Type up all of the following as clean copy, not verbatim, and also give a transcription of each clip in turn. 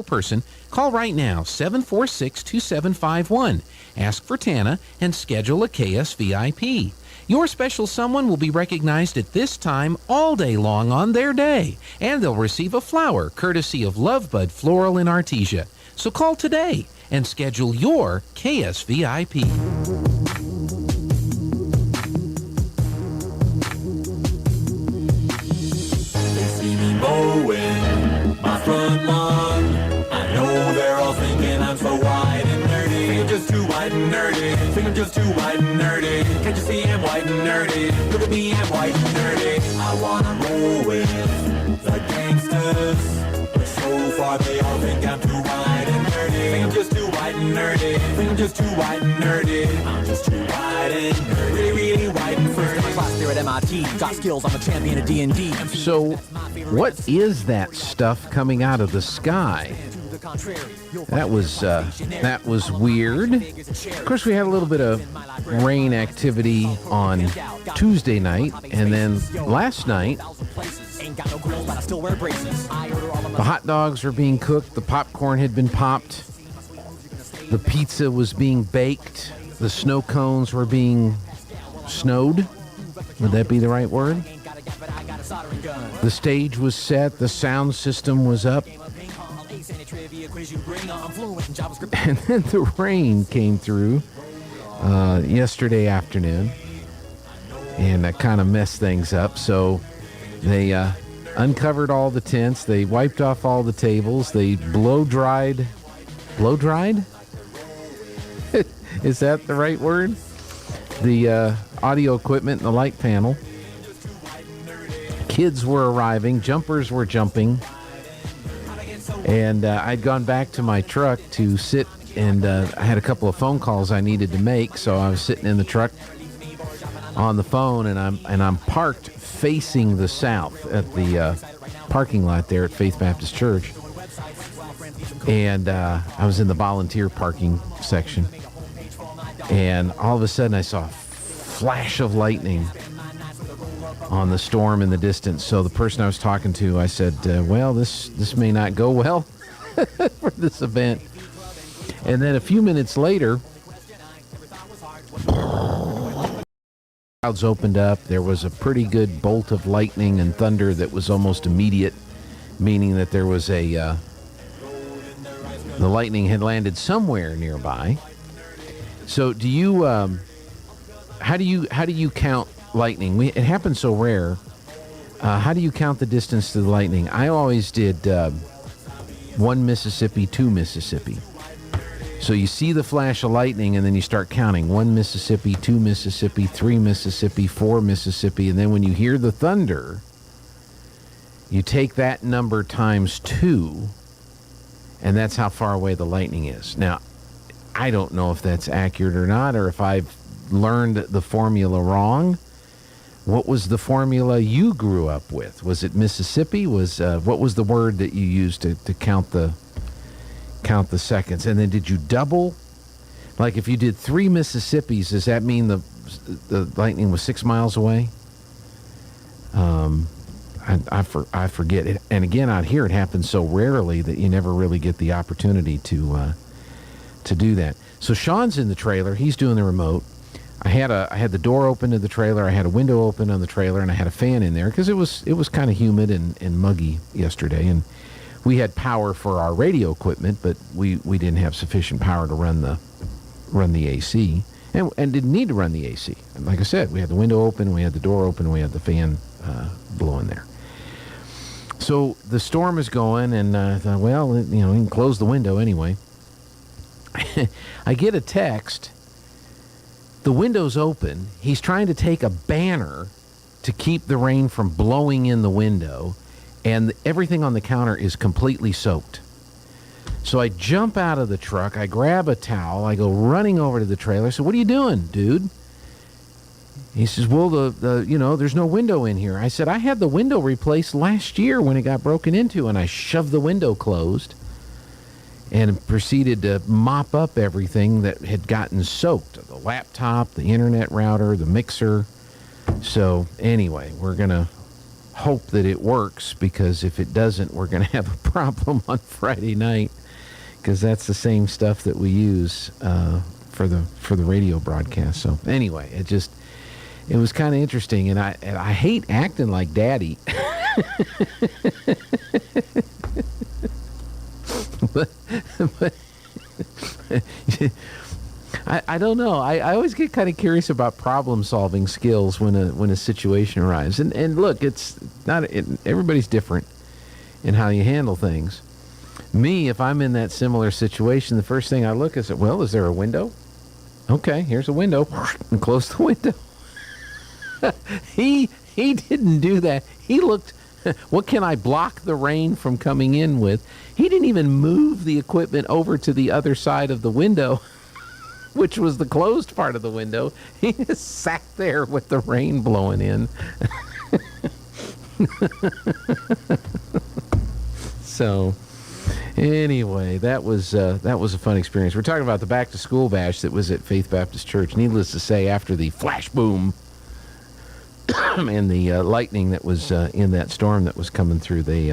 Person, call right now, 746-2751. Ask for Tana and schedule a KSVIP. Your special someone will be recognized at this time all day long on their day, and they'll receive a flower courtesy of Lovebud Floral in Artesia. So call today and schedule your KSVIP. They see me mowing my front lawn. They're all thinking I'm so white and nerdy. Think I'm just too white and nerdy. Think I'm just too white and nerdy. Can't you see I'm white and nerdy? Look at me, I'm white and nerdy. I wanna roll with the gangsters, but so far they all think I'm too white and nerdy. Think I'm just too white and nerdy. Think I'm just too white and nerdy. I'm just too white and nerdy. Really, really white and first in my class there at MIT. Got skills, I'm a champion of D&D. So, what is that stuff coming out of the sky? That was weird. Of course, we had a little bit of rain activity on Tuesday night, and then last night, the hot dogs were being cooked, the popcorn had been popped, the pizza was being baked, the snow cones were being snowed. Would that be the right word? The stage was set, the sound system was up. And then the rain came through yesterday afternoon, and that kind of messed things up. So they uncovered all the tents, they wiped off all the tables, they blow-dried? Is that the right word? The audio equipment and the light panel. Kids were arriving, jumpers were jumping. And I'd gone back to my truck to sit, and I had a couple of phone calls I needed to make, so I was sitting in the truck on the phone, and I'm parked facing the south at the parking lot there at Faith Baptist Church. And I was in the volunteer parking section, and all of a sudden I saw a flash of lightning on the storm in the distance. So the person I was talking to, I said, well, this may not go well for this event. And then a few minutes later, clouds opened up. There was a pretty good bolt of lightning and thunder that was almost immediate, meaning that there was the lightning had landed somewhere nearby. So do you, how do you count lightning? It happens so rare. How do you count the distance to the lightning? I always did 1 Mississippi, 2 Mississippi. So you see the flash of lightning, and then you start counting 1 Mississippi, 2 Mississippi, 3 Mississippi, 4 Mississippi, and then when you hear the thunder, you take that number times 2, and that's how far away the lightning is. Now, I don't know if that's accurate or not, or if I've learned the formula wrong. What was the formula you grew up with? Was it Mississippi? What was the word that you used to count the count the seconds. And then did you double? Like if you did 3 Mississippis, does that mean the lightning was 6 miles away? I forget it. And again, out here it happens so rarely that you never really get the opportunity to do that. So Sean's in the trailer. He's doing the remote. I had the door open to the trailer. I had a window open on the trailer, and I had a fan in there because it was kind of humid and muggy yesterday. And we had power for our radio equipment, but we didn't have sufficient power to run the AC, and didn't need to run the AC. And like I said, we had the window open, we had the door open, we had the fan blowing there. So the storm is going, and I thought, well, you can close the window anyway. I get a text. The window's open. He's trying to take a banner to keep the rain from blowing in the window, and everything on the counter is completely soaked. So I jump out of the truck. I grab a towel. I go running over to the trailer. I said, "What are you doing, dude?" He says, "Well, there's no window in here." I said, "I had the window replaced last year when it got broken into," and I shoved the window closed and proceeded to mop up everything that had gotten soaked. The laptop, the internet router, the mixer. So anyway, we're going to hope that it works, because if it doesn't, we're going to have a problem on Friday night, because that's the same stuff that we use for the radio broadcast. So anyway, it was kind of interesting, and I hate acting like daddy. but I don't know. I always get kind of curious about problem-solving skills when a situation arrives. And look, everybody's different in how you handle things. Me, if I'm in that similar situation, the first thing I look is, well, is there a window? Okay, here's a window, and close the window. He didn't do that. He looked, what can I block the rain from coming in with? He didn't even move the equipment over to the other side of the window, which was the closed part of the window. He just sat there with the rain blowing in. So anyway, that was a fun experience. We're talking about the back to school bash that was at Faith Baptist Church. Needless to say, after the flash boom and the lightning that was in that storm that was coming through, they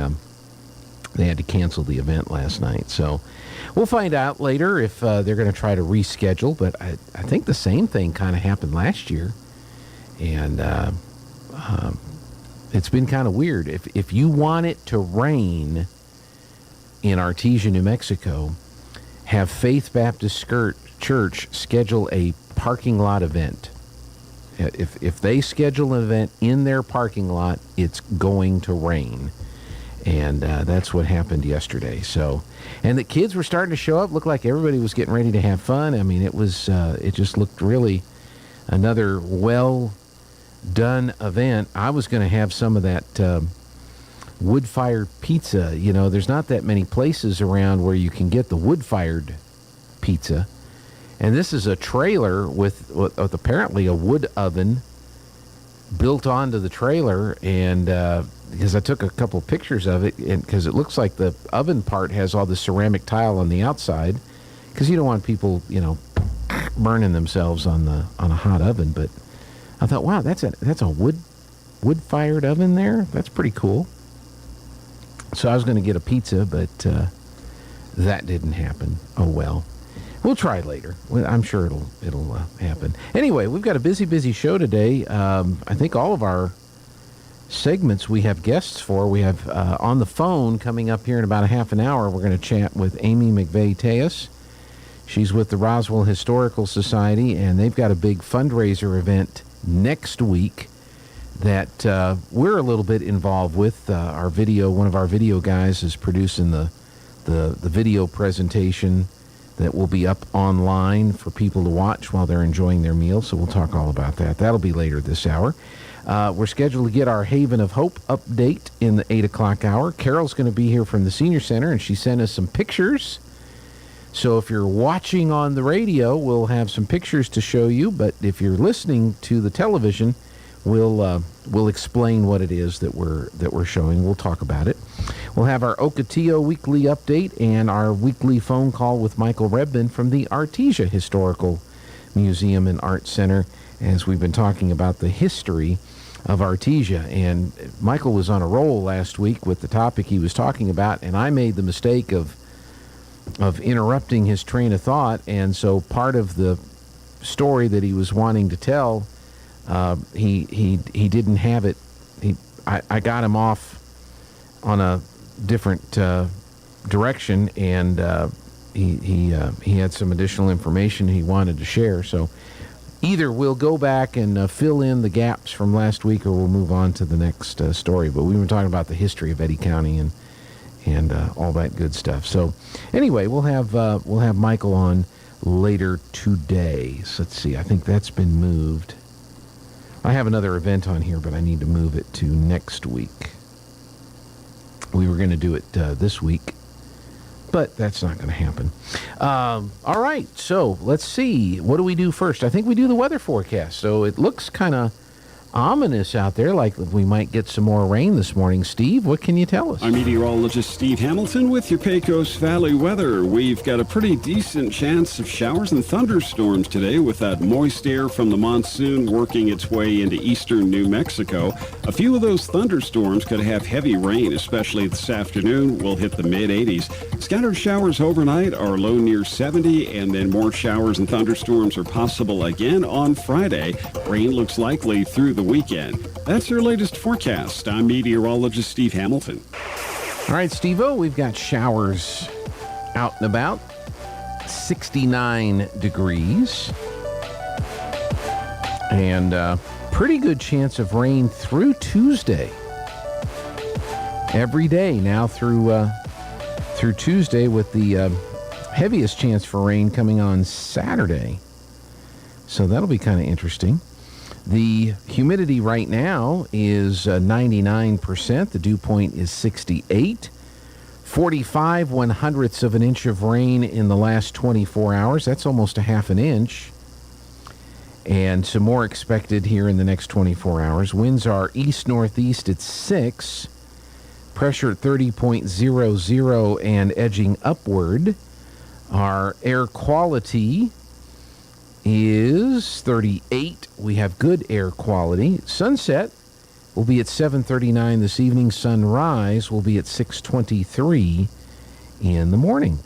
had to cancel the event last night. So we'll find out later if they're going to try to reschedule. But I think the same thing kind of happened last year, and it's been kind of weird. If you want it to rain in Artesia, New Mexico, have Faith Baptist Church schedule a parking lot event. If they schedule an event in their parking lot, it's going to rain. And that's what happened yesterday. So, and the kids were starting to show up. Looked like everybody was getting ready to have fun. I mean, it just looked really another well-done event. I was going to have some of that wood-fired pizza. There's not that many places around where you can get the wood-fired pizza. And this is a trailer with apparently a wood oven built onto the trailer. And because I took a couple pictures of it, and because it looks like the oven part has all the ceramic tile on the outside, because you don't want people, burning themselves on a hot oven. But I thought, wow, that's a wood-fired oven there. That's pretty cool. So I was going to get a pizza, but that didn't happen. Oh well. We'll try later. I'm sure it'll happen. Anyway, we've got a busy show today. I think all of our segments we have guests for. We have on the phone coming up here in about a half an hour. We're going to chat with Amy McVeigh-Tejas. She's with the Roswell Historical Society, and they've got a big fundraiser event next week that we're a little bit involved with. Our video, one of our video guys is producing the video presentation that will be up online for people to watch while they're enjoying their meal. So we'll talk all about that. That'll be later this hour. We're scheduled to get our Haven of Hope update in the 8 o'clock hour. Carol's going to be here from the Senior Center, and she sent us some pictures. So if you're watching on the radio, we'll have some pictures to show you. But if you're listening to the television, we'll explain what it is that we're showing. We'll talk about it. We'll have our Ocotillo weekly update and our weekly phone call with Michael Rebben from the Artesia Historical Museum and Art Center, as we've been talking about the history of Artesia. And Michael was on a roll last week with the topic he was talking about, and I made the mistake of interrupting his train of thought, and so part of the story that he was wanting to tell, he didn't have it. I got him off on a different direction, and he had some additional information he wanted to share. So either we'll go back and fill in the gaps from last week, or we'll move on to the next story. But we were talking about the history of Eddy County and all that good stuff. So anyway, we'll have Michael on later today. So let's see. I think that's been moved. I have another event on here, but I need to move it to next week. We were going to do it this week, but that's not going to happen. All right, so let's see. What do we do first? I think we do the weather forecast. So it looks kind of ominous out there, like we might get some more rain this morning. Steve, what can you tell us? I'm meteorologist Steve Hamilton with your Pecos Valley weather. We've got a pretty decent chance of showers and thunderstorms today, with that moist air from the monsoon working its way into eastern New Mexico. A few of those thunderstorms could have heavy rain, especially this afternoon. We'll hit the mid-80s. Scattered showers overnight are low near 70, and then more showers and thunderstorms are possible again on Friday. Rain looks likely through the weekend. That's your latest forecast. I'm meteorologist Steve Hamilton. All right, Steve-O, we've got showers out and about. 69 degrees. And pretty good chance of rain through Tuesday. Every day now through Tuesday, with the heaviest chance for rain coming on Saturday. So that'll be kind of interesting. The humidity right now is 99%. The dew point is 68. 45 1/100ths of an inch of rain in the last 24 hours. That's almost a half an inch. And some more expected here in the next 24 hours. Winds are east-northeast at 6. Pressure at 30.00 and edging upward. Our air quality is 38. We have good air quality. Sunset will be at 7:39 this evening. Sunrise will be at 6:23 in the morning.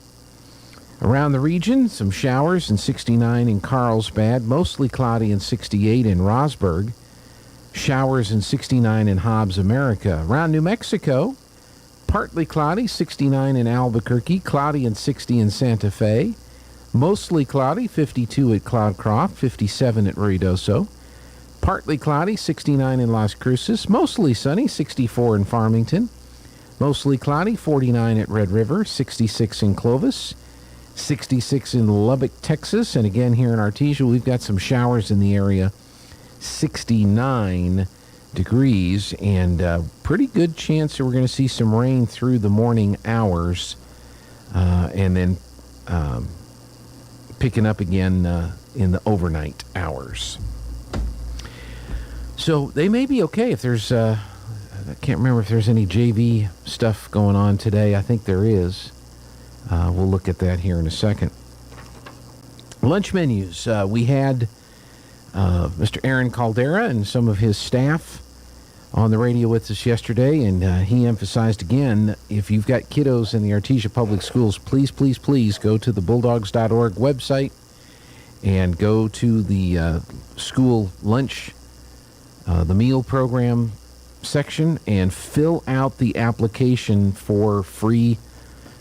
Around the region, some showers and 69 in Carlsbad, mostly cloudy and 68 in Rosberg. Showers and 69 in Hobbs, America. Around New Mexico, partly cloudy, 69 in Albuquerque, cloudy and 60 in Santa Fe. Mostly cloudy, 52 at Cloudcroft, 57 at Ruidoso. Partly cloudy, 69 in Las Cruces. Mostly sunny, 64 in Farmington. Mostly cloudy, 49 at Red River, 66 in Clovis, 66 in Lubbock, Texas. And again, here in Artesia, we've got some showers in the area, 69 degrees. And pretty good chance that we're going to see some rain through the morning hours. And then picking up again in the overnight hours. So they may be okay if there's, I can't remember if there's any JV stuff going on today. I think there is. We'll look at that here in a second. Lunch menus. We had Mr. Aaron Caldera and some of his staff on the radio with us yesterday, and he emphasized again, if you've got kiddos in the Artesia Public Schools, please, please, please go to the bulldogs.org website and go to the school lunch, the meal program section, and fill out the application for free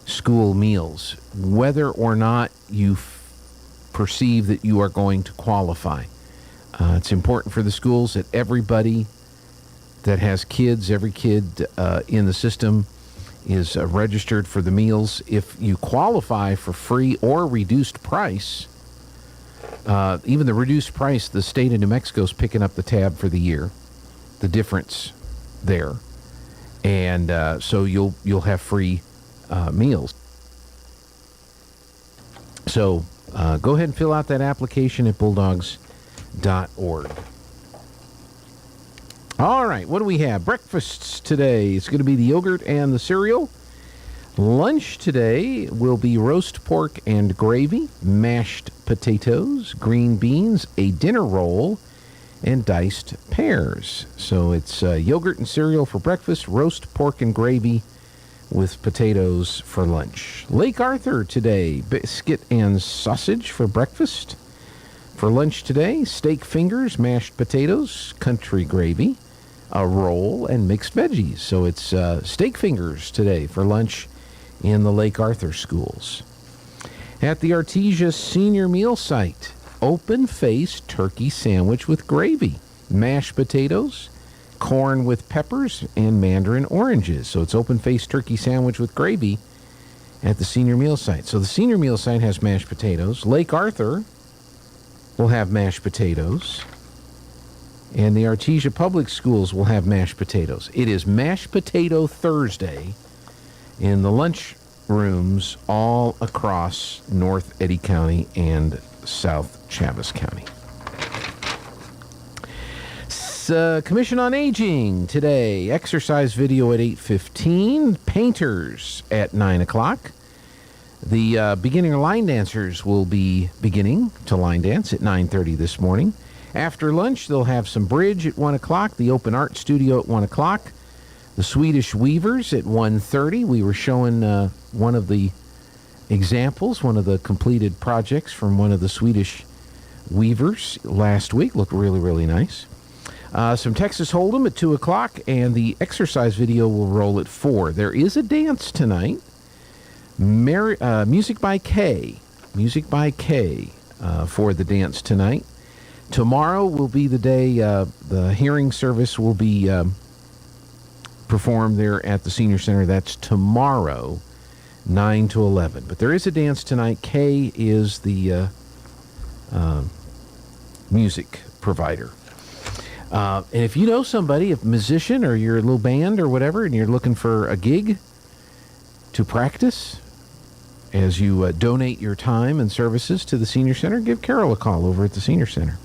school meals, whether or not you perceive that you are going to qualify. It's important for the schools that everybody that has kids, every kid in the system is registered for the meals. If you qualify for free or reduced price, even the reduced price, the state of New Mexico is picking up the tab for the year, the difference there. And so you'll have free meals. So go ahead and fill out that application at bulldogs.org. All right, what do we have? Breakfasts today. It's going to be the yogurt and the cereal. Lunch today will be roast pork and gravy, mashed potatoes, green beans, a dinner roll, and diced pears. So it's yogurt and cereal for breakfast, roast pork and gravy with potatoes for lunch. Lake Arthur today, biscuit and sausage for breakfast. For lunch today, steak fingers, mashed potatoes, country gravy, a roll, and mixed veggies. So it's steak fingers today for lunch in the Lake Arthur schools. At the Artesia Senior Meal Site, open-faced turkey sandwich with gravy, mashed potatoes, corn with peppers, and mandarin oranges. So it's open-faced turkey sandwich with gravy at the Senior Meal Site. So the Senior Meal Site has mashed potatoes. Lake Arthur will have mashed potatoes. And the Artesia Public Schools will have mashed potatoes. It is Mashed Potato Thursday in the lunch rooms all across North Eddy County and South Chaves County. Commission on Aging today. Exercise video at 8:15. Painters at 9 o'clock. The beginner line dancers will be beginning to line dance at 9:30 this morning. After lunch, they'll have some bridge at 1 o'clock, the Open Art Studio at 1 o'clock, the Swedish Weavers at 1:30. We were showing one of the examples, one of the completed projects from one of the Swedish Weavers last week. Looked really, really nice. Some Texas Hold'em at 2 o'clock, and the exercise video will roll at 4. There is a dance tonight. Music by K. Music by K for the dance tonight. Tomorrow will be the day the hearing service will be performed there at the Senior Center. That's tomorrow, 9 to 11. But there is a dance tonight. K is the music provider. And if you know somebody, a musician, or you're a little band or whatever, and you're looking for a gig to practice as you donate your time and services to the Senior Center, give Carol a call over at the Senior Center.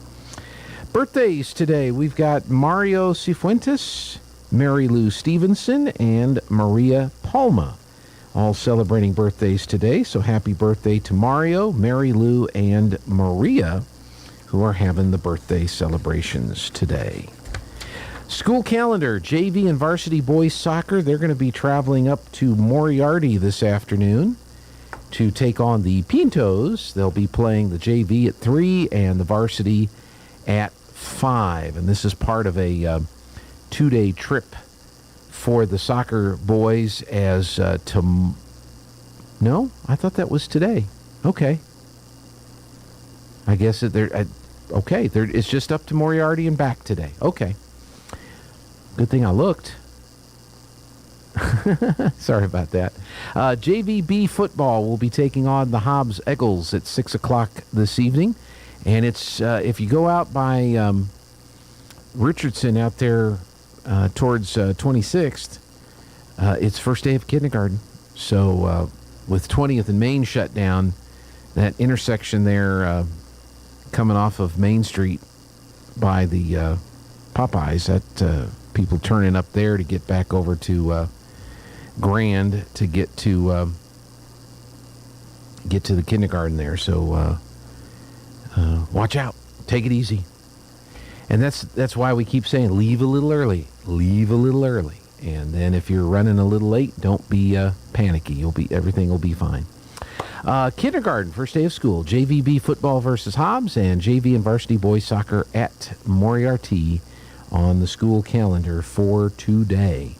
Birthdays today, we've got Mario Cifuentes, Mary Lou Stevenson, and Maria Palma, all celebrating birthdays today. So happy birthday to Mario, Mary Lou, and Maria, who are having the birthday celebrations today. School calendar, JV and varsity boys soccer, they're going to be traveling up to Moriarty this afternoon to take on the Pintos. They'll be playing the JV at 3 and the varsity at 5. And this is part of a 2-day trip for the soccer boys as No? I thought that was today. Okay. I guess it's just up to Moriarty and back today. Okay. Good thing I looked. Sorry about that. JVB football will be taking on the Hobbs Eagles at 6 o'clock this evening. And it's if you go out by Richardson out there towards 26th, it's first day of kindergarten. So with 20th and Main shut down, that intersection there coming off of Main Street by the Popeyes, that people turning up there to get back over to Grand to get to the kindergarten there. So watch out, take it easy. And that's why we keep saying leave a little early, and then if you're running a little late, don't be panicky. Everything will be fine. Kindergarten, first day of school, JVB football versus Hobbs, and JV and varsity boys soccer at Moriarty on the school calendar for today.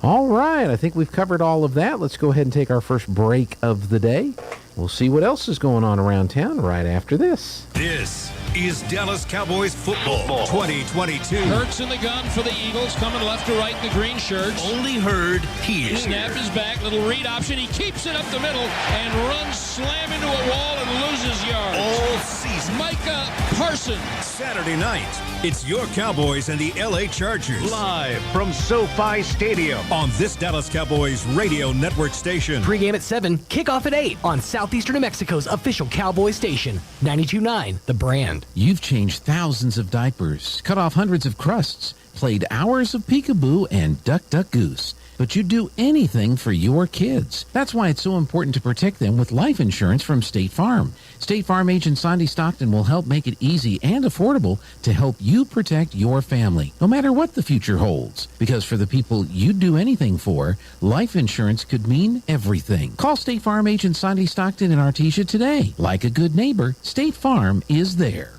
All right, I think we've covered all of that. Let's go ahead and take our first break of the day. We'll see what else is going on around town right after this. This is Dallas Cowboys football 2022. Hurts in the gun for the Eagles, coming left to right in the green shirts. Only heard here. Snap is back, little read option. He keeps it up the middle and runs slam into a wall and loses yards. All season. Micah Parsons. Saturday night, it's your Cowboys and the LA Chargers. Live from SoFi Stadium. On this Dallas Cowboys radio network station. Pre-game at 7, kickoff at 8 on South Southeastern New Mexico's official cowboy station, 92.9 The Brand. You've changed thousands of diapers, cut off hundreds of crusts, played hours of peekaboo and duck, duck, goose. But you'd do anything for your kids. That's why it's so important to protect them with life insurance from State Farm. State Farm agent Sandy Stockton will help make it easy and affordable to help you protect your family, no matter what the future holds. Because for the people you'd do anything for, life insurance could mean everything. Call State Farm agent Sandy Stockton in Artesia today. Like a good neighbor, State Farm is there.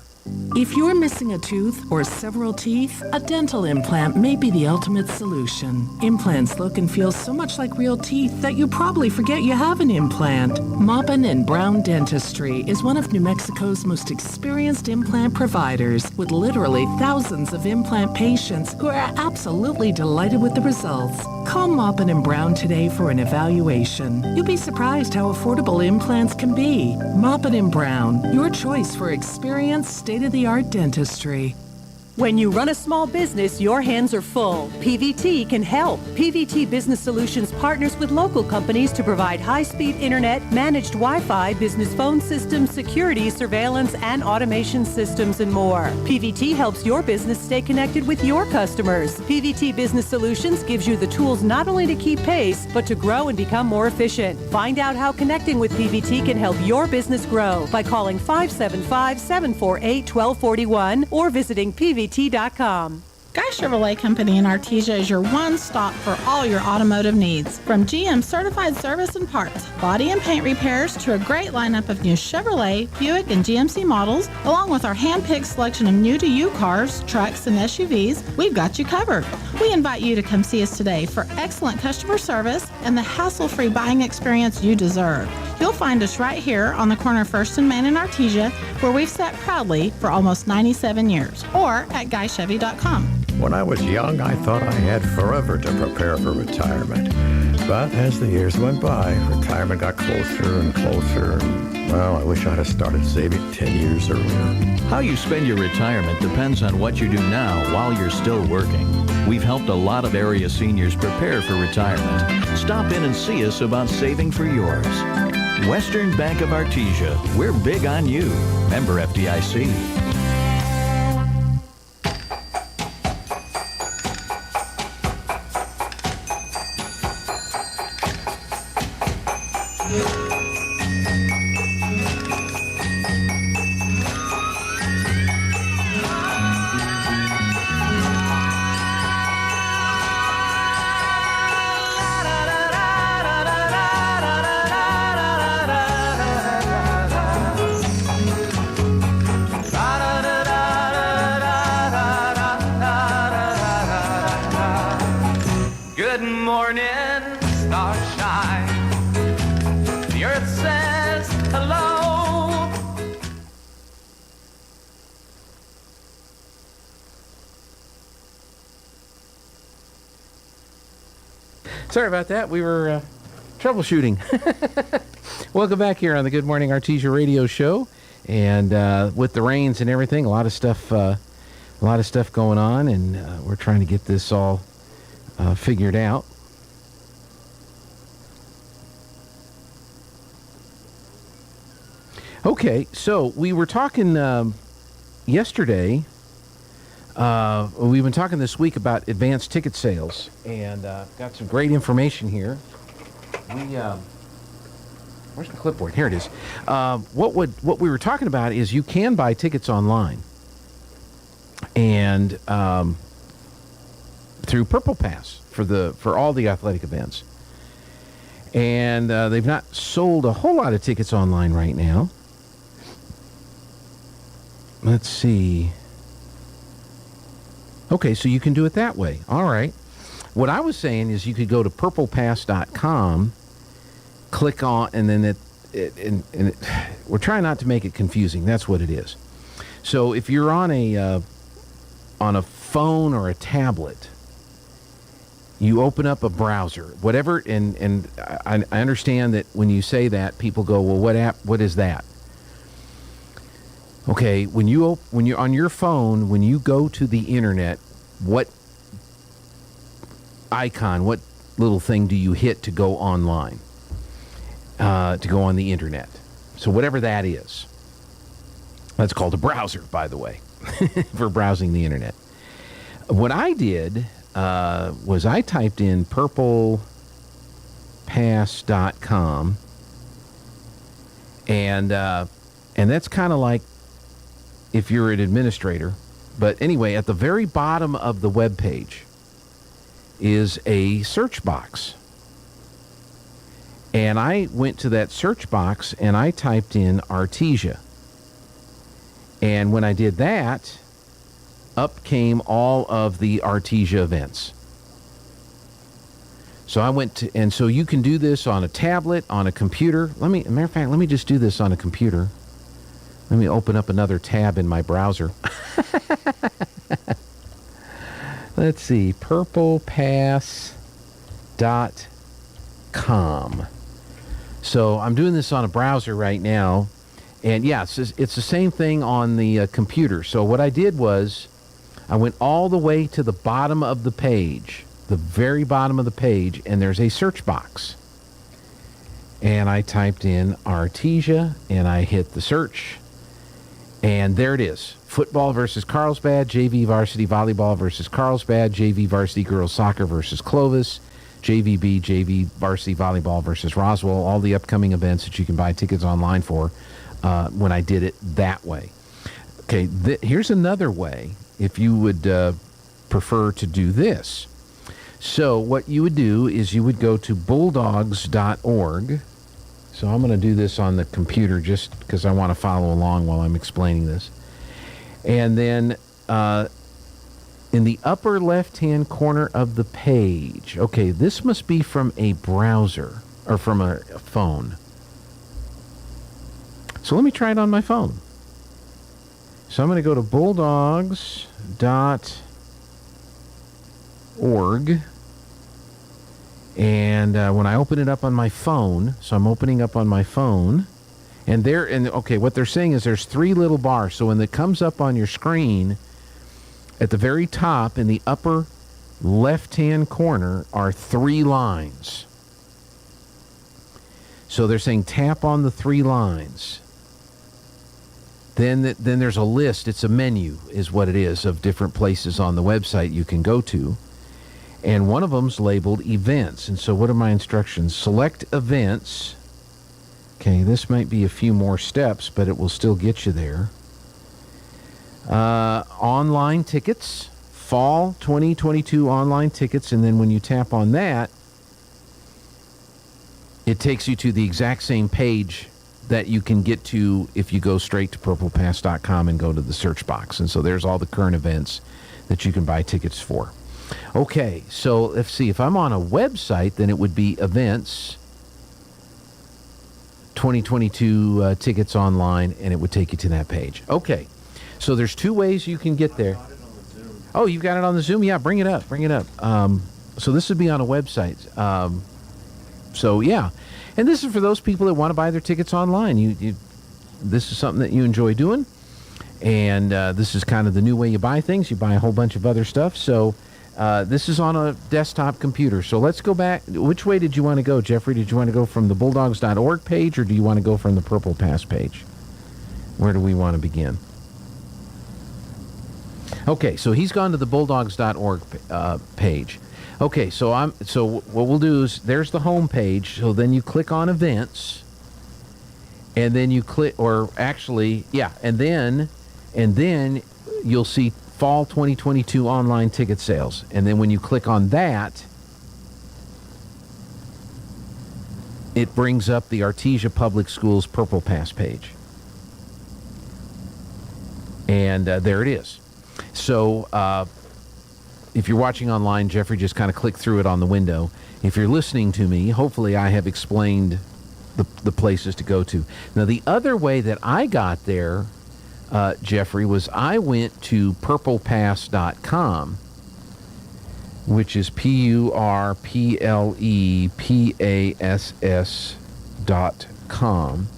If you're missing a tooth or several teeth, a dental implant may be the ultimate solution. Implants look and feel so much like real teeth that you probably forget you have an implant. Maupin and Brown Dentistry is one of New Mexico's most experienced implant providers, with literally thousands of implant patients who are absolutely delighted with the results. Call Maupin and Brown today for an evaluation. You'll be surprised how affordable implants can be. Maupin and Brown, your choice for experienced state-of-the-art dentistry. When you run a small business, your hands are full. PVT can help. PVT Business Solutions partners with local companies to provide high-speed internet, managed Wi-Fi, business phone systems, security, surveillance, and automation systems, and more. PVT helps your business stay connected with your customers. PVT Business Solutions gives you the tools not only to keep pace, but to grow and become more efficient. Find out how connecting with PVT can help your business grow by calling 575-748-1241 or visiting PVT.com. Guy Chevrolet Company in Artesia is your one-stop for all your automotive needs. From GM certified service and parts, body and paint repairs, to a great lineup of new Chevrolet, Buick, and GMC models, along with our hand-picked selection of new-to-you cars, trucks, and SUVs, we've got you covered. We invite you to come see us today for excellent customer service and the hassle-free buying experience you deserve. You'll find us right here on the corner of 1st and Main in Artesia, where we've sat proudly for almost 97 years, or at GuyChevy.com. When I was young, I thought I had forever to prepare for retirement. But as the years went by, retirement got closer and closer. Well, I wish I'd have started saving 10 years earlier. How you spend your retirement depends on what you do now while you're still working. We've helped a lot of area seniors prepare for retirement. Stop in and see us about saving for yours. Western Bank of Artesia. We're big on you. Member FDIC. Sorry about that. We were troubleshooting. Welcome back here on the Good Morning Artesia Radio Show. And with the rains and everything, a lot of stuff going on, and we're trying to get this all figured out. Okay, so we were talking yesterday. We've been talking this week about advanced ticket sales, and got some great information here. Where's the clipboard? Here it is. What we were talking about is you can buy tickets online, and through Purple Pass for all the athletic events, and they've not sold a whole lot of tickets online right now. Let's see. Okay, so you can do it that way. All right. What I was saying is you could go to purplepass.com, click on, and then we're trying not to make it confusing. That's what it is. So if you're on a phone or a tablet, you open up a browser, whatever, and I understand that when you say that, people go, well, what is that? Okay, when you're on your phone, when you go to the internet, what icon, what little thing do you hit to go online? to go on the internet. So whatever that is. That's called a browser, by the way, for browsing the internet. What I did was I typed in purplepass.com, and that's kind of like if you're an administrator. But anyway, at the very bottom of the web page is a search box. And I went to that search box and I typed in Artesia. And when I did that, up came all of the Artesia events. So I went to, and so you can do this on a tablet, on a computer. Matter of fact, let me just do this on a computer. Let me open up another tab in my browser. Let's see, purplepass.com. So I'm doing this on a browser right now. And yeah, it's the same thing on the computer. So what I did was I went all the way to the bottom of the page, the very bottom of the page, and there's a search box. And I typed in Artesia, and I hit the search. And there it is. Football versus Carlsbad, JV varsity volleyball versus Carlsbad, JV varsity girls soccer versus Clovis, JVB, JV varsity volleyball versus Roswell, all the upcoming events that you can buy tickets online for when I did it that way. Okay, here's another way if you would prefer to do this. So what you would do is you would go to bulldogs.org. So I'm going to do this on the computer just because I want to follow along while I'm explaining this. And then in the upper left-hand corner of the page, okay, this must be from a browser or from a phone. So let me try it on my phone. So I'm going to go to bulldogs.org. And when I open it up on my phone, so I'm opening up on my phone, okay, what they're saying is there's three little bars. So when it comes up on your screen, at the very top in the upper left-hand corner are three lines. So they're saying tap on the three lines. Then there's a list, it's a menu is what it is, of different places on the website you can go to. And one of them's labeled events. And so what are my instructions? Select events. Okay, this might be a few more steps, but it will still get you there. Online tickets, fall 2022 online tickets. And then when you tap on that, it takes you to the exact same page that you can get to if you go straight to purplepass.com and go to the search box. And so there's all the current events that you can buy tickets for. Okay, so let's see. If I'm on a website, then it would be events, 2022 tickets online, and it would take you to that page. Okay, so there's two ways you can get there. Oh, you've got it on the Zoom? Yeah, bring it up. So this would be on a website. So yeah, and this is for those people that want to buy their tickets online. This is something that you enjoy doing, and this is kind of the new way you buy things. You buy a whole bunch of other stuff. So this is on a desktop computer. So let's go back. Which way did you want to go, Jeffrey? Did you want to go from the bulldogs.org page, or do you want to go from the Purple Pass page? Where do we want to begin? Okay, so he's gone to the bulldogs.org page. Okay, so what we'll do is there's the home page. So then you click on events, and then you click, or actually, yeah, and then you'll see fall 2022 online ticket sales. And then when you click on that, it brings up the Artesia Public Schools Purple Pass page. And there it is. So if you're watching online, Jeffrey just kind of clicked through it on the window. If you're listening to me, hopefully I have explained the places to go to. Now, the other way that I got there, Jeffrey, was I went to purplepass.com, which is purplepass.com.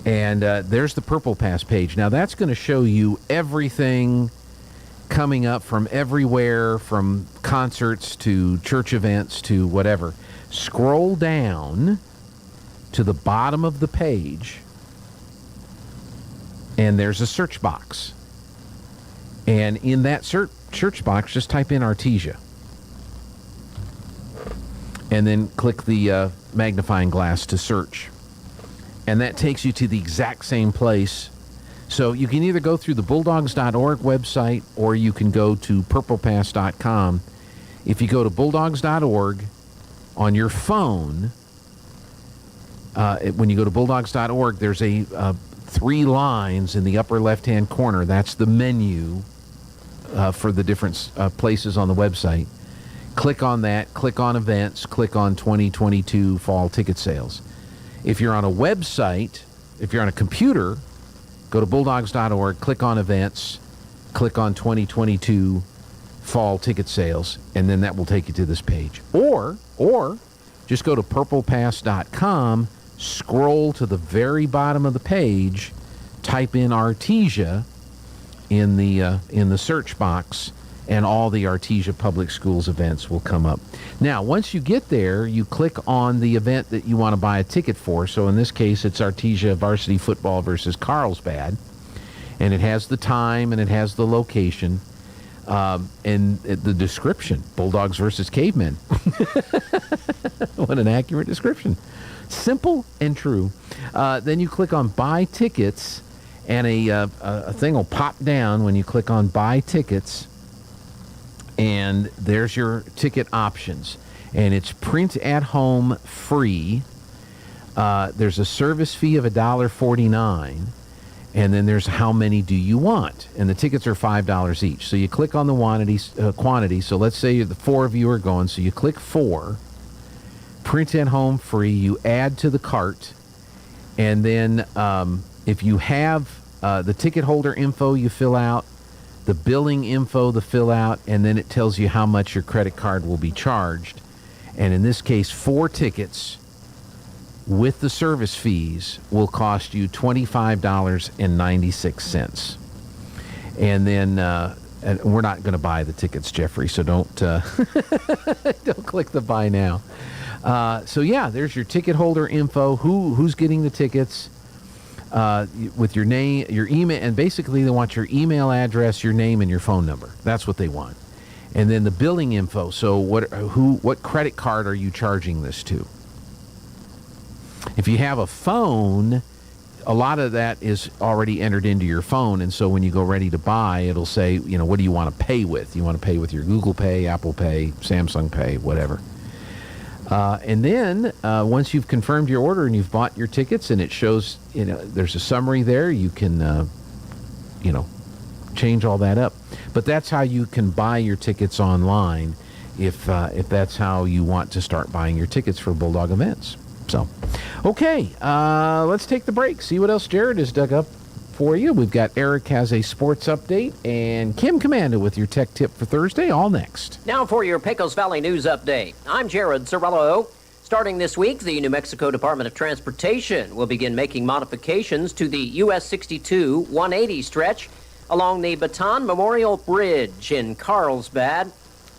And there's the Purple Pass page. Now, that's going to show you everything coming up from everywhere, from concerts to church events to whatever. Scroll down to the bottom of the page, and there's a search box. And in that search box, just type in Artesia. And then click the magnifying glass to search. And that takes you to the exact same place. So you can either go through the bulldogs.org website or you can go to purplepass.com. If you go to bulldogs.org on your phone, when you go to bulldogs.org, there's a 3 lines in the upper left-hand corner. That's the menu for the different places on the website. Click on that, click on events, click on 2022 fall ticket sales. If you're on a website, if you're on a computer, go to bulldogs.org, click on events, click on 2022 fall ticket sales, and then that will take you to this page. Or just go to purplepass.com, scroll to the very bottom of the page, type in Artesia in the search box, and all the Artesia Public Schools events will come up. Now, once you get there, you click on the event that you want to buy a ticket for. So in this case, it's Artesia varsity football versus Carlsbad. And it has the time and it has the location. And the description, Bulldogs versus Cavemen. What an accurate description. Simple and true. Then you click on Buy Tickets, and a thing will pop down when you click on Buy Tickets. And there's your ticket options. And it's print at home free. There's a service fee of $1.49. And then there's how many do you want? And the tickets are $5 each. So you click on the quantity. So let's say the 4 of you are going. So you click 4. Print at home free. You add to the cart. And then if you have the ticket holder info, you fill out. The billing info to fill out, and then it tells you how much your credit card will be charged. And in this case, 4 tickets with the service fees will cost you $25.96. And then, and we're not going to buy the tickets, Jeffrey, so don't don't click the buy now. So yeah, there's your ticket holder info, who's getting the tickets, with your name, your email, and basically they want your email address, your name, and your phone number. That's what they want. And then the billing info. So what credit card are you charging this to? If you have a phone, a lot of that is already entered into your phone, and so when you go ready to buy, it'll say, what do you want to pay with? You want to pay with your Google Pay, Apple Pay, Samsung Pay, whatever. And then once you've confirmed your order and you've bought your tickets and it shows, there's a summary there, you can, change all that up. But that's how you can buy your tickets online if that's how you want to start buying your tickets for Bulldog events. So, okay, let's take the break. See what else Jared has dug up for you. We've got Eric has a sports update, and Kim Commanda with your tech tip for Thursday, all next. Now for your Pecos Valley News Update. I'm Jared Cerullo. Starting this week, the New Mexico Department of Transportation will begin making modifications to the US 62 180 stretch along the Baton Memorial Bridge in Carlsbad.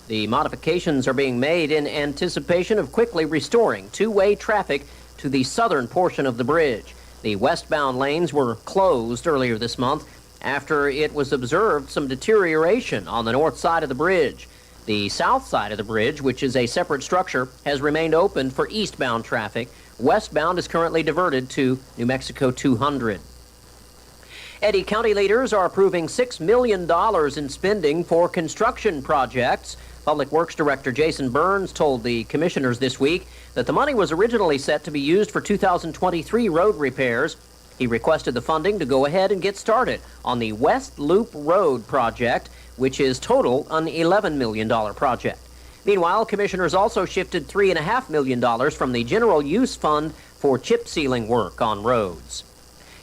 The modifications are being made in anticipation of quickly restoring two-way traffic to the southern portion of the bridge. The westbound lanes were closed earlier this month after it was observed some deterioration on the north side of the bridge. The south side of the bridge, which is a separate structure, has remained open for eastbound traffic. Westbound is currently diverted to New Mexico 200. Eddy County leaders are approving $6 million in spending for construction projects. Public Works Director Jason Burns told the commissioners this week that the money was originally set to be used for 2023 road repairs. He requested the funding to go ahead and get started on the West Loop Road project, which is total an $11 million project. Meanwhile, commissioners also shifted $3.5 million from the General Use Fund for chip sealing work on roads.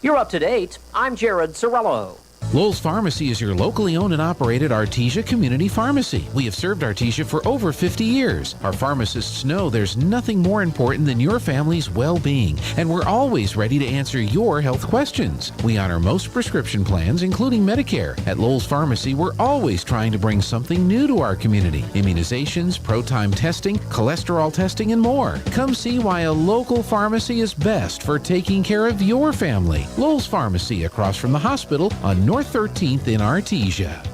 You're up to date. I'm Jared Cerullo. Lowell's Pharmacy is your locally owned and operated Artesia Community Pharmacy. We have served Artesia for over 50 years. Our pharmacists know there's nothing more important than your family's well-being, and we're always ready to answer your health questions. We honor most prescription plans, including Medicare. At Lowell's Pharmacy, we're always trying to bring something new to our community. Immunizations, pro-time testing, cholesterol testing, and more. Come see why a local pharmacy is best for taking care of your family. Lowell's Pharmacy, across from the hospital on North 13th in Artesia.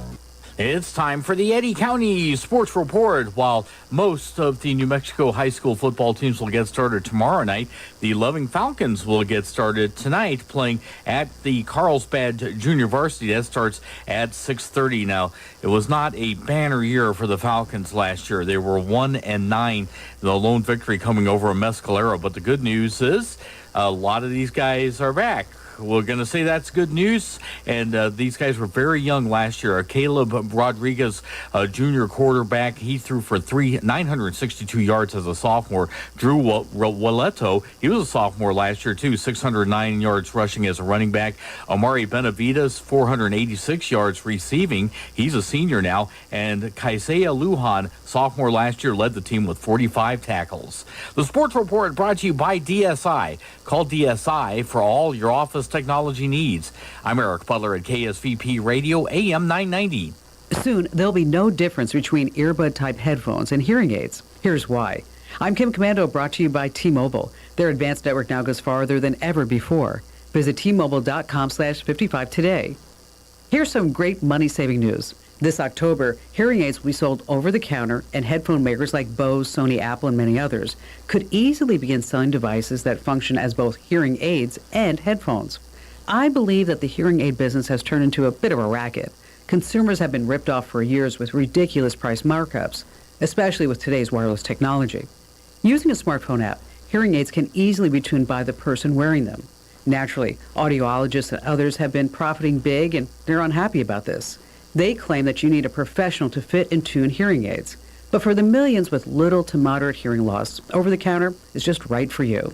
It's time for the Eddy County Sports Report. While most of the New Mexico high school football teams will get started tomorrow night, the Loving Falcons will get started tonight playing at the Carlsbad Junior Varsity. That starts at 6:30. Now, it was not a banner year for the Falcons last year. They were 1-9, the lone victory coming over a Mescalero. But the good news is a lot of these guys are back. We're going to say that's good news, and these guys were very young last year. Caleb Rodriguez, junior quarterback, he threw for 962 yards as a sophomore. Drew Waleto, he was a sophomore last year too, 609 yards rushing as a running back. Amari Benavides, 486 yards receiving. He's a senior now. And Kaisea Lujan, sophomore last year, led the team with 45 tackles. The Sports Report brought to you by DSI. Call DSI for all your office technology needs. I'm Eric Butler at KSVP Radio, AM 990. Soon, there'll be no difference between earbud-type headphones and hearing aids. Here's why. I'm Kim Commando, brought to you by T-Mobile. Their advanced network now goes farther than ever before. Visit T-Mobile.com/55 today. Here's some great money-saving news. This October, hearing aids will be sold over-the-counter, and headphone makers like Bose, Sony, Apple, and many others could easily begin selling devices that function as both hearing aids and headphones. I believe that the hearing aid business has turned into a bit of a racket. Consumers have been ripped off for years with ridiculous price markups, especially with today's wireless technology. Using a smartphone app, hearing aids can easily be tuned by the person wearing them. Naturally, audiologists and others have been profiting big, and they're unhappy about this. They claim that you need a professional to fit and tune hearing aids. But for the millions with little to moderate hearing loss, over-the-counter is just right for you.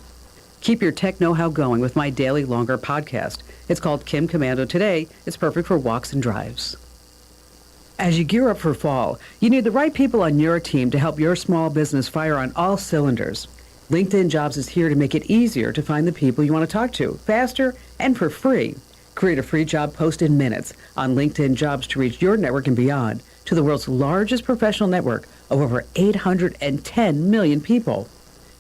Keep your tech know-how going with my daily longer podcast. It's called Kim Commando Today. It's perfect for walks and drives. As you gear up for fall, you need the right people on your team to help your small business fire on all cylinders. LinkedIn Jobs is here to make it easier to find the people you want to talk to, faster and for free. Create a free job post in minutes on LinkedIn Jobs to reach your network and beyond to the world's largest professional network of over 810 million people.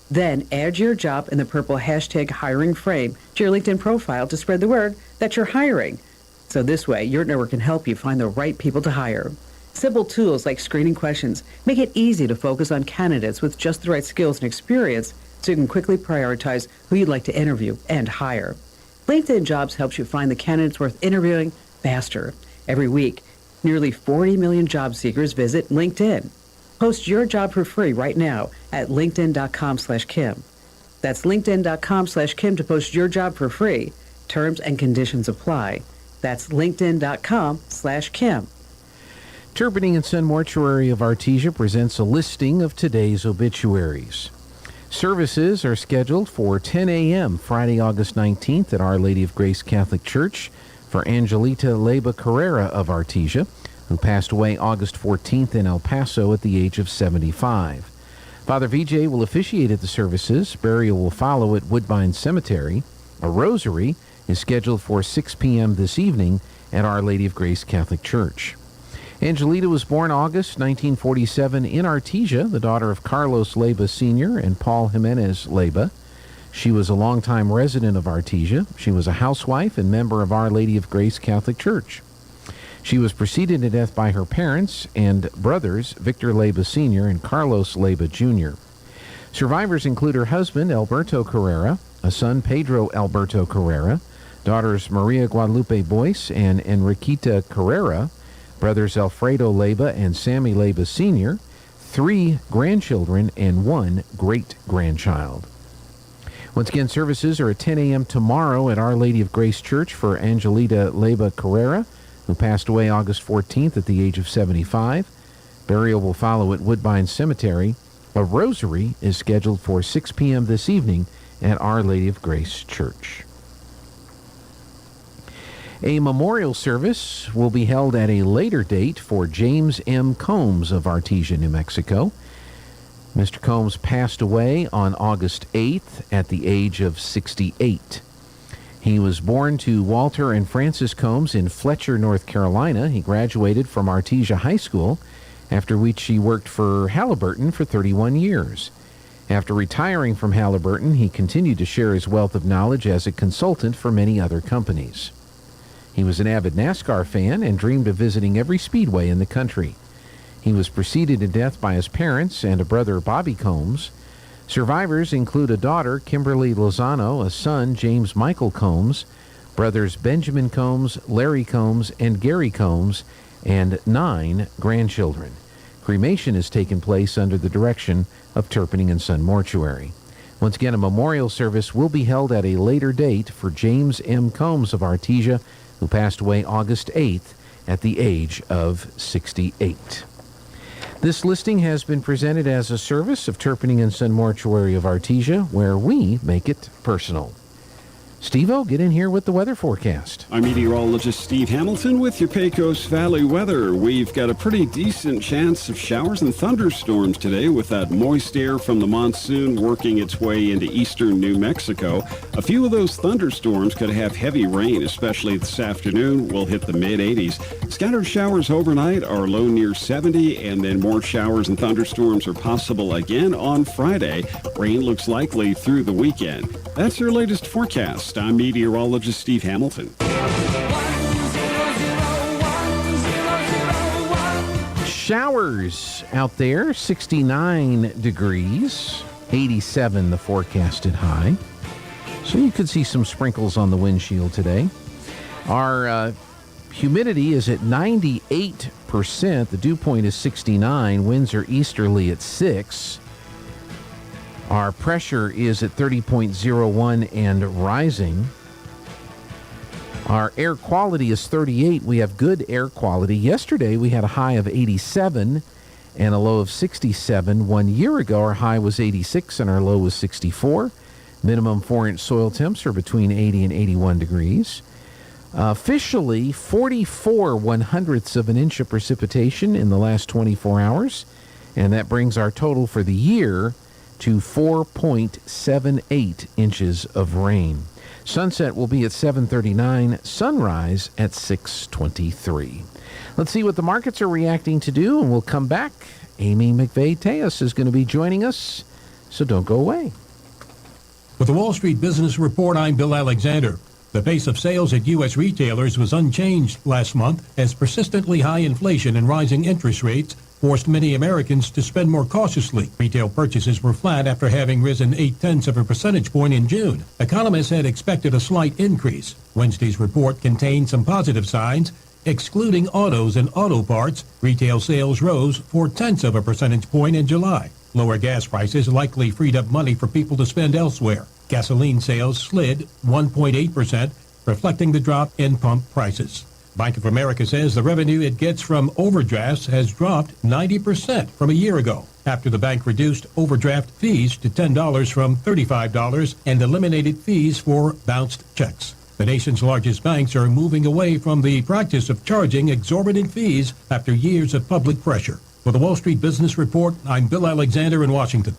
Then add your job in the purple hashtag hiring frame to your LinkedIn profile to spread the word that you're hiring. So this way, your network can help you find the right people to hire. Simple tools like screening questions make it easy to focus on candidates with just the right skills and experience so you can quickly prioritize who you'd like to interview and hire. LinkedIn Jobs helps you find the candidates worth interviewing faster. Every week, nearly 40 million job seekers visit LinkedIn. Post your job for free right now at linkedin.com/Kim. That's linkedin.com/Kim to post your job for free. Terms and conditions apply. That's linkedin.com/Kim. Turpinning and Son Mortuary of Artesia presents a listing of today's obituaries. Services are scheduled for 10 a.m. Friday, August 19th at Our Lady of Grace Catholic Church for Angelita Leyba Carrera of Artesia, who passed away August 14th in El Paso at the age of 75. Father VJ will officiate at the services. Burial will follow at Woodbine Cemetery. A rosary is scheduled for 6 p.m. this evening at Our Lady of Grace Catholic Church. Angelita was born August 1947 in Artesia, the daughter of Carlos Leyba Sr. and Paul Jimenez Leyba. She was a longtime resident of Artesia. She was a housewife and member of Our Lady of Grace Catholic Church. She was preceded to death by her parents and brothers, Victor Leyba Sr. and Carlos Leyba Jr. Survivors include her husband, Alberto Carrera, a son, Pedro Alberto Carrera, daughters Maria Guadalupe Boyce and Enriqueta Carrera, brothers Alfredo Leyba and Sammy Leyba Sr., 3 grandchildren, and 1 great-grandchild. Once again, services are at 10 a.m. tomorrow at Our Lady of Grace Church for Angelita Leyba Carrera, who passed away August 14th at the age of 75. Burial will follow at Woodbine Cemetery. A rosary is scheduled for 6 p.m. this evening at Our Lady of Grace Church. A memorial service will be held at a later date for James M. Combs of Artesia, New Mexico. Mr. Combs passed away on August 8th at the age of 68. He was born to Walter and Frances Combs in Fletcher, North Carolina. He graduated from Artesia High School, after which he worked for Halliburton for 31 years. After retiring from Halliburton, he continued to share his wealth of knowledge as a consultant for many other companies. He was an avid NASCAR fan and dreamed of visiting every speedway in the country. He was preceded to death by his parents and a brother, Bobby Combs. Survivors include a daughter, Kimberly Lozano, a son, James Michael Combs, brothers Benjamin Combs, Larry Combs, and Gary Combs, and 9 grandchildren. Cremation has taken place under the direction of Turpinning & Son Mortuary. Once again, a memorial service will be held at a later date for James M. Combs of Artesia, who passed away August 8th at the age of 68. This listing has been presented as a service of Turpinning & Son Mortuary of Artesia, where we make it personal. Steve-O, get in here with the weather forecast. I'm meteorologist Steve Hamilton with your Pecos Valley weather. We've got a pretty decent chance of showers and thunderstorms today with that moist air from the monsoon working its way into eastern New Mexico. A few of those thunderstorms could have heavy rain, especially this afternoon. We'll hit the mid-80s. Scattered showers overnight are low near 70, and then more showers and thunderstorms are possible again on Friday. Rain looks likely through the weekend. That's your latest forecast. I'm meteorologist Steve Hamilton. Showers out there, 69 degrees, 87 the forecasted high. So you could see some sprinkles on the windshield today. Our humidity is at 98%. The dew point is 69. Winds are easterly at 6. Our pressure is at 30.01 and rising. Our air quality is 38. We have good air quality. Yesterday, we had a high of 87 and a low of 67. 1 year ago, our high was 86 and our low was 64. Minimum 4-inch soil temps are between 80 and 81 degrees. Officially, 44 1/100ths of an inch of precipitation in the last 24 hours, and that brings our total for the year to 4.78 inches of rain. Sunset will be at 7:39, sunrise at 6:23. Let's see what the markets are reacting to do, and we'll come back. Amy McVeigh-Tejas is going to be joining us, so don't go away. With the Wall Street Business Report, I'm Bill Alexander. The pace of sales at U.S. retailers was unchanged last month as persistently high inflation and rising interest rates forced many Americans to spend more cautiously. Retail purchases were flat after having risen 0.8 of a percentage point in June. Economists had expected a slight increase. Wednesday's report contained some positive signs. Excluding autos and auto parts, retail sales rose 0.4 of a percentage point in July. Lower gas prices likely freed up money for people to spend elsewhere. Gasoline sales slid 1.8%, reflecting the drop in pump prices. Bank of America says the revenue it gets from overdrafts has dropped 90% from a year ago after the bank reduced overdraft fees to $10 from $35 and eliminated fees for bounced checks. The nation's largest banks are moving away from the practice of charging exorbitant fees after years of public pressure. For the Wall Street Business Report, I'm Bill Alexander in Washington.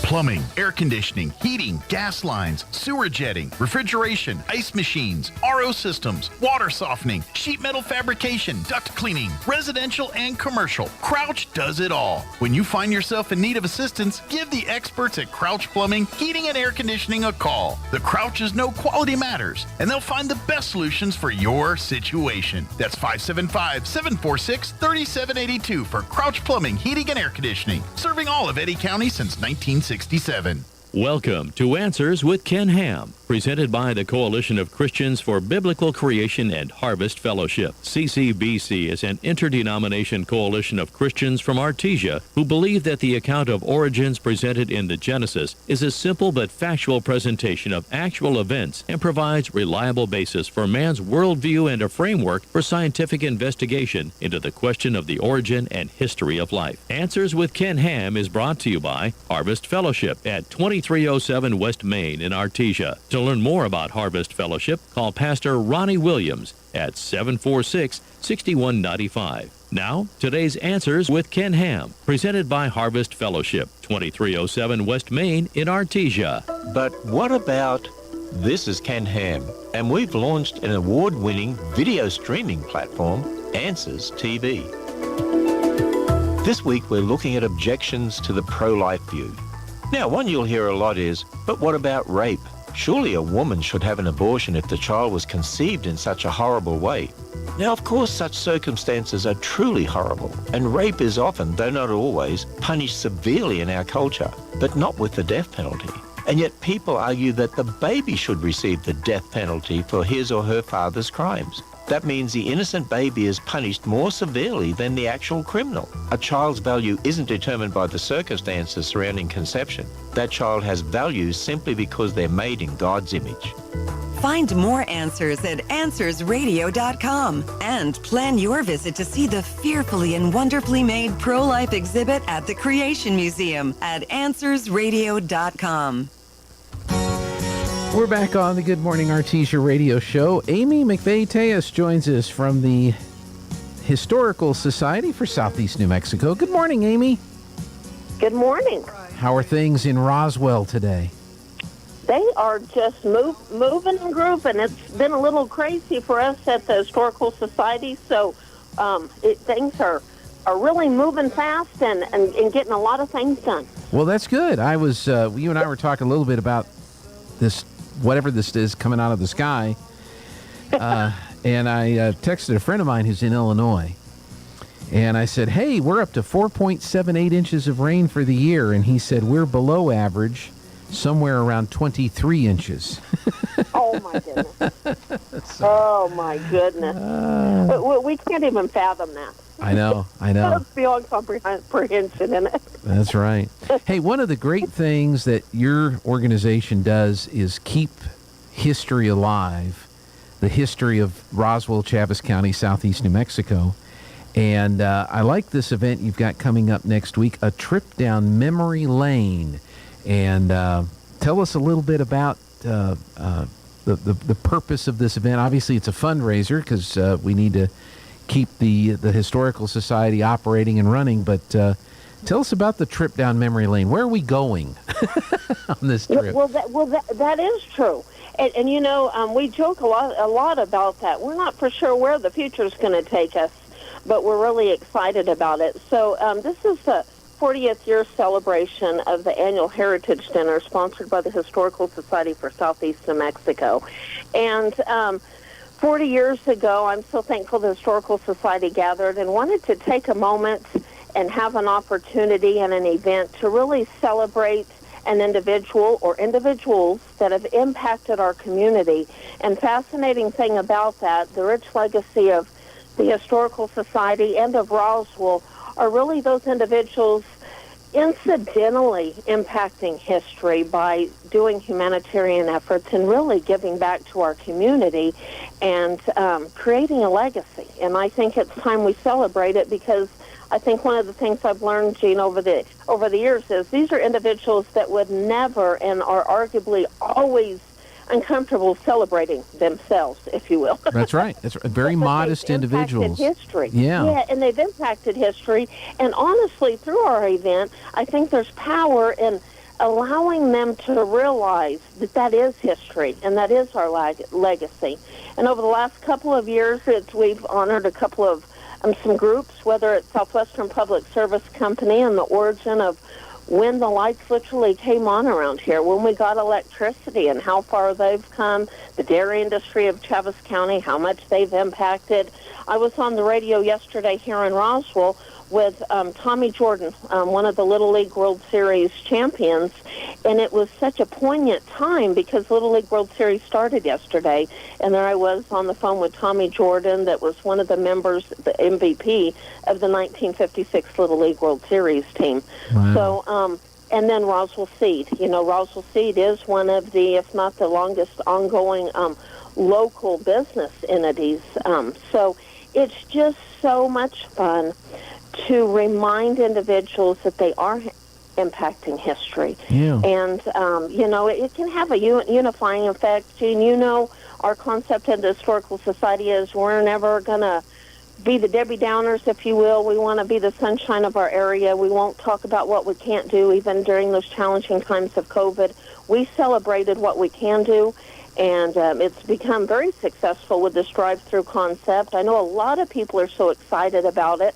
Plumbing, air conditioning, heating, gas lines, sewer jetting, refrigeration, ice machines, RO systems, water softening, sheet metal fabrication, duct cleaning, residential and commercial. Crouch does it all. When you find yourself in need of assistance, give the experts at Crouch Plumbing, Heating and Air Conditioning a call. The Crouches know quality matters, and they'll find the best solutions for your situation. That's 575-746-3782 for Crouch Plumbing, Heating and Air Conditioning, serving all of Eddy County since 1967. Welcome to Answers with Ken Ham, presented by the Coalition of Christians for Biblical Creation and Harvest Fellowship. CCBC is an interdenomination coalition of Christians from Artesia who believe that the account of origins presented in the Genesis is a simple but factual presentation of actual events and provides reliable basis for man's worldview and a framework for scientific investigation into the question of the origin and history of life. Answers with Ken Ham is brought to you by Harvest Fellowship at 23 2307 West Main in Artesia. To learn more about Harvest Fellowship, call Pastor Ronnie Williams at 746-6195. Now, today's Answers with Ken Ham, presented by Harvest Fellowship, 2307 West Main in Artesia. But what about... This is Ken Ham, and we've launched an award-winning video streaming platform, Answers TV. This week we're looking at objections to the pro-life view. Now, one you'll hear a lot is, but what about rape? Surely a woman should have an abortion if the child was conceived in such a horrible way. Now, of course, such circumstances are truly horrible, and rape is often, though not always, punished severely in our culture, but not with the death penalty. And yet people argue that the baby should receive the death penalty for his or her father's crimes. That means the innocent baby is punished more severely than the actual criminal. A child's value isn't determined by the circumstances surrounding conception. That child has value simply because they're made in God's image. Find more answers at AnswersRadio.com and plan your visit to see the fearfully and wonderfully made pro-life exhibit at the Creation Museum at AnswersRadio.com. We're back on the Good Morning Artesia radio show. Amy McVeigh-Tejas joins us from the Historical Society for Southeast New Mexico. Good morning, Amy. Good morning. How are things in Roswell today? They are just moving and grooving. It's been a little crazy for us at the Historical Society, so things are really moving fast and getting a lot of things done. Well, that's good. You and I were talking a little bit about this, whatever this is coming out of the sky, and I texted a friend of mine who's in Illinois, and I said, hey, we're up to 4.78 inches of rain for the year, and he said, we're below average, somewhere around 23 inches. Oh, my goodness. Oh, my goodness. We can't even fathom that. I know. That's beyond comprehension, isn't it? That's right. Hey, one of the great things that your organization does is keep history alive, the history of Roswell, Chaves County, Southeast New Mexico. And I like this event you've got coming up next week, a trip down memory lane. And tell us a little bit about the purpose of this event. Obviously, it's a fundraiser because we need to keep the Historical Society operating and running. But tell us about the trip down memory lane. Where are we going on this trip? Well, that is true. And you know, we joke a lot about that. We're not for sure where the future is going to take us, but we're really excited about it. So this is the 40th year celebration of the annual Heritage Dinner sponsored by the Historical Society for Southeast New Mexico. And 40 years ago, I'm so thankful the Historical Society gathered and wanted to take a moment and have an opportunity and an event to really celebrate an individual or individuals that have impacted our community. And fascinating thing about that, the rich legacy of the Historical Society and of Roswell are really those individuals incidentally impacting history by doing humanitarian efforts and really giving back to our community and creating a legacy. And I think it's time we celebrate it, because I think one of the things I've learned, Gene, over the years is these are individuals that would never and are arguably always uncomfortable celebrating themselves, if you will. That's right. That's right. Very modest individuals. History. Yeah, and they've impacted history. And honestly, through our event, I think there's power in allowing them to realize that that is history and that is our legacy. And over the last couple of years, we've honored a couple of some groups, whether it's Southwestern Public Service Company and the origin of when the lights literally came on around here, when we got electricity and how far they've come, the dairy industry of Chaves County, how much they've impacted. I was on the radio yesterday here in Roswell with Tommy Jordan, one of the Little League World Series champions, and it was such a poignant time because Little League World Series started yesterday, and there I was on the phone with Tommy Jordan, that was one of the members, the MVP of the 1956 Little League World Series team. Wow. So, and then Roswell Seed. You know, Roswell Seed is one of the, if not the longest ongoing local business entities. So it's just so much fun to remind individuals that they are impacting history. Yeah. And, it can have a unifying effect. Gene, our concept in the Historical Society is we're never going to be the Debbie Downers, if you will. We want to be the sunshine of our area. We won't talk about what we can't do, even during those challenging times of COVID. We celebrated what we can do, and it's become very successful with this drive-through concept. I know a lot of people are so excited about it.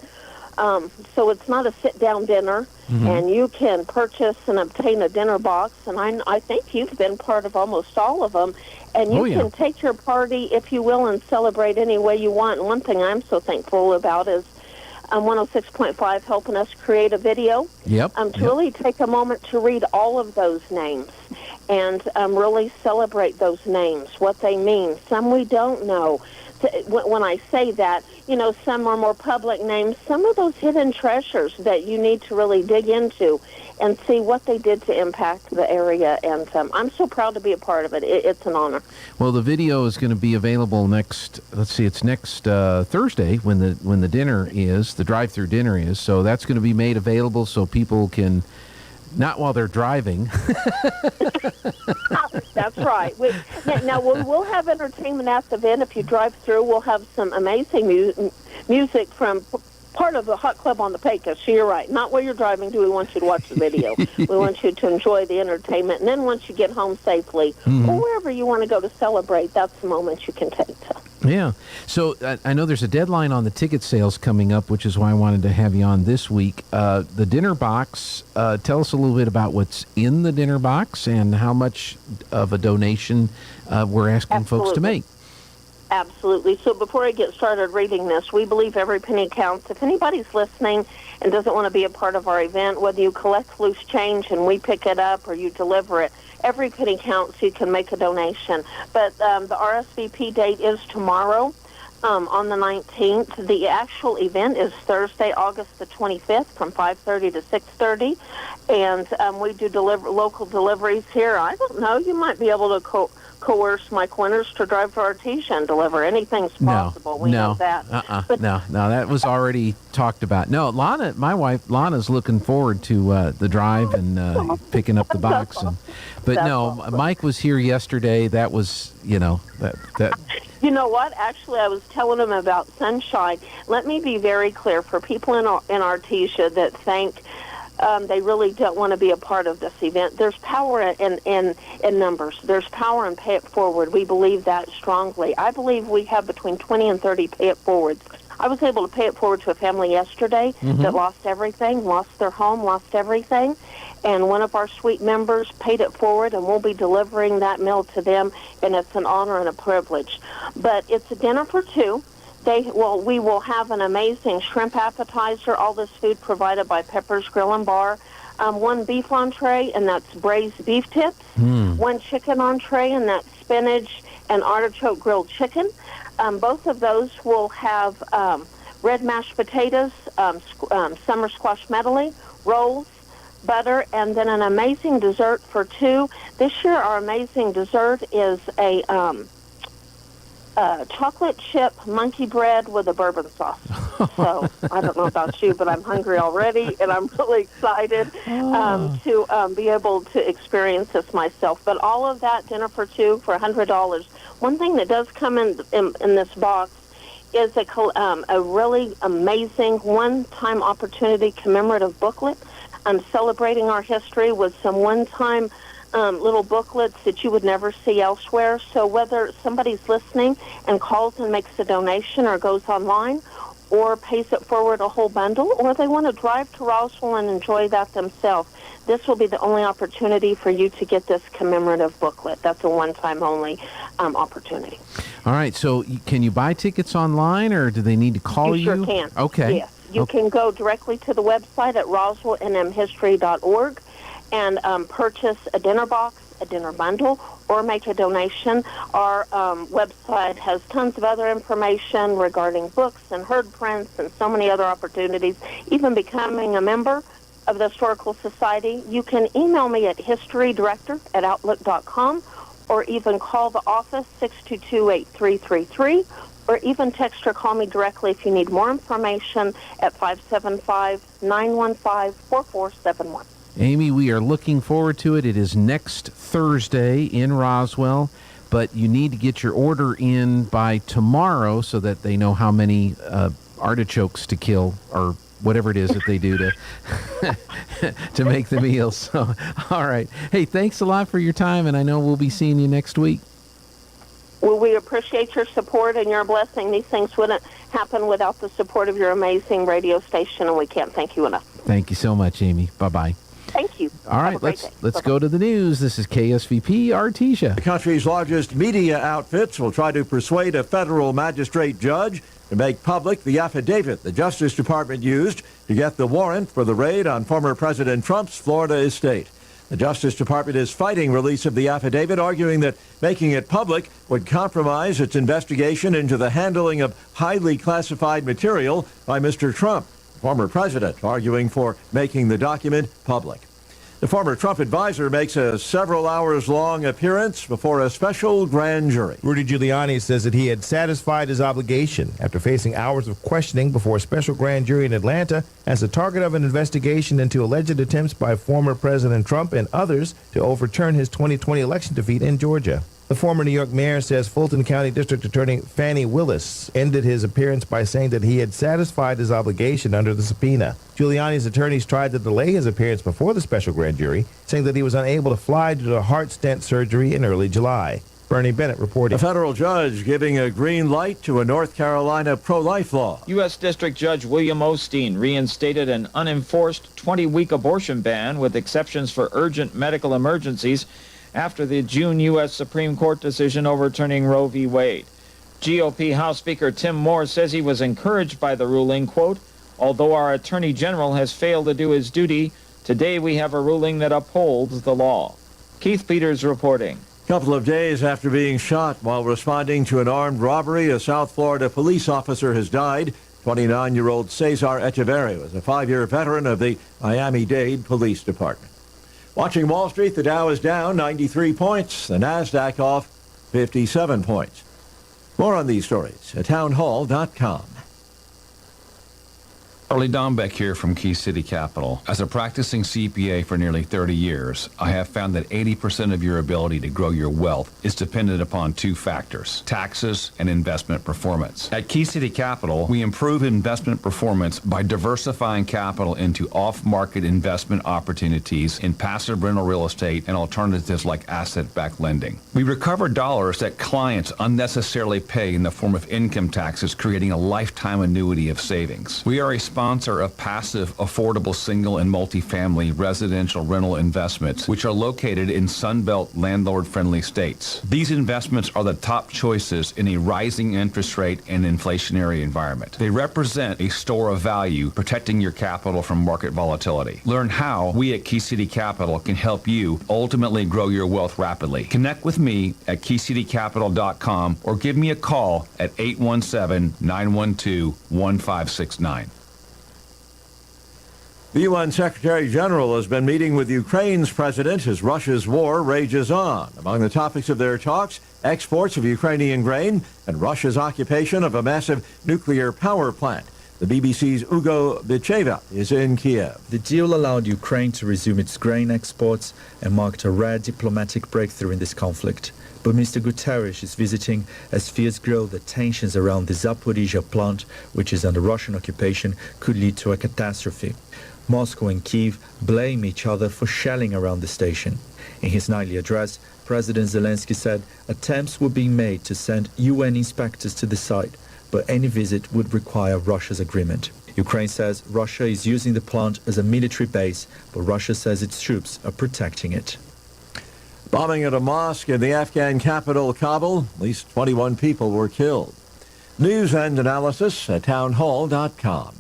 So it's not a sit-down dinner, and you can purchase and obtain a dinner box, and I think you've been part of almost all of them, and you can take your party, if you will, and celebrate any way you want. And one thing I'm so thankful about is 106.5 helping us create a video to really take a moment to read all of those names and really celebrate those names, what they mean. Some we don't know. When I say that, some are more public names. Some of those hidden treasures that you need to really dig into and see what they did to impact the area. And I'm so proud to be a part of it. It's an honor. Well, the video is going to be available next Thursday when the dinner is, the drive-through dinner is. So that's going to be made available so people can, not while they're driving. That's right. Now, we'll have entertainment at the event. If you drive through, we'll have some amazing music from part of the Hot Club on the Pecos. So you're right. Not while you're driving do we want you to watch the video. We want you to enjoy the entertainment. And then once you get home safely, or wherever you want to go to celebrate, that's the moment you can take to. Yeah. So I know there's a deadline on the ticket sales coming up, which is why I wanted to have you on this week. The dinner box, tell us a little bit about what's in the dinner box and how much of a donation we're asking folks to make. Absolutely. So before I get started reading this, we believe every penny counts. If anybody's listening and doesn't want to be a part of our event, whether you collect loose change and we pick it up or you deliver it, every penny counts. You can make a donation. But the RSVP date is tomorrow on the 19th. The actual event is Thursday, August the 25th from 5:30 to 6:30. And we do local deliveries here. I don't know. You might be able to coerce Mike Winters to drive to Artesia and deliver. Anything's possible. We know that. No, that was already talked about. No, Lana, my wife, Lana's looking forward to the drive and picking up the box. Awesome. Mike was here yesterday. That was, that. You know what? Actually, I was telling him about sunshine. Let me be very clear for people in Artesia that think they really don't want to be a part of this event. There's power in numbers. There's power in pay it forward. We believe that strongly. I believe we have between 20 and 30 pay it forwards. I was able to pay it forward to a family yesterday that lost everything, lost their home, lost everything. And one of our suite members paid it forward, and we'll be delivering that meal to them, and it's an honor and a privilege. But it's a dinner for two. We will have an amazing shrimp appetizer, all this food provided by Pepper's Grill and Bar, one beef entree, and that's braised beef tips, one chicken entree, and that's spinach and artichoke grilled chicken. Both of those will have red mashed potatoes, summer squash medley, rolls, butter, and then an amazing dessert for two. This year our amazing dessert is a chocolate chip monkey bread with a bourbon sauce. So I don't know about you, but I'm hungry already, and I'm really excited to be able to experience this myself. But all of that dinner for two for $100. One thing that does come in this box is a really amazing one-time opportunity commemorative booklet. Celebrating our history with some one-time little booklets that you would never see elsewhere. So whether somebody's listening and calls and makes a donation or goes online or pays it forward a whole bundle, or they want to drive to Roswell and enjoy that themselves, this will be the only opportunity for you to get this commemorative booklet. That's a one-time only opportunity. All right. So can you buy tickets online, or do they need to call you? You sure can. Okay. Yes. You can go directly to the website at roswellnmhistory.org and purchase a dinner box, a dinner bundle, or make a donation. Our website has tons of other information regarding books and herd prints and so many other opportunities, even becoming a member of the Historical Society. You can email me at historydirector@outlook.com, or even call the office 622-8333, or even text or call me directly if you need more information at 575-915-4471. Amy, we are looking forward to it. It is next Thursday in Roswell, but you need to get your order in by tomorrow so that they know how many artichokes to kill or whatever it is that they do to to make the meals. So, all right. Hey, thanks a lot for your time, and I know we'll be seeing you next week. Well, we appreciate your support and your blessing. These things wouldn't happen without the support of your amazing radio station, and we can't thank you enough. Thank you so much, Amy. Bye-bye. Thank you. All right, let's go to the news. This is KSVP Artesia. The country's largest media outfits will try to persuade a federal magistrate judge to make public the affidavit the Justice Department used to get the warrant for the raid on former President Trump's Florida estate. The Justice Department is fighting release of the affidavit, arguing that making it public would compromise its investigation into the handling of highly classified material by Mr. Trump. Former president arguing for making the document public. The former Trump advisor makes a several-hours-long appearance before a special grand jury. Rudy Giuliani says that he had satisfied his obligation after facing hours of questioning before a special grand jury in Atlanta as the target of an investigation into alleged attempts by former President Trump and others to overturn his 2020 election defeat in Georgia. The former New York mayor says Fulton County District Attorney Fannie Willis ended his appearance by saying that he had satisfied his obligation under the subpoena. Giuliani's attorneys tried to delay his appearance before the special grand jury, saying that he was unable to fly due to heart stent surgery in early July. Bernie Bennett reporting. A federal judge giving a green light to a North Carolina pro-life law. U.S. District Judge William Osteen reinstated an unenforced 20-week abortion ban with exceptions for urgent medical emergencies after the June U.S. Supreme Court decision overturning Roe v. Wade. GOP House Speaker Tim Moore says he was encouraged by the ruling, quote, although our Attorney General has failed to do his duty, today we have a ruling that upholds the law. Keith Peters reporting. A couple of days after being shot while responding to an armed robbery, a South Florida police officer has died. 29-year-old Cesar Echeverri was a 5-year veteran of the Miami-Dade Police Department. Watching Wall Street, the Dow is down 93 points, the NASDAQ off 57 points. More on these stories at townhall.com. Early Dombeck here from Key City Capital. As a practicing CPA for nearly 30 years, I have found that 80% of your ability to grow your wealth is dependent upon two factors, taxes and investment performance. At Key City Capital, we improve investment performance by diversifying capital into off-market investment opportunities in passive rental real estate and alternatives like asset-backed lending. We recover dollars that clients unnecessarily pay in the form of income taxes, creating a lifetime annuity of savings. We are a sponsor of passive, affordable single and multifamily residential rental investments, which are located in Sunbelt landlord-friendly states. These investments are the top choices in a rising interest rate and inflationary environment. They represent a store of value, protecting your capital from market volatility. Learn how we at Key City Capital can help you ultimately grow your wealth rapidly. Connect with me at keycitycapital.com or give me a call at 817-912-1569. The UN Secretary General has been meeting with Ukraine's president as Russia's war rages on. Among the topics of their talks, exports of Ukrainian grain and Russia's occupation of a massive nuclear power plant. The BBC's Ugo Bicheva is in Kiev. The deal allowed Ukraine to resume its grain exports and marked a rare diplomatic breakthrough in this conflict. But Mr. Guterres is visiting as fears grow that tensions around the Zaporizhia plant, which is under Russian occupation, could lead to a catastrophe. Moscow and Kyiv blame each other for shelling around the station. In his nightly address, President Zelensky said attempts were being made to send UN inspectors to the site, but any visit would require Russia's agreement. Ukraine says Russia is using the plant as a military base, but Russia says its troops are protecting it. Bombing at a mosque in the Afghan capital, Kabul. At least 21 people were killed. News and analysis at townhall.com.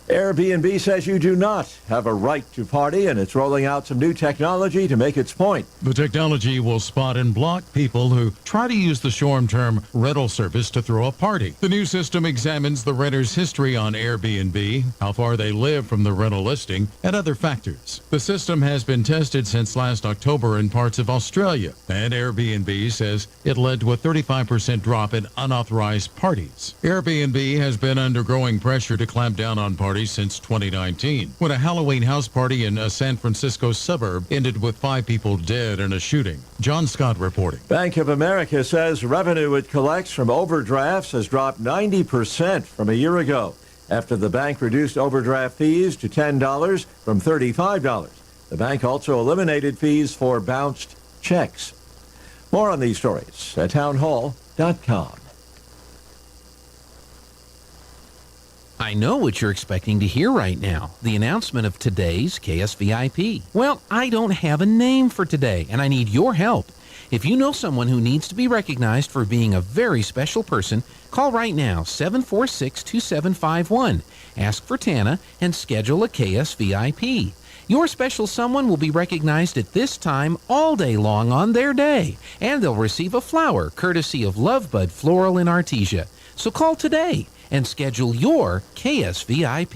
Airbnb says you do not have a right to party, and it's rolling out some new technology to make its point. The technology will spot and block people who try to use the short term rental service to throw a party. The new system examines the renter's history on Airbnb, how far they live from the rental listing, and other factors. The system has been tested since last October in parts of Australia, and Airbnb says it led to a 35% drop in unauthorized parties. Airbnb has been under growing pressure to clamp down on parties party since 2019, when a Halloween house party in a San Francisco suburb ended with 5 people dead in a shooting. John Scott reporting. Bank of America says revenue it collects from overdrafts has dropped 90% from a year ago after the bank reduced overdraft fees to $10 from $35. The bank also eliminated fees for bounced checks. More on these stories at townhall.com. I know what you're expecting to hear right now, the announcement of today's KSVIP. Well, I don't have a name for today, and I need your help. If you know someone who needs to be recognized for being a very special person, call right now, 746-2751. Ask for Tana and schedule a KSVIP. Your special someone will be recognized at this time all day long on their day, and they'll receive a flower courtesy of Lovebud Floral in Artesia. So call today and schedule your KSVIP.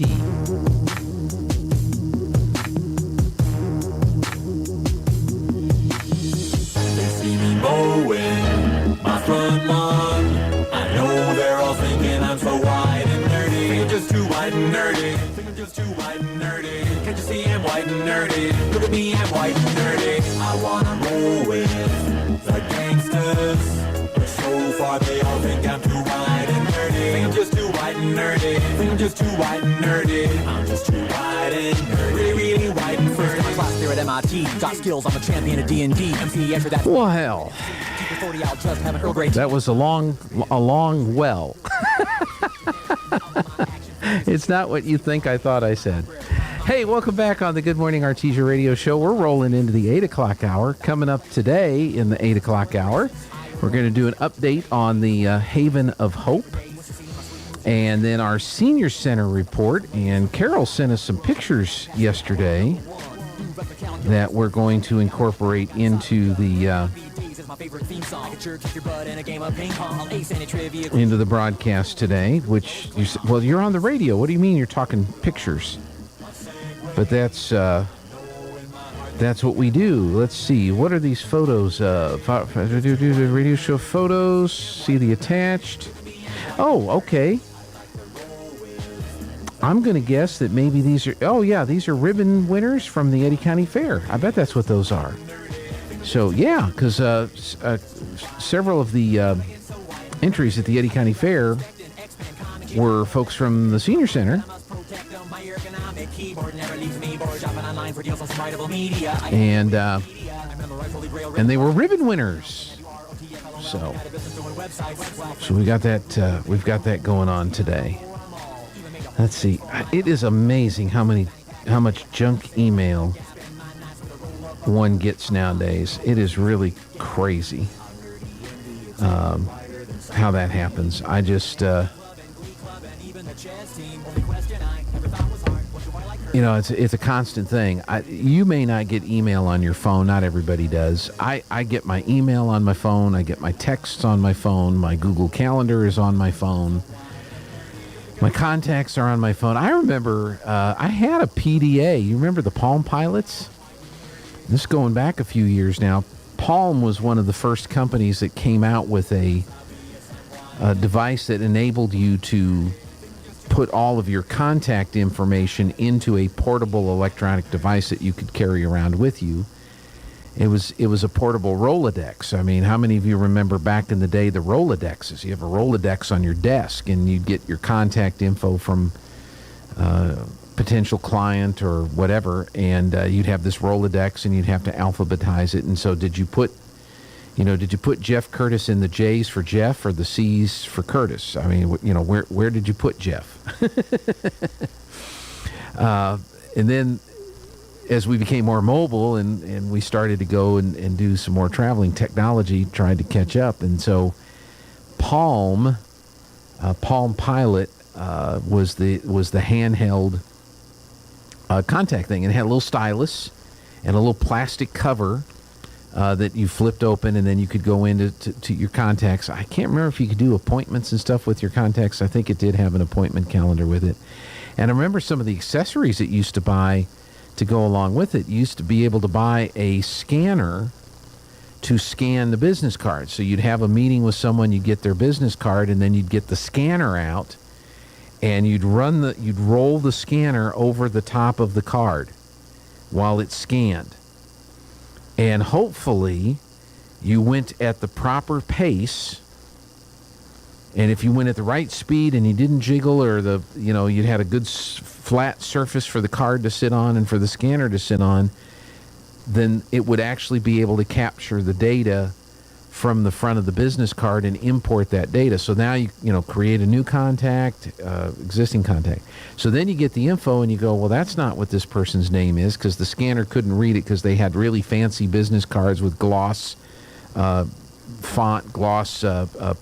They see me mowing my front lawn. I know they're all thinking I'm so white and nerdy. Think I'm just too white and nerdy. Think I'm just too white and nerdy. Can't you see I'm white and nerdy? Look at me, I'm white and nerdy. I wanna roll with the gangsters, but so far they all think I'm too white and nerdy. Think I'm just too white and nerdy. Think I'm just too white and nerdy. I'm just too white and nerdy. Really, really white and first time class there at MIT. Got skills, I'm a champion of D&D. MC after that. Well, hell. That was a long well. It's not what you think I thought I said. Hey, welcome back on the Good Morning Artesia radio show. We're rolling into the 8 o'clock hour. Coming up today in the 8 o'clock hour, we're going to do an update on the Haven of Hope. And then our Senior Center report. And Carol sent us some pictures yesterday that we're going to incorporate into the broadcast today, which you're on the radio. What do you mean you're talking pictures? But that's what we do. Let's see. What are these photos? Radio show photos. See the attached. Oh, okay. I'm going to guess that maybe these are, these are ribbon winners from the Eddy County Fair. I bet that's what those are. So, yeah, because several of the entries at the Eddy County Fair were folks from the Senior Center. And they were ribbon winners. So we got that. We've got that going on today. Let's see. It is amazing how much junk email one gets nowadays. It is really crazy how that happens. I just, it's a constant thing. You may not get email on your phone. Not everybody does. I get my email on my phone. I get my texts on my phone. My Google Calendar is on my phone. My contacts are on my phone. I remember I had a PDA. You remember the Palm Pilots? This is going back a few years now. Palm was one of the first companies that came out with a device that enabled you to put all of your contact information into a portable electronic device that you could carry around with you. It was a portable Rolodex. I mean, how many of you remember back in the day the Rolodexes? You have a Rolodex on your desk, and you'd get your contact info from potential client or whatever, and you'd have this Rolodex, and you'd have to alphabetize it. And so, did you put Jeff Curtis in the J's for Jeff or the C's for Curtis? I mean, where did you put Jeff? And then, as we became more mobile and we started to go and do some more traveling, technology tried to catch up. And so Palm Pilot was the handheld contact thing. And it had a little stylus and a little plastic cover that you flipped open, and then you could go into your contacts. I can't remember if you could do appointments and stuff with your contacts. I think it did have an appointment calendar with it. And I remember some of the accessories it used to buy to go along with it. You used to be able to buy a scanner to scan the business card. So you'd have a meeting with someone, you'd get their business card, and then you'd get the scanner out, and you'd roll the scanner over the top of the card while it scanned. And hopefully you went at the proper pace. And if you went at the right speed and you didn't jiggle, or you had a good flat surface for the card to sit on and for the scanner to sit on, then it would actually be able to capture the data from the front of the business card and import that data. So now you create a new contact, existing contact. So then you get the info and you go, well, that's not what this person's name is, because the scanner couldn't read it because they had really fancy business cards with gloss font, gloss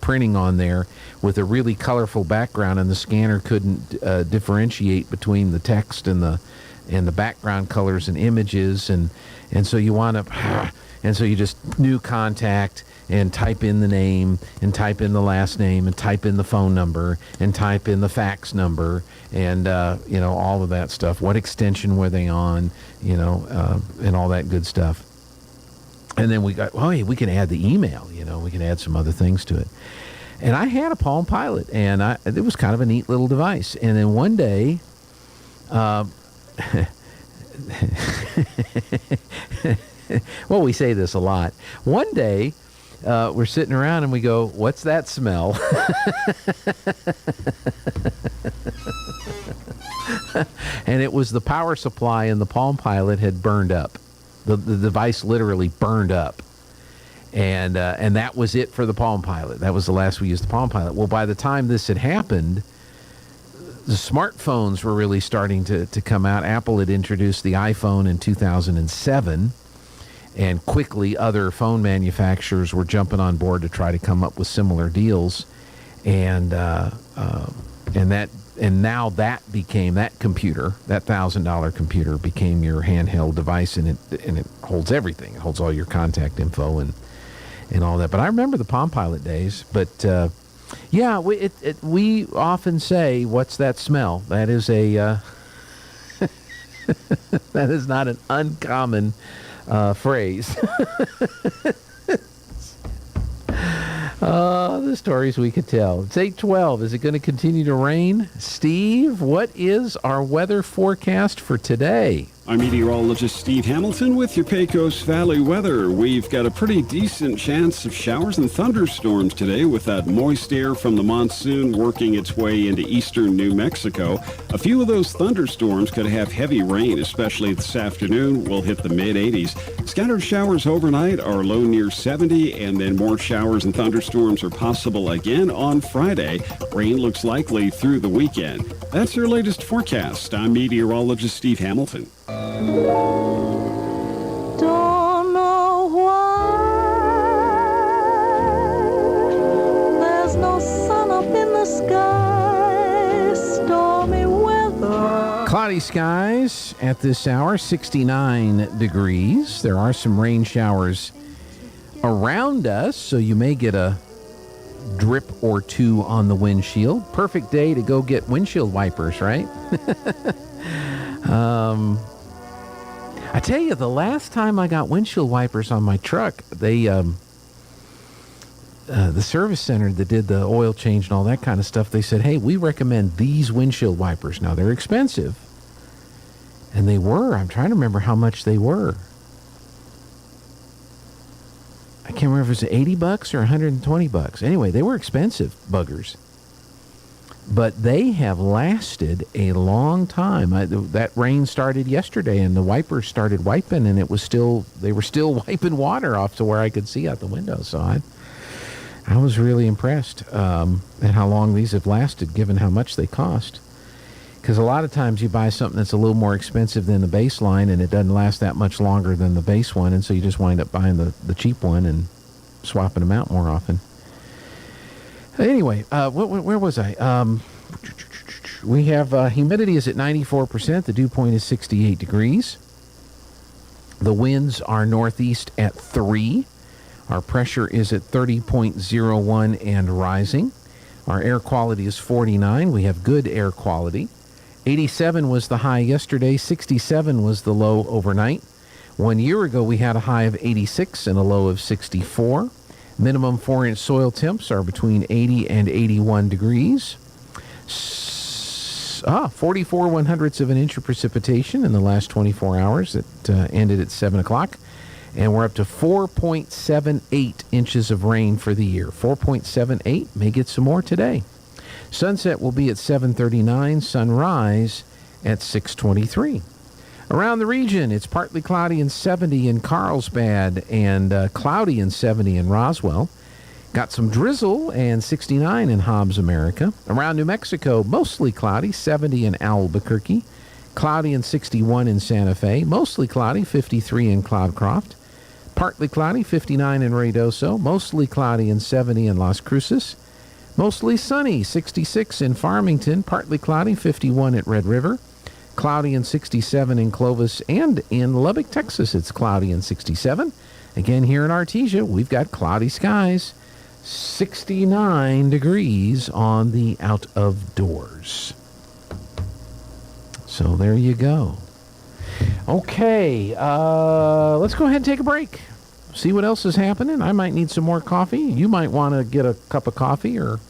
printing on there with a really colorful background, and the scanner couldn't differentiate between the text and the background colors and images, and so you want to, and so you just new contact and type in the name and type in the last name and type in the phone number and type in the fax number and all of that stuff. What extension were they on? And all that good stuff. And then we got, we can add the email, we can add some other things to it. And I had a Palm Pilot, and it was kind of a neat little device. And then one day, well, we say this a lot. One day, we're sitting around and we go, what's that smell? And it was the power supply in the Palm Pilot had burned up. The device literally burned up. And that was it for the Palm Pilot. That was the last we used the Palm Pilot. Well, by the time this had happened, the smartphones were really starting to come out. Apple had introduced the iPhone in 2007, and quickly other phone manufacturers were jumping on board to try to come up with similar deals. And now that became, that computer, that $1,000 computer became your handheld device, and it holds everything. It holds all your contact info and all that. But I remember the Palm Pilot days. But yeah, we often say, "What's that smell?" That is a that is not an uncommon phrase. The stories we could tell. It's 8:12. Is it going to continue to rain? Steve, what is our weather forecast for today? I'm meteorologist Steve Hamilton with your Pecos Valley weather. We've got a pretty decent chance of showers and thunderstorms today, with that moist air from the monsoon working its way into eastern New Mexico. A few of those thunderstorms could have heavy rain, especially this afternoon. Will hit the mid-80s. Scattered showers overnight are low near 70, and then more showers and thunderstorms are possible again on Friday. Rain looks likely through the weekend. That's your latest forecast. I'm meteorologist Steve Hamilton. Don't know why there's no sun up in the sky, stormy weather. Cloudy skies at this hour, 69 degrees. There are some rain showers around us, so you may get a drip or two on the windshield. Perfect day to go get windshield wipers, right? I tell you, the last time I got windshield wipers on my truck, they, the service center that did the oil change and all that kind of stuff, they said, hey, we recommend these windshield wipers. Now, they're expensive. And they were. I'm trying to remember how much they were. I can't remember if it was $80 or $120. Anyway, they were expensive buggers. But they have lasted a long time. That rain started yesterday, and the wipers started wiping, and they were still wiping water off to where I could see out the window. So I was really impressed at how long these have lasted, given how much they cost. Because a lot of times you buy something that's a little more expensive than the baseline, and it doesn't last that much longer than the base one, and so you just wind up buying the cheap one and swapping them out more often. Anyway, where was I? We have humidity is at 94%. The dew point is 68 degrees. The winds are northeast at 3. Our pressure is at 30.01 and rising. Our air quality is 49. We have good air quality. 87 was the high yesterday. 67 was the low overnight. 1 year ago, we had a high of 86 and a low of 64. Minimum 4-inch soil temps are between 80 and 81 degrees. 44 1/100ths of an inch of precipitation in the last 24 hours. It ended at 7 o'clock. And we're up to 4.78 inches of rain for the year. 4.78, may get some more today. Sunset will be at 7:39, sunrise at 6:23. Around the region, it's partly cloudy and 70 in Carlsbad and cloudy and 70 in Roswell. Got some drizzle and 69 in Hobbs, America. Around New Mexico, mostly cloudy, 70 in Albuquerque. Cloudy and 61 in Santa Fe. Mostly cloudy, 53 in Cloudcroft. Partly cloudy, 59 in Ruidoso. Mostly cloudy and 70 in Las Cruces. Mostly sunny, 66 in Farmington. Partly cloudy, 51 at Red River. Cloudy and 67 in Clovis, and in Lubbock, Texas, it's cloudy and 67. Again, here in Artesia, we've got cloudy skies, 69 degrees on the out of doors. So there you go. Okay, let's go ahead and take a break. See what else is happening. I might need some more coffee. You might want to get a cup of coffee or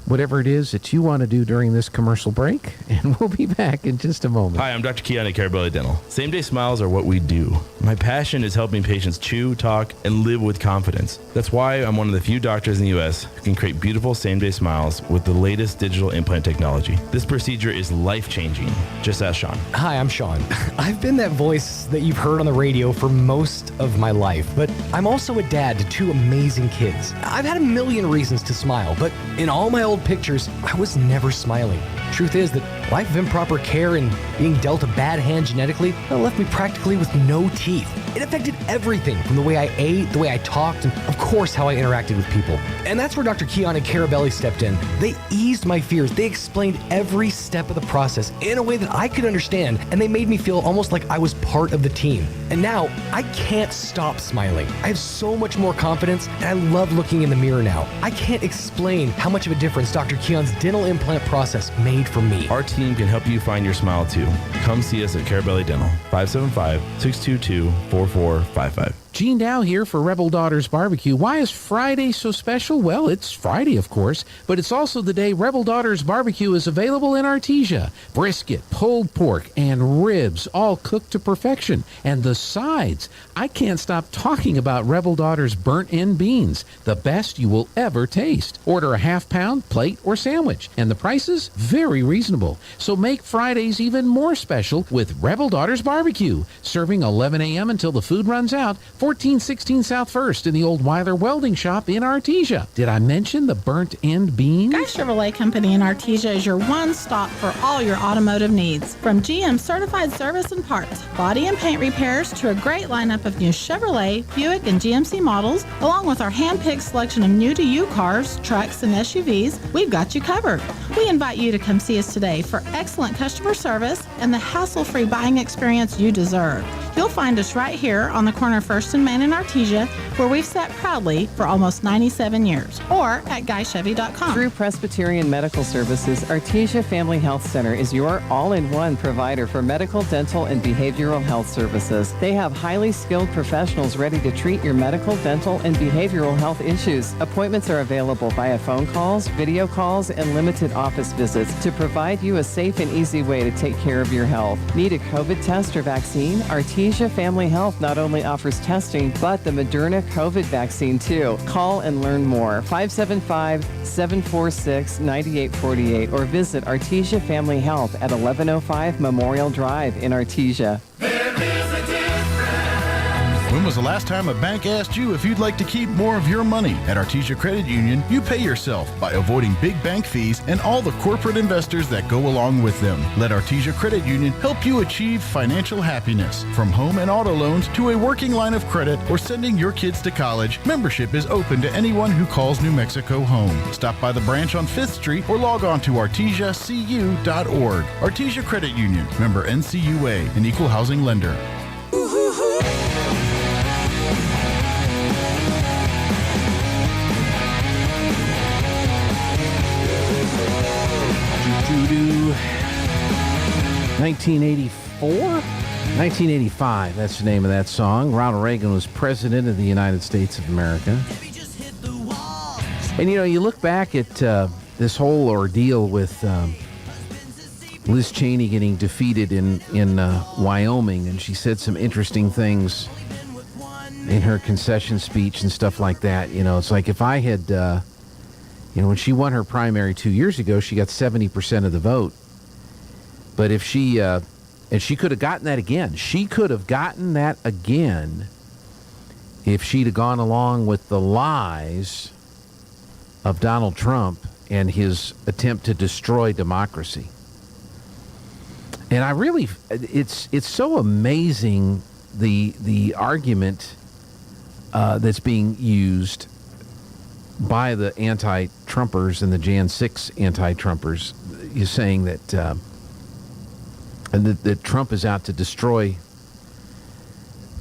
whatever it is that you want to do during this commercial break, and we'll be back in just a moment. Hi, I'm Dr. Keon at Carabelli Dental. Same-day smiles are what we do. My passion is helping patients chew, talk, and live with confidence. That's why I'm one of the few doctors in the U.S. who can create beautiful same-day smiles with the latest digital implant technology. This procedure is life-changing. Just ask Sean. Hi, I'm Sean. I've been that voice that you've heard on the radio for most of my life, but I'm also a dad to two amazing kids. I've had a million reasons to smile, but in all my old pictures, I was never smiling. Truth is that life of improper care and being dealt a bad hand genetically left me practically with no teeth. It affected everything from the way I ate, the way I talked, and of course how I interacted with people. And that's where Dr. Keon and Carabelli stepped in. They eased my fears. They explained every step of the process in a way that I could understand, and they made me feel almost like I was part of the team. And now, I can't stop smiling. I have so much more confidence, and I love looking in the mirror now. I can't explain how much of a difference Dr. Keon's dental implant process made for me. Our team can help you find your smile too. Come see us at Carabelli Dental, 575-622-4455. Gene Dow here for Rebel Daughters Barbecue. Why is Friday so special? Well, it's Friday, of course, but it's also the day Rebel Daughters Barbecue is available in Artesia. Brisket, pulled pork, and ribs, all cooked to perfection. And the sides. I can't stop talking about Rebel Daughters burnt-end beans, the best you will ever taste. Order a half-pound, plate, or sandwich, and the prices very reasonable. So make Fridays even more special with Rebel Daughters Barbecue, serving 11 a.m. until the food runs out. 1416 South 1st in the old Weiler Welding Shop in Artesia. Did I mention the burnt-end beans? Guy Chevrolet Company in Artesia is your one-stop for all your automotive needs. From GM certified service and parts, body and paint repairs, to a great lineup of new Chevrolet, Buick, and GMC models, along with our hand-picked selection of new-to-you cars, trucks, and SUVs, we've got you covered. We invite you to come see us today for excellent customer service and the hassle-free buying experience you deserve. You'll find us right here on the corner of 1st and Main in Artesia, where we've sat proudly for almost 97 years, or at GuyChevy.com. Through Presbyterian Medical Services, Artesia Family Health Center is your all-in-one provider for medical, dental, and behavioral health services. They have highly skilled professionals ready to treat your medical, dental, and behavioral health issues. Appointments are available via phone calls, video calls, and limited office visits to provide you a safe and easy way to take care of your health. Need a COVID test or vaccine? Artesia Family Health not only offers testing, but the Moderna COVID vaccine too. Call and learn more. 575-746-9848 or visit Artesia Family Health at 1105 Memorial Drive in Artesia. When was the last time a bank asked you if you'd like to keep more of your money? At Artesia Credit Union, you pay yourself by avoiding big bank fees and all the corporate investors that go along with them. Let Artesia Credit Union help you achieve financial happiness. From home and auto loans to a working line of credit or sending your kids to college, membership is open to anyone who calls New Mexico home. Stop by the branch on 5th Street or log on to artesiacu.org. Artesia Credit Union, member NCUA, an equal housing lender. Doo-doo. 1985, that's the name of that song. Ronald Reagan was president of the United States of America. And, you know, you look back at this whole ordeal with Liz Cheney getting defeated in Wyoming, and she said some interesting things in her concession speech and stuff like that. You know, it's like if I had, when she won her primary 2 years ago, she got 70% of the vote. But if she, and she could have gotten that again. She could have gotten that again if she'd have gone along with the lies of Donald Trump and his attempt to destroy democracy. And I really, it's so amazing the argument that's being used by the anti-Trumpers and the Jan 6 anti-Trumpers is saying that that Trump is out to destroy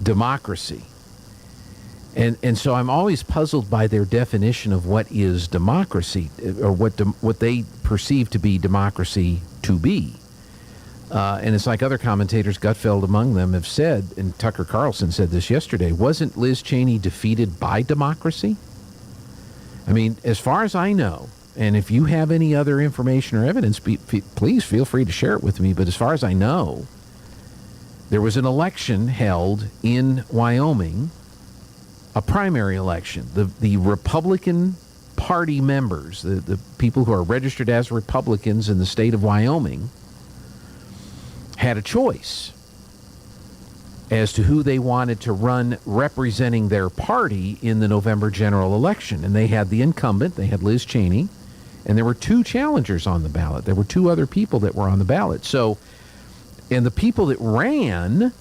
democracy. And so I'm always puzzled by their definition of what is democracy, or what they perceive to be democracy to be. And it's like other commentators, Gutfeld among them, have said, and Tucker Carlson said this yesterday, wasn't Liz Cheney defeated by democracy? I mean, as far as I know, and if you have any other information or evidence, please feel free to share it with me. But as far as I know, there was an election held in Wyoming, a primary election. The Republican Party members, the people who are registered as Republicans in the state of Wyoming, had a choice as to who they wanted to run representing their party in the November general election. And they had the incumbent, they had Liz Cheney, and there were two challengers on the ballot. There were two other people that were on the ballot. So, and the people that ran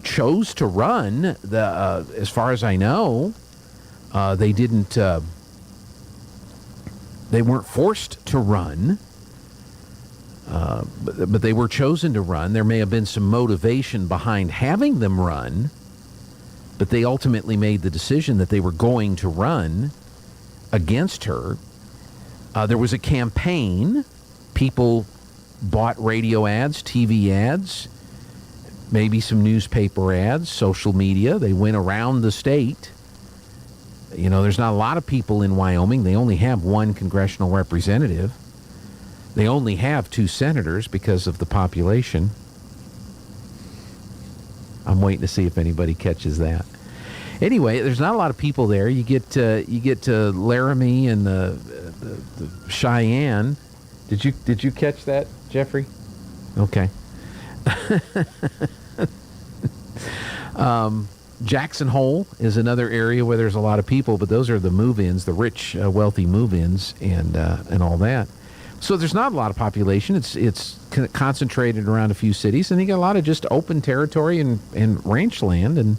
chose to run, as far as I know, they didn't, they weren't forced to run. But they were chosen to run. There may have been some motivation behind having them run, but they ultimately made the decision that they were going to run against her. There was a campaign. People bought radio ads, TV ads, maybe some newspaper ads, social media. They went around the state. You know, there's not a lot of people in Wyoming. They only have one congressional representative. They only have 2 senators because of the population. I'm waiting to see if anybody catches that. Anyway, there's not a lot of people there. You get to Laramie and the Cheyenne. Did you catch that, Jeffrey? Okay. Jackson Hole is another area where there's a lot of people, but those are the move-ins, the rich, wealthy move-ins, and all that. So there's not a lot of population. It's concentrated around a few cities, and you got a lot of just open territory and ranch land and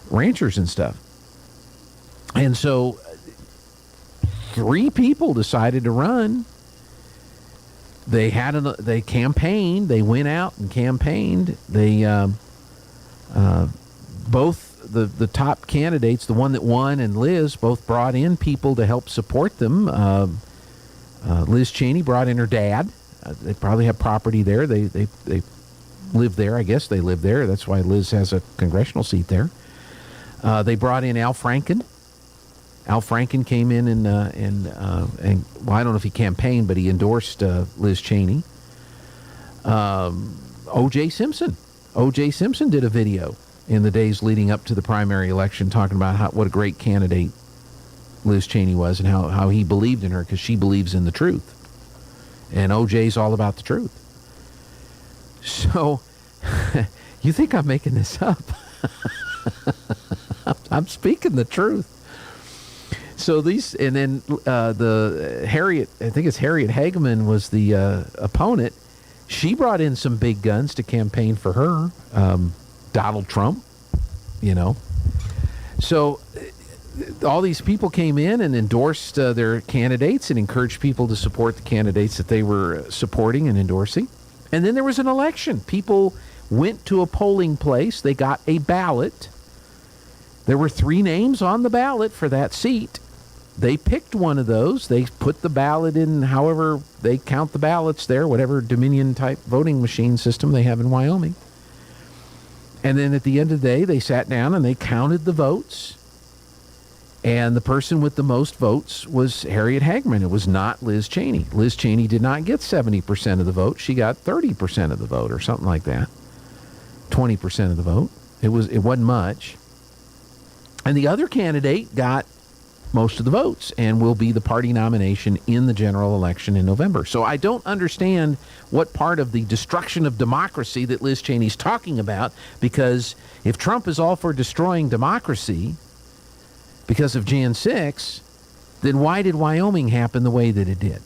ranchers and stuff. And so 3 people decided to run. They campaigned. They went out and campaigned. They both the top candidates, the one that won and Liz, both brought in people to help support them. Liz Cheney brought in her dad. They probably have property there. They live there. I guess they live there. That's why Liz has a congressional seat there. They brought in Al Franken. Al Franken came in and well, I don't know if he campaigned, but he endorsed Liz Cheney. O.J. Simpson. O.J. Simpson did a video in the days leading up to the primary election talking about what a great candidate Liz Cheney was and how he believed in her because she believes in the truth. And O.J.'s all about the truth. So, you think I'm making this up? I'm speaking the truth. So these, and then the Harriet, I think it's Harriet Hageman was the opponent. She brought in some big guns to campaign for her. Donald Trump, you know. So all these people came in and endorsed their candidates and encouraged people to support the candidates that they were supporting and endorsing. And then there was an election. People went to a polling place. They got a ballot. There were 3 names on the ballot for that seat. They picked one of those. They put the ballot in however they count the ballots there, whatever Dominion-type voting machine system they have in Wyoming. And then at the end of the day, they sat down and they counted the votes. And the person with the most votes was Harriet Hagman. It was not Liz Cheney. Liz Cheney did not get 70% of the vote. She got 30% of the vote or something like that. 20% of the vote. It wasn't much. And the other candidate got most of the votes and will be the party nomination in the general election in November. So I don't understand what part of the destruction of democracy that Liz Cheney's talking about, because if Trump is all for destroying democracy because of Jan 6, then why did Wyoming happen the way that it did?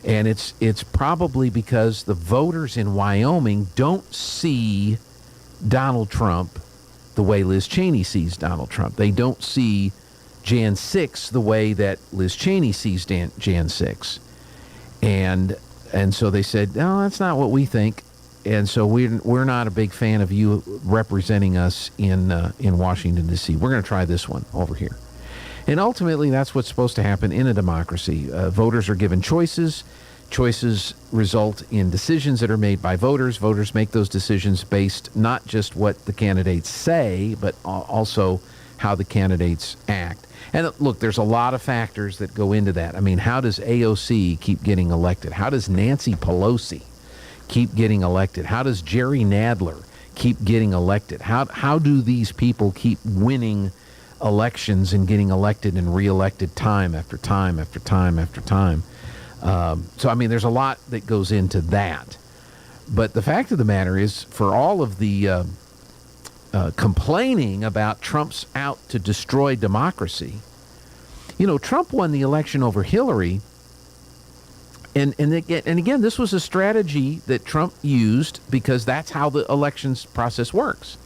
And it's probably because the voters in Wyoming don't see Donald Trump the way Liz Cheney sees Donald Trump. They don't see Jan 6 the way that Liz Cheney sees Jan 6. And so they said, no, that's not what we think. And so we're not a big fan of you representing us in Washington, D.C. We're going to try this one over here. And ultimately, that's what's supposed to happen in a democracy. Voters are given choices. Choices result in decisions that are made by voters. Voters make those decisions based not just what the candidates say, but also how the candidates act. And look, there's a lot of factors that go into that. I mean, how does AOC keep getting elected? How does Nancy Pelosi keep getting elected? How does Jerry Nadler keep getting elected? How do these people keep winning elections and getting elected and reelected time after time after time after time? So, I mean, there's a lot that goes into that. But the fact of the matter is, for all of the complaining about Trump's out to destroy democracy, you know, Trump won the election over Hillary. And again, this was a strategy that Trump used because that's how the elections process works.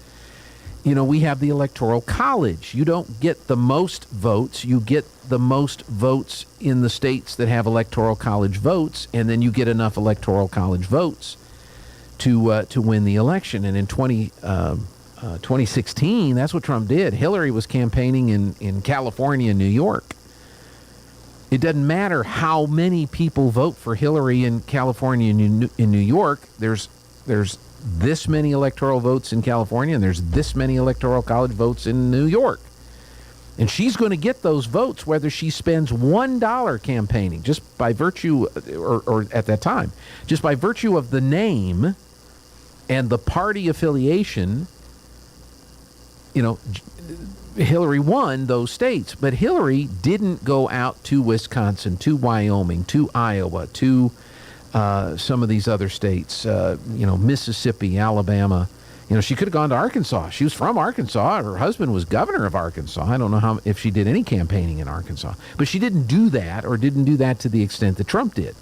You know, we have the Electoral College. You don't get the most votes. You get the most votes in the states that have Electoral College votes, and then you get enough Electoral College votes to win the election. And in 2016, that's what Trump did. Hillary was campaigning in California and New York. It doesn't matter how many people vote for Hillary in California and in New York. There's this many electoral votes in California, and there's this many Electoral College votes in New York. And she's going to get those votes whether she spends $1 campaigning, just by virtue, or at that time, just by virtue of the name and the party affiliation. You know, Hillary won those states, but Hillary didn't go out to Wisconsin, to Wyoming, to Iowa, to some of these other states, Mississippi, Alabama. You know, she could have gone to Arkansas. She was from Arkansas. Her husband was governor of Arkansas. I don't know if she did any campaigning in Arkansas, but she didn't do that, or didn't do that to the extent that Trump did.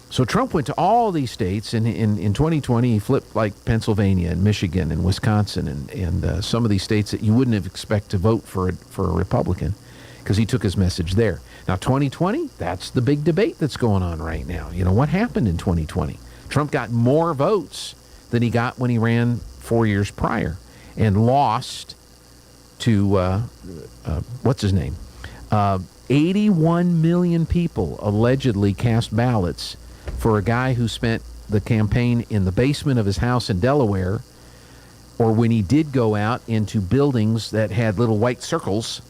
So Trump went to all these states, and in 2020, he flipped like Pennsylvania and Michigan and Wisconsin and some of these states that you wouldn't have expected to vote for a Republican, because he took his message there. Now, 2020, that's the big debate that's going on right now. You know, what happened in 2020? Trump got more votes than he got when he ran 4 years prior, and lost to, what's his name? 81 million people allegedly cast ballots for a guy who spent the campaign in the basement of his house in Delaware, or when he did go out into buildings that had little white circles,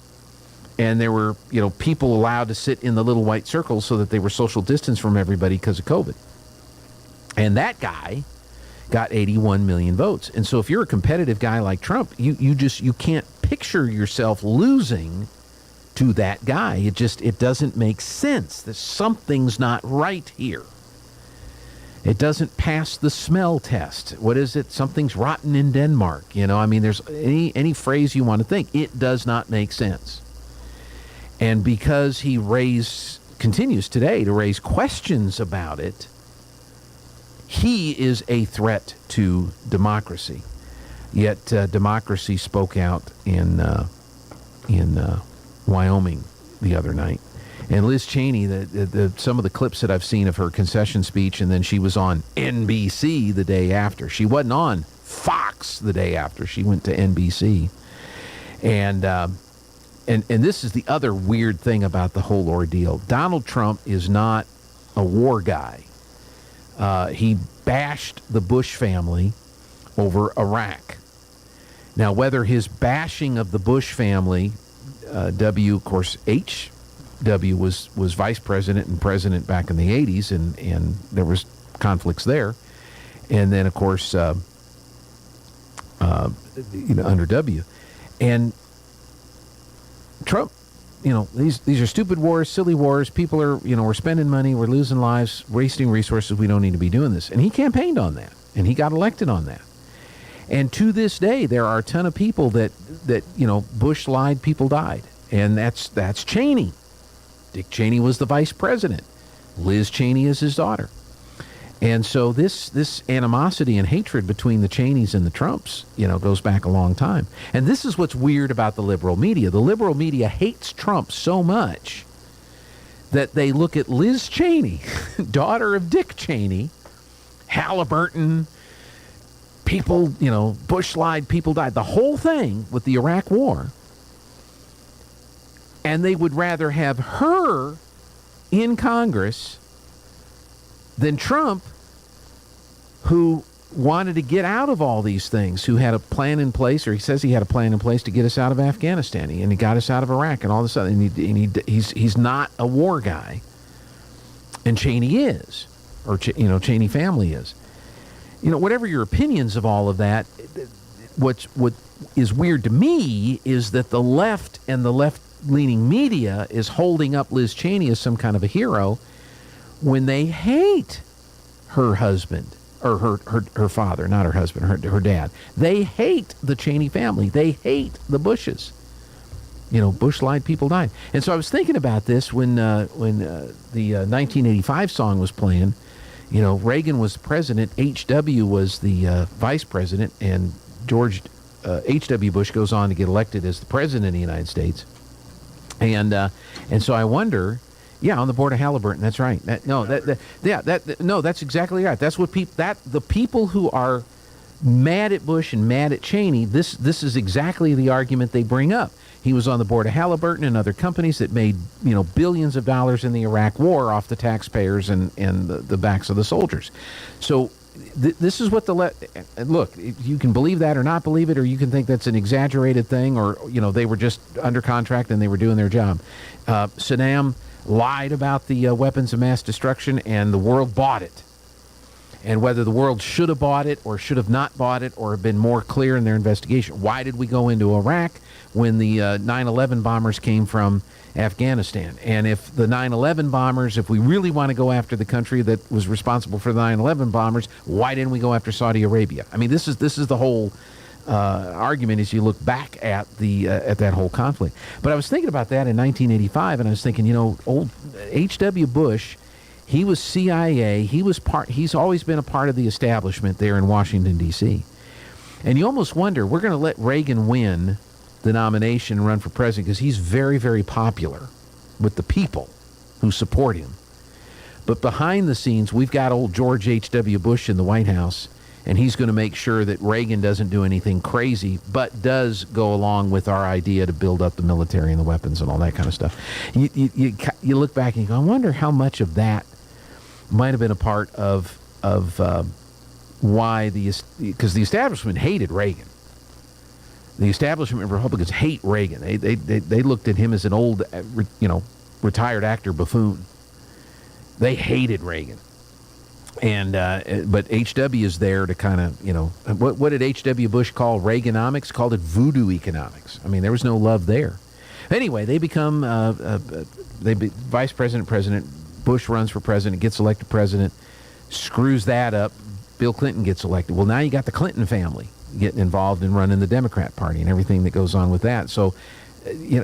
and there were, you know, people allowed to sit in the little white circles so that they were social distance from everybody because of COVID. And that guy got 81 million votes. And so if you're a competitive guy like Trump, you can't picture yourself losing to that guy. It doesn't make sense. That something's not right here. It doesn't pass the smell test. What is it? Something's rotten in Denmark. You know, I mean, there's any phrase you want to think. It does not make sense. And because he continues today to raise questions about it, he is a threat to democracy. Yet democracy spoke out in Wyoming the other night. And Liz Cheney, some of the clips that I've seen of her concession speech, and then she was on NBC the day after. She wasn't on Fox the day after. She went to NBC. And this is the other weird thing about the whole ordeal. Donald Trump is not a war guy. He bashed the Bush family over Iraq. Now, whether his bashing of the Bush family W, of course, H.W. was vice president and president back in the 80s, and there was conflicts there. And then, of course, under W. And Trump, these are stupid wars, silly wars. People are, we're spending money, we're losing lives, wasting resources. We don't need to be doing this. And he campaigned on that, and he got elected on that. And to this day, there are a ton of people that Bush lied, people died. And that's Cheney. Dick Cheney was the vice president. Liz Cheney is his daughter. And so this animosity and hatred between the Cheneys and the Trumps, goes back a long time. And this is what's weird about the liberal media. The liberal media hates Trump so much that they look at Liz Cheney, daughter of Dick Cheney, Halliburton, people, Bush lied, people died, the whole thing with the Iraq War. And they would rather have her in Congress than Trump, who wanted to get out of all these things, who had a plan in place, or he says he had a plan in place to get us out of Afghanistan, and he got us out of Iraq and all this other. And he's not a war guy, and Cheney is, or Cheney family is. Whatever your opinions of all of that, what is weird to me is that the left and the left-leaning media is holding up Liz Cheney as some kind of a hero, when they hate her husband, or her father, not her husband, her dad. They hate the Cheney family. They hate the Bushes. Bush lied, people died. And so I was thinking about this when the 1985 song was playing. Reagan was the president, H.W. was the vice president, and George H.W. Bush goes on to get elected as the president of the United States. And so I wonder. Yeah, on the board of Halliburton. That's right. That's exactly right. That's what the people who are mad at Bush and mad at Cheney. This is exactly the argument they bring up. He was on the board of Halliburton and other companies that made billions of dollars in the Iraq War off the taxpayers and the backs of the soldiers. So this is what look. You can believe that or not believe it, or you can think that's an exaggerated thing, or they were just under contract and they were doing their job. Saddam lied about the weapons of mass destruction, and the world bought it. And whether the world should have bought it or should have not bought it or have been more clear in their investigation. Why did we go into Iraq when the 9/11 bombers came from Afghanistan? And if the 9/11 bombers, if we really want to go after the country that was responsible for the 9/11 bombers, why didn't we go after Saudi Arabia? I mean, this is the whole argument as you look back at that whole conflict. But I was thinking about that in 1985, and I was thinking, old H.W. Bush, he was CIA. He's always been a part of the establishment there in Washington, D.C. And you almost wonder, we're going to let Reagan win the nomination and run for president because he's very, very popular with the people who support him. But behind the scenes, we've got old George H.W. Bush in the White House, and he's going to make sure that Reagan doesn't do anything crazy, but does go along with our idea to build up the military and the weapons and all that kind of stuff. You look back and you go, I wonder how much of that might have been a part of why because the establishment hated Reagan. The establishment Republicans hate Reagan. They looked at him as an old, retired actor buffoon. They hated Reagan. And but H.W. is there to kind of, what did H.W. Bush call Reaganomics? Called it voodoo economics. I mean, there was no love there. Anyway, they become vice president, president. Bush runs for president, gets elected president, screws that up. Bill Clinton gets elected. Well, now you got the Clinton family getting involved in running the Democrat Party and everything that goes on with that. So,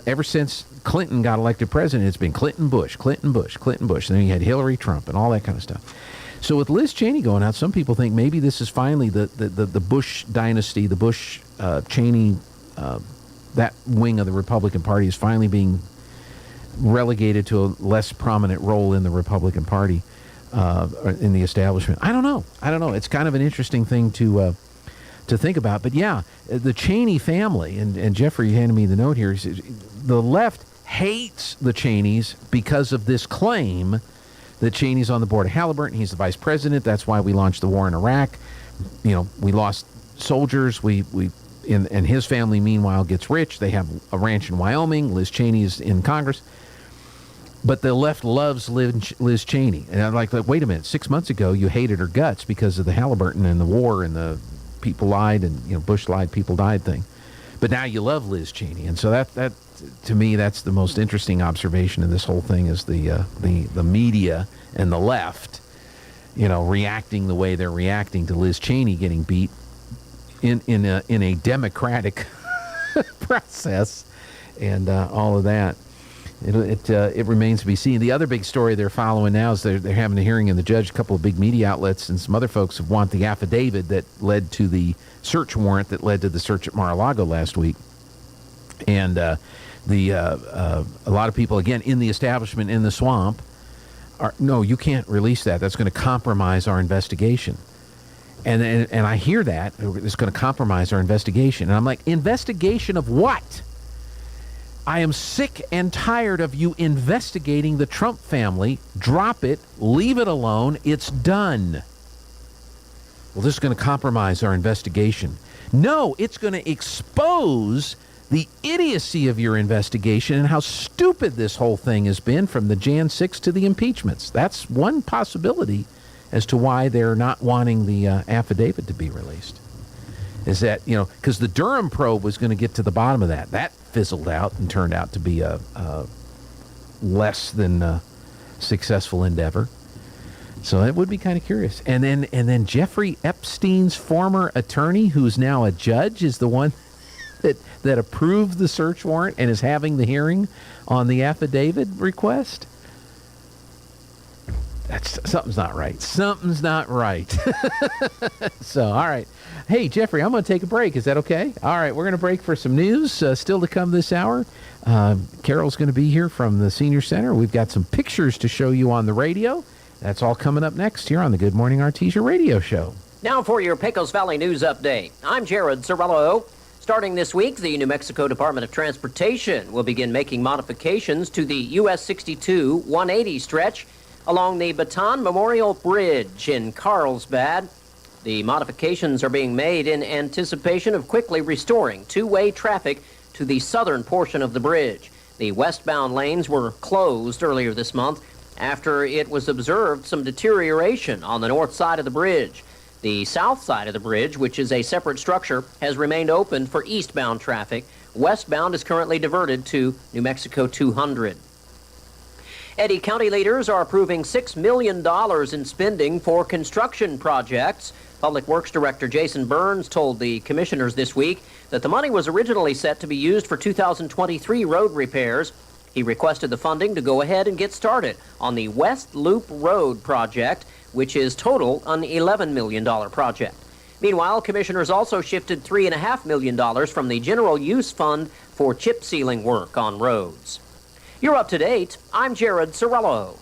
ever since Clinton got elected president, it's been Clinton, Bush, Clinton, Bush, Clinton, Bush. And then you had Hillary, Trump, and all that kind of stuff. So with Liz Cheney going out, some people think maybe this is finally the Bush dynasty, the Bush Cheney, that wing of the Republican Party is finally being relegated to a less prominent role in the Republican Party, in the establishment. I don't know. It's kind of an interesting thing to think about. But yeah, the Cheney family, and Jeffrey handed me the note here, the left hates the Cheneys because of this claim that Cheney's on the board of Halliburton. He's the vice president. That's why we launched the war in Iraq. We lost soldiers. We and his family, meanwhile, gets rich. They have a ranch in Wyoming. Liz Cheney is in Congress. But the left loves Liz Cheney. And I'm like, wait a minute. 6 months ago, you hated her guts because of the Halliburton and the war and the people lied and, Bush lied, people died thing. But now you love Liz Cheney. And so that to me, that's the most interesting observation in this whole thing is the media and the left, reacting the way they're reacting to Liz Cheney getting beat in a democratic process and all of that. It remains to be seen. The other big story they're following now is they're having a hearing in the judge. A couple of big media outlets and some other folks want the affidavit that led to the search warrant that led to the search at Mar-a-Lago last week. And a lot of people, again, in the establishment in the swamp, no, you can't release that. That's going to compromise our investigation. And I hear that. It's going to compromise our investigation. And I'm like, investigation of what? I am sick and tired of you investigating the Trump family. Drop it. Leave it alone. It's done. Well, this is going to compromise our investigation. No, it's going to expose the idiocy of your investigation and how stupid this whole thing has been from the Jan 6 to the impeachments. That's one possibility as to why they're not wanting the affidavit to be released. Is that, because the Durham probe was going to get to the bottom of that. That fizzled out and turned out to be a less than successful endeavor. So it would be kind of curious. And then Jeffrey Epstein's former attorney, who's now a judge, is the one that approved the search warrant and is having the hearing on the affidavit request. Something's not right. Something's not right. So, all right. Hey, Jeffrey, I'm going to take a break. Is that okay? All right, we're going to break for some news still to come this hour. Carol's going to be here from the Senior Center. We've got some pictures to show you on the radio. That's all coming up next here on the Good Morning Artesia radio show. Now for your Pecos Valley News Update. I'm Jared Cirillo. Starting this week, the New Mexico Department of Transportation will begin making modifications to the US 62 180 stretch along the Baton Memorial Bridge in Carlsbad. The modifications are being made in anticipation of quickly restoring two-way traffic to the southern portion of the bridge. The westbound lanes were closed earlier this month after it was observed some deterioration on the north side of the bridge. The south side of the bridge, which is a separate structure, has remained open for eastbound traffic. Westbound is currently diverted to New Mexico 200. Eddy County leaders are approving $6 million in spending for construction projects. Public Works Director Jason Burns told the commissioners this week that the money was originally set to be used for 2023 road repairs. He requested the funding to go ahead and get started on the West Loop Road project, which is total an $11 million project. Meanwhile, commissioners also shifted $3.5 million from the General Use Fund for chip sealing work on roads. You're up to date. I'm Jared Cirillo.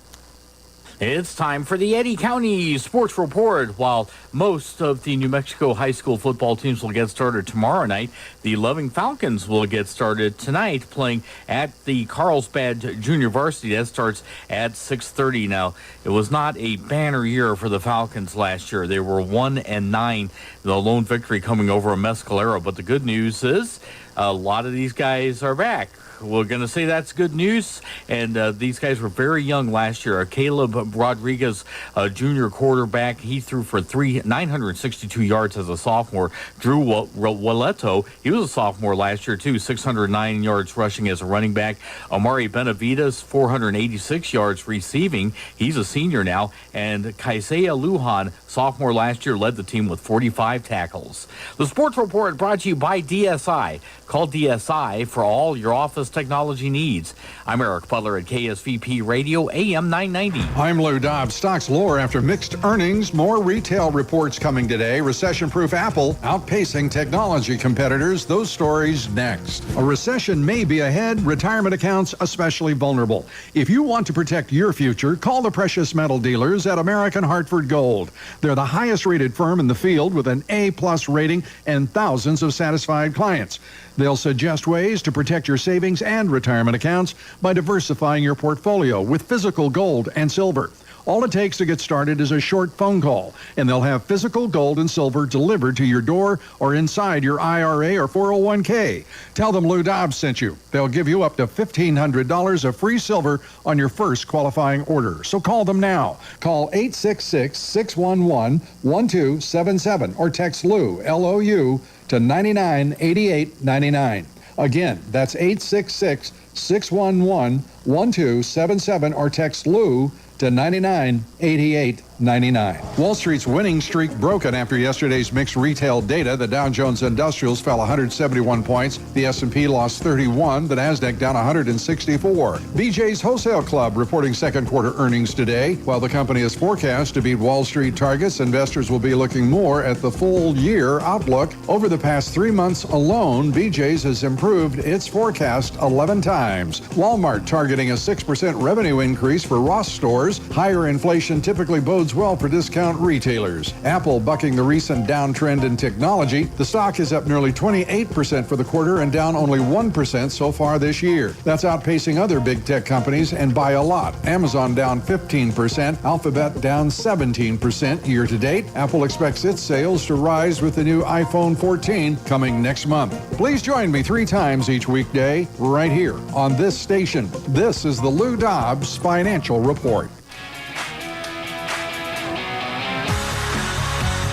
It's time for the Eddy County Sports Report. While most of the New Mexico high school football teams will get started tomorrow night, the Loving Falcons will get started tonight playing at the Carlsbad Junior Varsity. That starts at 6:30. Now, it was not a banner year for the Falcons last year. They were 1-9, the lone victory coming over a Mescalero. But the good news is a lot of these guys are back. We're going to say that's good news, and these guys were very young last year. Caleb Rodriguez, junior quarterback, he threw for 962 yards as a sophomore. Drew Waleto, he was a sophomore last year too, 609 yards rushing as a running back. Amari Benavides, 486 yards receiving. He's a senior now. And Kaisea Lujan, sophomore last year, led the team with 45 tackles. The Sports Report brought to you by DSI. Call DSI for all your office technology needs. I'm Eric Butler at KSVP Radio, AM 990. I'm Lou Dobbs. Stocks lower after mixed earnings. More retail reports coming today. Recession-proof Apple outpacing technology competitors. Those stories next. A recession may be ahead. Retirement accounts especially vulnerable. If you want to protect your future, call the precious metal dealers at American Hartford Gold. They're the highest-rated firm in the field with an A+ rating and thousands of satisfied clients. They'll suggest ways to protect your savings and retirement accounts by diversifying your portfolio with physical gold and silver. All it takes to get started is a short phone call, and they'll have physical gold and silver delivered to your door or inside your IRA or 401k. Tell them Lou Dobbs sent you. They'll give you up to $1,500 of free silver on your first qualifying order. So call them now. Call 866-611-1277 or text Lou, L-O-U, to 998899. Again, that's 866-611-1277 or text Lou to 998899. Wall Street's winning streak broken after yesterday's mixed retail data. The Dow Jones Industrials fell 171 points. The S&P lost 31. The Nasdaq down 164. BJ's Wholesale Club reporting second quarter earnings today. While the company is forecast to beat Wall Street targets, investors will be looking more at the full year outlook. Over the past 3 months alone, BJ's has improved its forecast 11 times. Walmart targeting a 6% revenue increase for Ross stores. Higher inflation typically bodes well for discount retailers. Apple bucking the recent downtrend in technology. The stock is up nearly 28% for the quarter and down only 1% so far this year. That's outpacing other big tech companies and by a lot. Amazon down 15%, Alphabet down 17% year to date. Apple expects its sales to rise with the new iPhone 14 coming next month. Please join me 3 times each weekday right here on this station. This is the Lou Dobbs Financial Report.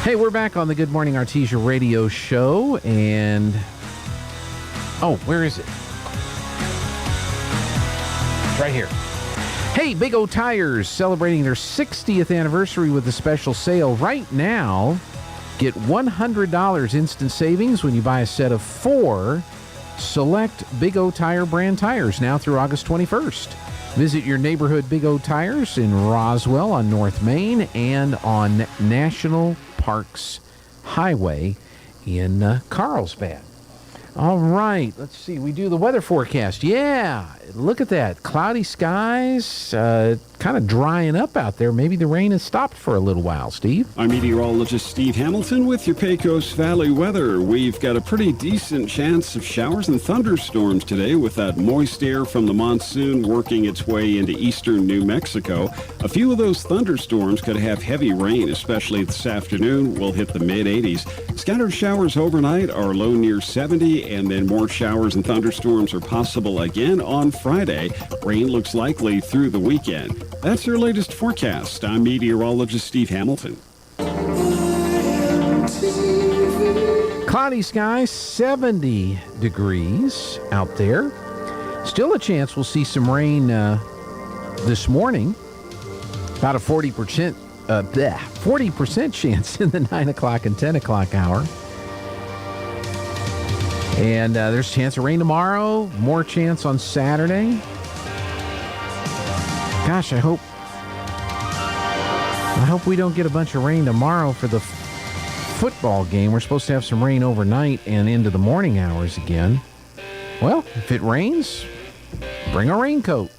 Hey, we're back on the Good Morning Artesia radio show, and where is it? It's right here. Hey, Big O Tires celebrating their 60th anniversary with a special sale right now. Get $100 instant savings when you buy a set of 4 select Big O Tire brand tires now through August 21st. Visit your neighborhood Big O Tires in Roswell on North Main and on National Parks Highway in Carlsbad. All right, let's see. We do the weather forecast. Yeah, look at that. Cloudy skies, kind of drying up out there. Maybe the rain has stopped for a little while, Steve. I'm meteorologist Steve Hamilton with your Pecos Valley weather. We've got a pretty decent chance of showers and thunderstorms today with that moist air from the monsoon working its way into eastern New Mexico. A few of those thunderstorms could have heavy rain, especially this afternoon. We'll hit the mid-80s. Scattered showers overnight are low near 70, and then more showers and thunderstorms are possible again on Friday. Rain looks likely through the weekend. That's your latest forecast. I'm meteorologist Steve Hamilton. Cloudy skies, 70 degrees out there. Still a chance we'll see some rain this morning. About a 40% chance in the 9 o'clock and 10 o'clock hour. And there's a chance of rain tomorrow. More chance on Saturday. Gosh, I hope we don't get a bunch of rain tomorrow for the football game. We're supposed to have some rain overnight and into the morning hours again. Well, if it rains, bring a raincoat.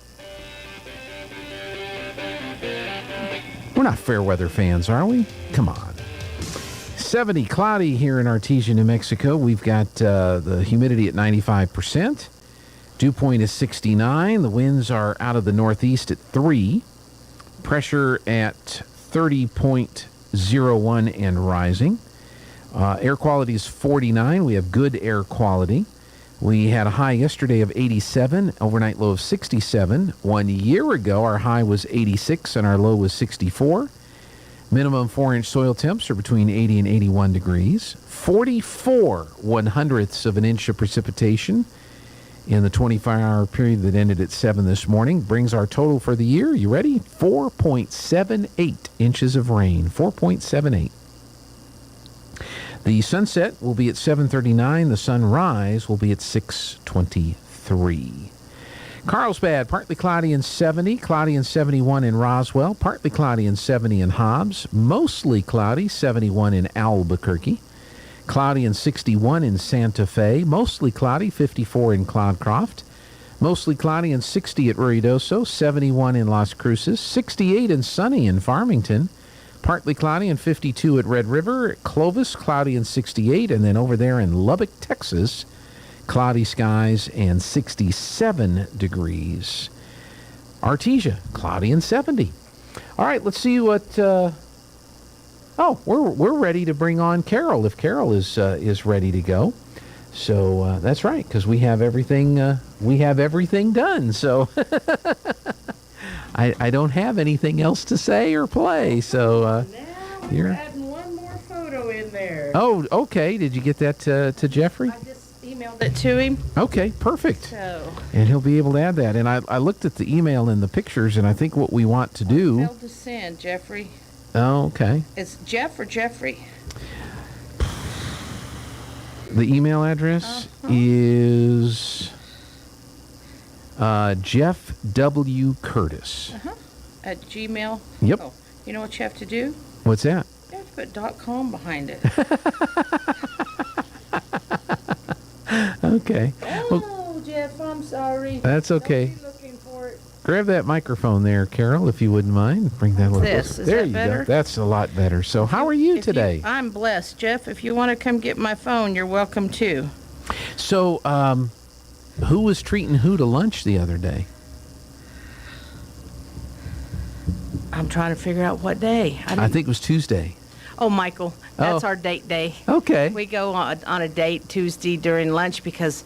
We're not fair weather fans, are we? Come on. 70 cloudy here in Artesia, New Mexico. We've got the humidity at 95%. Dew point is 69. The winds are out of the northeast at 3. Pressure at 30.01 and rising. Air quality is 49. We have good air quality. We had a high yesterday of 87, overnight low of 67. 1 year ago, our high was 86 and our low was 64. Minimum 4-inch soil temps are between 80 and 81 degrees. 44 1/100ths of an inch of precipitation in the 24-hour period that ended at 7 this morning. Brings our total for the year, you ready? 4.78 inches of rain. 4.78. The sunset will be at 7:39. The sunrise will be at 6:23. Carlsbad, partly cloudy and 70. Cloudy and 71 in Roswell. Partly cloudy and 70 in Hobbs. Mostly cloudy, 71 in Albuquerque. Cloudy and 61 in Santa Fe. Mostly cloudy, 54 in Cloudcroft. Mostly cloudy and 60 at Ruidoso. 71 in Las Cruces. 68 and sunny in Farmington. Partly cloudy and 52 at Red River. Clovis, cloudy and 68. And then over there in Lubbock, Texas, cloudy skies and 67 degrees. Artesia, cloudy and 70. All right, let's see what. We're ready to bring on Carol if Carol is ready to go. So that's right, because we have everything. We have everything done. So I don't have anything else to say or play. So You're adding one more photo in there. Oh, okay. Did you get that to Jeffrey? I just emailed it to him. Okay, perfect. So. And he'll be able to add that. And I looked at the email and the pictures, and I think what we want to do. Failed to send, Jeffrey. Oh, okay. It's Jeff or Jeffrey? The email address is Jeff W. Curtis. At Gmail? Yep. Oh, you know what you have to do? What's that? You have to put .com behind it. Okay. Oh, Jeff, I'm sorry. That's okay. Don't be looking for it. Grab that microphone there, Carol, if you wouldn't mind. Bring that a little This? closer. Is There that you better? go. That's a lot better. So how are you today? I'm blessed. Jeff, if you want to come get my phone, you're welcome too. So, who was treating who to lunch the other day? I'm trying to figure out what day. I think it was Tuesday. Oh, Michael, that's Oh. our date day. Okay. We go on a date Tuesday during lunch because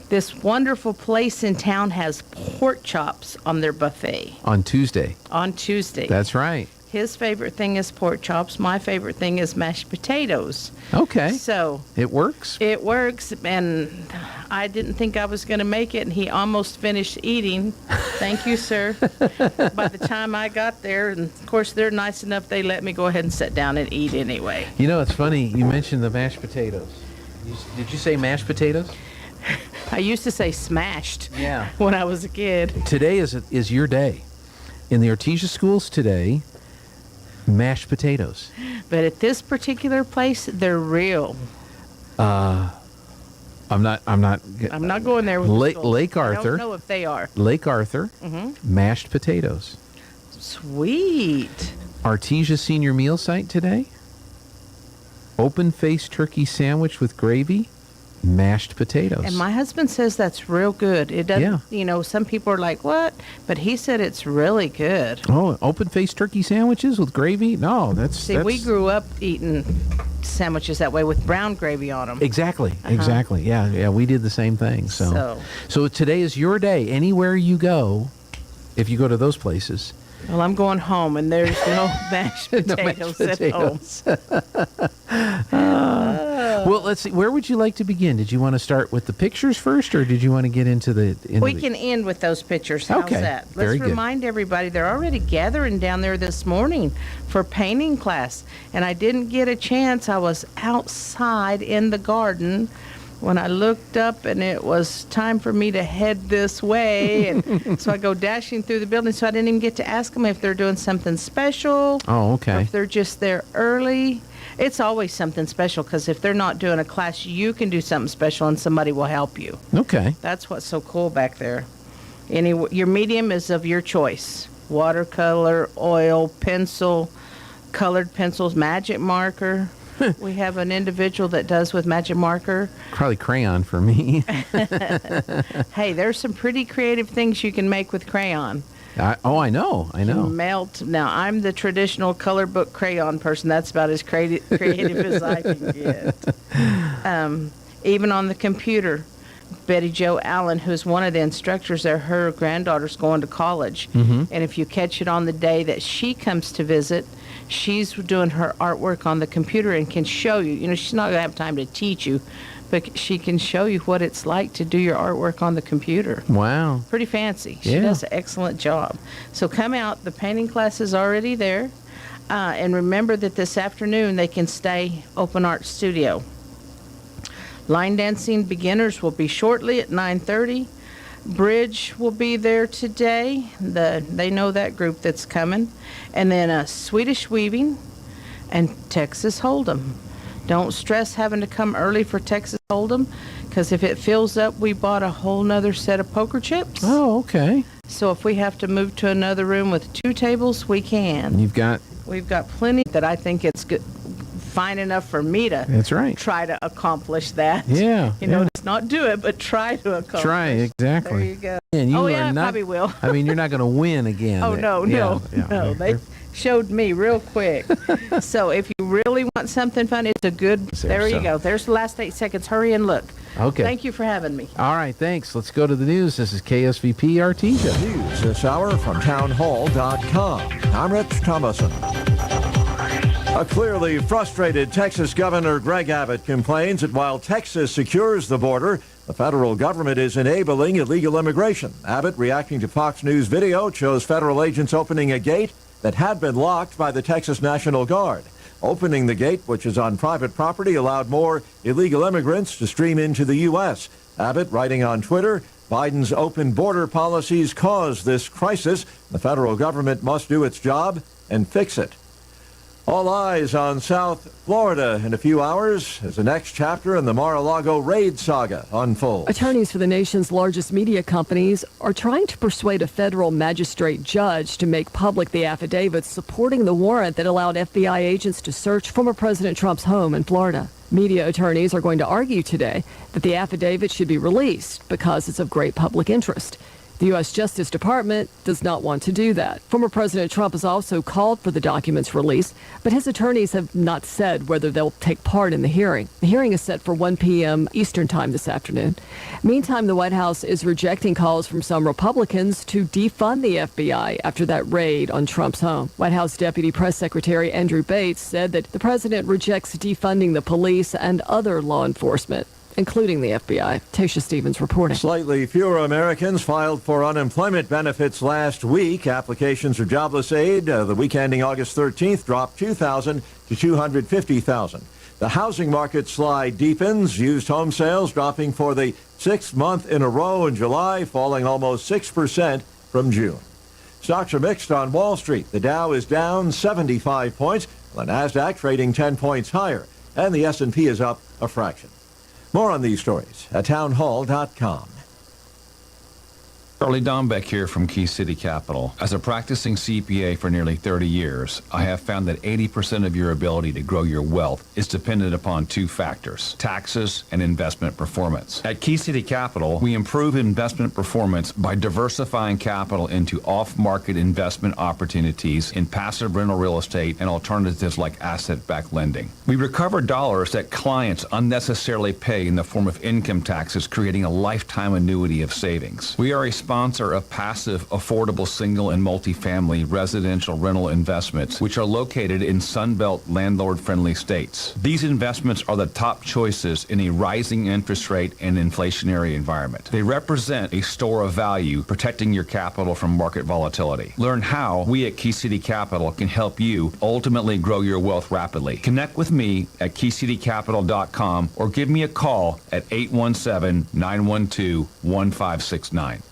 this wonderful place in town has pork chops on their buffet On Tuesday. on Tuesday. That's right. His favorite thing is pork chops. My favorite thing is mashed potatoes. Okay. So It works. it works, and I didn't think I was going to make it, and he almost finished eating. Thank you, sir. By the time I got there, and of course they're nice enough, they let me go ahead and sit down and eat anyway. You know, it's funny. You mentioned the mashed potatoes. Did you say mashed potatoes? I used to say smashed. Yeah. When I was a kid. Today is your day. In the Artesia schools today, mashed potatoes. But at this particular place, they're real. I'm not I'm not going there with Lake, the schools. Lake I Arthur. don't know if they are. Lake Arthur, mashed potatoes. Sweet. Artesia Senior Meal Site today. Open-faced turkey sandwich with gravy, mashed potatoes. And my husband says that's real good. It doesn't, you know, some people are like, what? But he said it's really good. Oh, open-faced turkey sandwiches with gravy? No, See, we grew up eating sandwiches that way with brown gravy on them. Exactly. Exactly. Yeah, we did the same thing. So today is your day. Anywhere you go, if you go to those places. Well, I'm going home, and there's no mashed No potatoes, mashed at home. Well, let's see. Where would you like to begin? Did you want to start with the pictures first, or did you want to get into the? We can end with those pictures. How's Okay, that? very Let's good. remind everybody they're already gathering down there this morning for painting class. And I didn't get a chance. I was outside in the garden when I looked up, and it was time for me to head this way. And so I go dashing through the building. So I didn't even get to ask them if they're doing something special. Oh, Or okay. if they're just there early. It's always something special, because if they're not doing a class, you can do something special and somebody will help you. Okay. That's what's so cool back there. Your medium is of your choice. Watercolor, oil, pencil, colored pencils, magic marker. We have an individual that does with magic marker. Probably crayon for me. Hey, there's some pretty creative things you can make with crayon. I know. Melt. Now, I'm the traditional color book crayon person. That's about as creative as I can get. Even on the computer, Betty Jo Allen, who's one of the instructors there, her granddaughter's going to college. Mhm. And if you catch it on the day that she comes to visit, she's doing her artwork on the computer and can show you. You know, she's not going to have time to teach you, but she can show you what it's like to do your artwork on the computer. Wow. Pretty fancy. She Yeah. does an excellent job. So come out. The painting class is already there. And remember that this afternoon they can stay open art studio. Line dancing beginners will be shortly at 9:30. Bridge will be there today. They know that group that's coming. And then Swedish weaving and Texas Hold'em. Don't stress having to come early for Texas Hold'em, because if it fills up, we bought a whole nother set of poker chips. Oh, okay. So if we have to move to another room with 2 tables, we can. We've got plenty that I think it's good, fine enough for me to That's right. try to accomplish that. Yeah, You know, yeah. just not do it, but try to accomplish. Try, exactly. There you go. And you oh, are yeah, I not, probably will. I mean, you're not going to win again. Oh, no. Yeah, yeah. No, showed me real quick. So if you really want something fun, it's a good, there you go. There's the last 8 seconds. Hurry and look. Okay. Thank you for having me. All right, thanks. Let's go to the news. This is KSVP Artesia. News this hour from townhall.com. I'm Rich Thomason. A clearly frustrated Texas Governor Greg Abbott complains that while Texas secures the border, the federal government is enabling illegal immigration. Abbott, reacting to Fox News video, shows federal agents opening a gate that had been locked by the Texas National Guard. Opening the gate, which is on private property, allowed more illegal immigrants to stream into the U.S. Abbott, writing on Twitter, Biden's open border policies caused this crisis. The federal government must do its job and fix it. All eyes on South Florida in a few hours as the next chapter in the Mar-a-Lago raid saga unfolds. Attorneys for the nation's largest media companies are trying to persuade a federal magistrate judge to make public the affidavits supporting the warrant that allowed FBI agents to search former President Trump's home in Florida. Media attorneys are going to argue today that the affidavit should be released because it's of great public interest. The U.S. Justice Department does not want to do that. Former President Trump has also called for the documents released, but his attorneys have not said whether they'll take part in the hearing. The hearing is set for 1 p.m. Eastern Time this afternoon. Meantime, the White House is rejecting calls from some Republicans to defund the FBI after that raid on Trump's home. White House Deputy Press Secretary Andrew Bates said that the president rejects defunding the police and other law enforcement, including the FBI. Tasha Stevens reporting. Slightly fewer Americans filed for unemployment benefits last week. Applications for jobless aid the week ending August 13th dropped 2,000 to 250,000. The housing market slide deepens. Used home sales dropping for the 6th month in a row in July, falling almost 6% from June. Stocks are mixed on Wall Street. The Dow is down 75 points, the Nasdaq trading 10 points higher, and the S&P is up a fraction. More on these stories at townhall.com. Charlie Dombeck here from Key City Capital. As a practicing CPA for nearly 30 years, I have found that 80% of your ability to grow your wealth is dependent upon two factors: taxes and investment performance. At Key City Capital, we improve investment performance by diversifying capital into off-market investment opportunities in passive rental real estate and alternatives like asset-backed lending. We recover dollars that clients unnecessarily pay in the form of income taxes, creating a lifetime annuity of savings. We are a sponsor of passive, affordable single and multifamily residential rental investments, which are located in Sunbelt landlord-friendly states. These investments are the top choices in a rising interest rate and inflationary environment. They represent a store of value, protecting your capital from market volatility. Learn how we at Key City Capital can help you ultimately grow your wealth rapidly. Connect with me at keycitycapital.com or give me a call at 817-912-1569.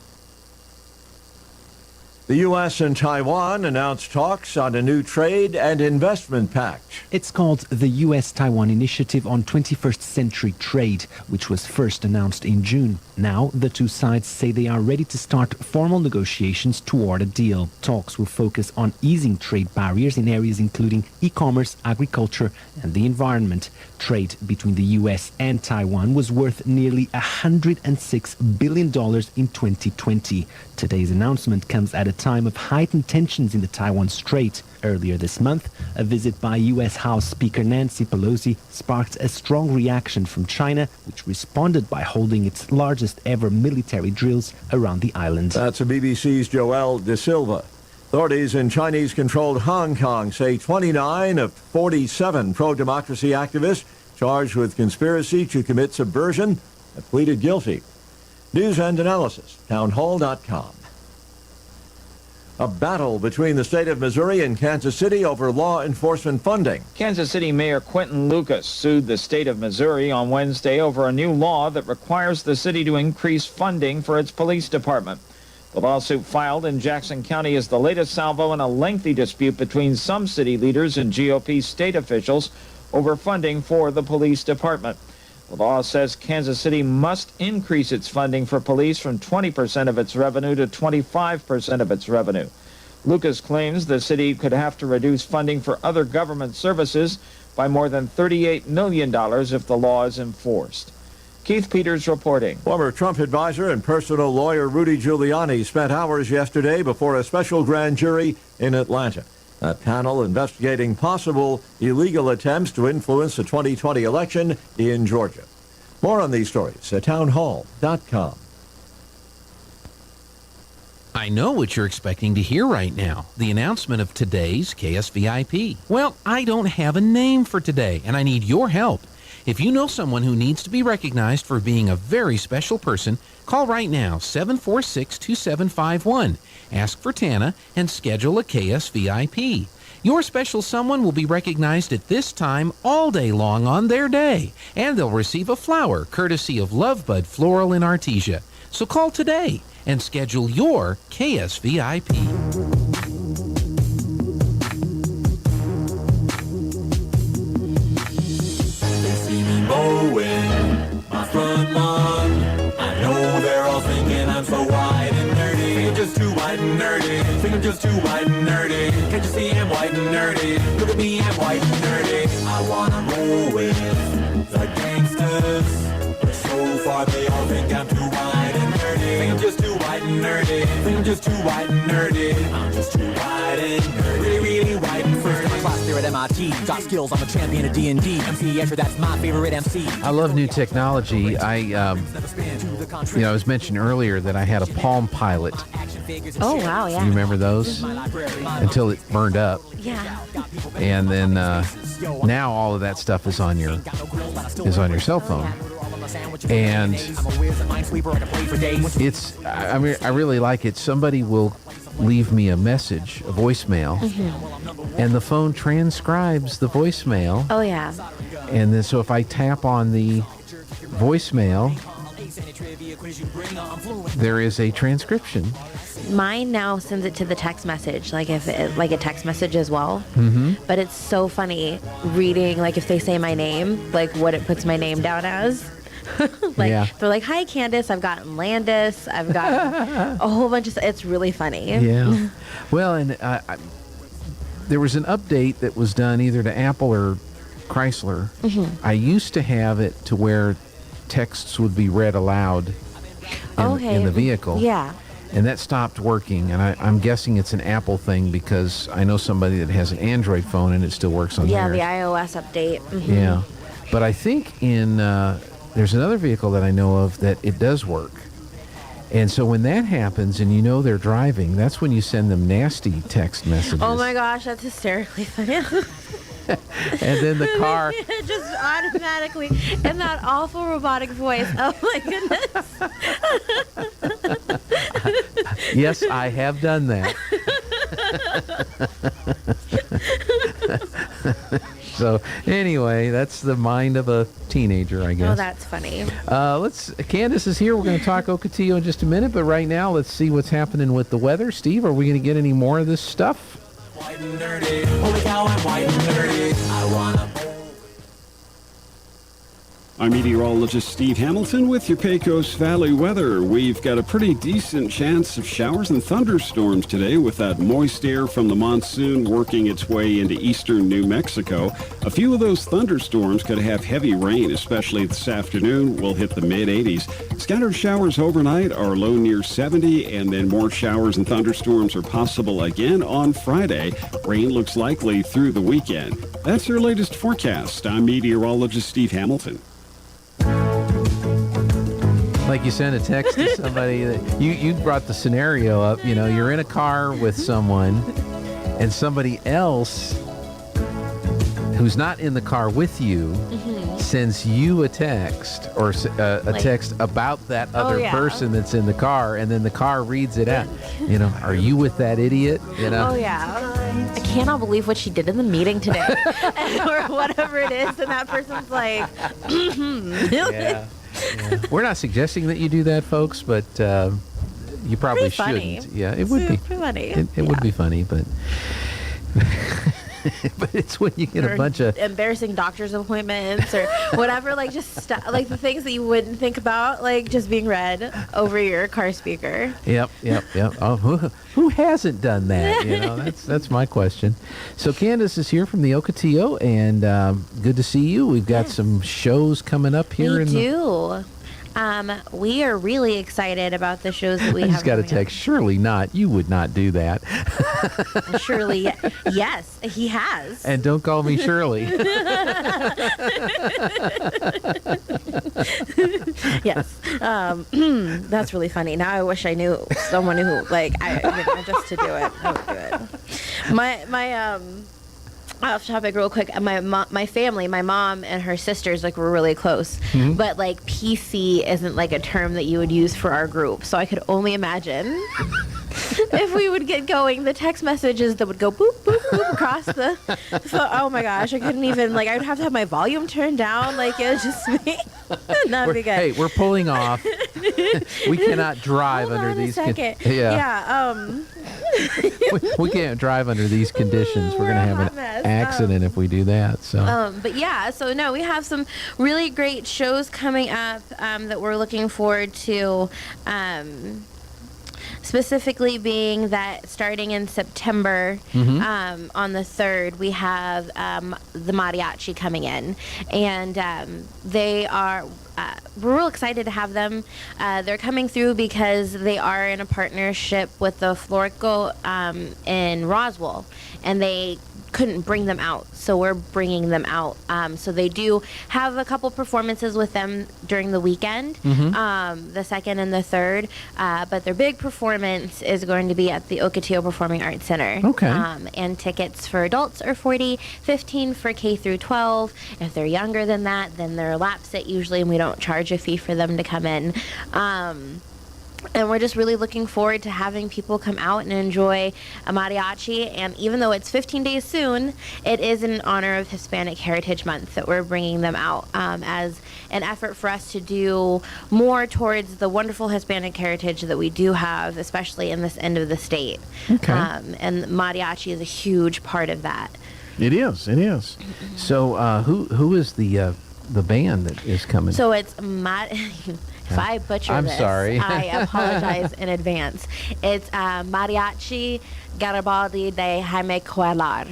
The U.S. and Taiwan announced talks on a new trade and investment pact. It's called the U.S.-Taiwan Initiative on 21st Century Trade, which was first announced in June. Now, the two sides say they are ready to start formal negotiations toward a deal. Talks will focus on easing trade barriers in areas including e-commerce, agriculture, and the environment. Trade between the U.S. and Taiwan was worth nearly $106 billion in 2020. Today's announcement comes at a time of heightened tensions in the Taiwan Strait. Earlier this month, a visit by U.S. House Speaker Nancy Pelosi sparked a strong reaction from China, which responded by holding its largest ever military drills around the island. That's a BBC's Joel De Silva. Authorities in Chinese-controlled Hong Kong say 29 of 47 pro-democracy activists charged with conspiracy to commit subversion have pleaded guilty. News and analysis, townhall.com. A battle between the state of Missouri and Kansas City over law enforcement funding. Kansas City Mayor Quentin Lucas sued the state of Missouri on Wednesday over a new law that requires the city to increase funding for its police department. The lawsuit filed in Jackson County is the latest salvo in a lengthy dispute between some city leaders and GOP state officials over funding for the police department. The law says Kansas City must increase its funding for police from 20% of its revenue to 25% of its revenue. Lucas claims the city could have to reduce funding for other government services by more than $38 million if the law is enforced. Keith Peters reporting. Former Trump advisor and personal lawyer Rudy Giuliani spent hours yesterday before a special grand jury in Atlanta. A panel investigating possible illegal attempts to influence the 2020 election in Georgia. More on these stories at townhall.com. I know what you're expecting to hear right now, the announcement of today's KSVIP. Well, I don't have a name for today, and I need your help. If you know someone who needs to be recognized for being a very special person, call right now, 746-2751. Ask for Tana and schedule a KSVIP. Your special someone will be recognized at this time all day long on their day, and they'll receive a flower courtesy of Lovebud Floral in Artesia. So call today and schedule your KSVIP. They see me mowing my front lawn. I know they're all thinking I'm so white and nerdy. Think I'm just too white and nerdy. Think I'm just too white and nerdy. Can't you see I'm white and nerdy? Look at me, I'm white and nerdy. I wanna roll with the gangsters, but so far they all think I'm too white and nerdy. Think I'm just too white and nerdy. Think I'm just too white and nerdy. I'm just too white and nerdy. Really, really white and nerdy. My class there at MIT. Got skills, I'm a champion of D&D. MC Escher, that's my favorite MC. I love new technology. I was mentioned earlier that I had a Palm Pilot. Oh, wow, yeah. You remember those? Until it burned up. Yeah. And then now all of that stuff is on your cell phone. And I really like it. Somebody will leave me a message, a voicemail, and the phone transcribes the voicemail. Oh, yeah. And then so if I tap on the voicemail, there is a transcription. Mine now sends it to the text message, like a text message as well. But it's so funny reading, like if they say my name, like what it puts my name down as. They're like, "Hi, Candace. I've gotten Landis. I've got a whole bunch of." It's really funny. Yeah. Well, and there was an update that was done either to Apple or Chrysler. I used to have it to where texts would be read aloud in the vehicle. Yeah. And that stopped working, and I'm guessing it's an Apple thing because I know somebody that has an Android phone and it still works on Yeah, theirs. the iOS update. Yeah. But I think there's another vehicle that I know of that it does work. And so when that happens and you know they're driving, that's when you send them nasty text messages. Oh my gosh, that's hysterically funny. And then the car just automatically in that awful robotic voice. Oh my goodness. Yes, I have done that. So anyway, that's the mind of a teenager, I guess. Oh, that's funny. Candace is here. We're going to talk Ocotillo in just a minute, but right now let's see what's happening with the weather. Steve, are we going to get any more of this stuff? White and nerdy. Holy cow, I'm white and nerdy. I wanna. I'm meteorologist Steve Hamilton with your Pecos Valley weather. We've got a pretty decent chance of showers and thunderstorms today with that moist air from the monsoon working its way into eastern New Mexico. A few of those thunderstorms could have heavy rain, especially this afternoon. We'll hit the mid-80s. Scattered showers overnight are low near 70, and then more showers and thunderstorms are possible again on Friday. Rain looks likely through the weekend. That's your latest forecast. I'm meteorologist Steve Hamilton. Like you send a text to somebody that you brought the scenario up, you're in a car with someone and somebody else who's not in the car with you sends you a text or a text about that other person that's in the car, and then the car reads it out. Are you with that idiot? Oh yeah. I cannot believe what she did in the meeting today, or whatever it is, and that person's like, Yeah. We're not suggesting that you do that, folks, but you probably shouldn't. Yeah, it would be funny. It would be funny, but but it's when you get a bunch of embarrassing doctor's appointments or whatever, like just like the things that you wouldn't think about, like just being read over your car speaker. Yep. Oh, who hasn't done that? That's my question. So Candace is here from the Ocotillo, and good to see you. We've got some shows coming up here. We do. We are really excited about the shows that we I have. just got a coming up. text. Surely not. You would not do that. Surely, yes, he has. And don't call me Shirley. Yes, that's really funny. Now I wish I knew someone who, like, just to do it. I would do it. My off topic real quick. My family, my mom and her sisters, like, were really close. Mm-hmm. But like PC isn't like a term that you would use for our group. So I could only imagine if we would get going, the text messages that would go boop boop boop across the phone. Oh my gosh, I couldn't even, like, I would have to have my volume turned down. Like, it was just me. Not be good. Hey, we're pulling off. We cannot drive Hold under on these. a second. We can't drive under these conditions. We're going to have an mess. accident if we do that. So. But yeah, so no, we have some really great shows coming up that we're looking forward to. Specifically being that starting in September, on the 3rd, we have the mariachi coming in. And they are, we're real excited to have them. They're coming through because they are in a partnership with the Florico in Roswell. And they couldn't bring them out, so we're bringing them out. So they do have a couple performances with them during the weekend, the 2nd and the 3rd, but their big performance is going to be at the Ocotillo Performing Arts Center. Okay. And tickets for adults are $40, $15 for K through 12. If they're younger than that, then they're lap sit usually, and we don't charge a fee for them to come in. And we're just really looking forward to having people come out and enjoy a mariachi. And even though it's 15 days soon, it is in honor of Hispanic Heritage Month that we're bringing them out as an effort for us to do more towards the wonderful Hispanic heritage that we do have, especially in this end of the state. Okay. And mariachi is a huge part of that. It is. It is. So who is the band that is coming? So it's if I butcher I'm this, sorry. I apologize in advance. It's Mariachi Garibaldi de Jaime Cuellar.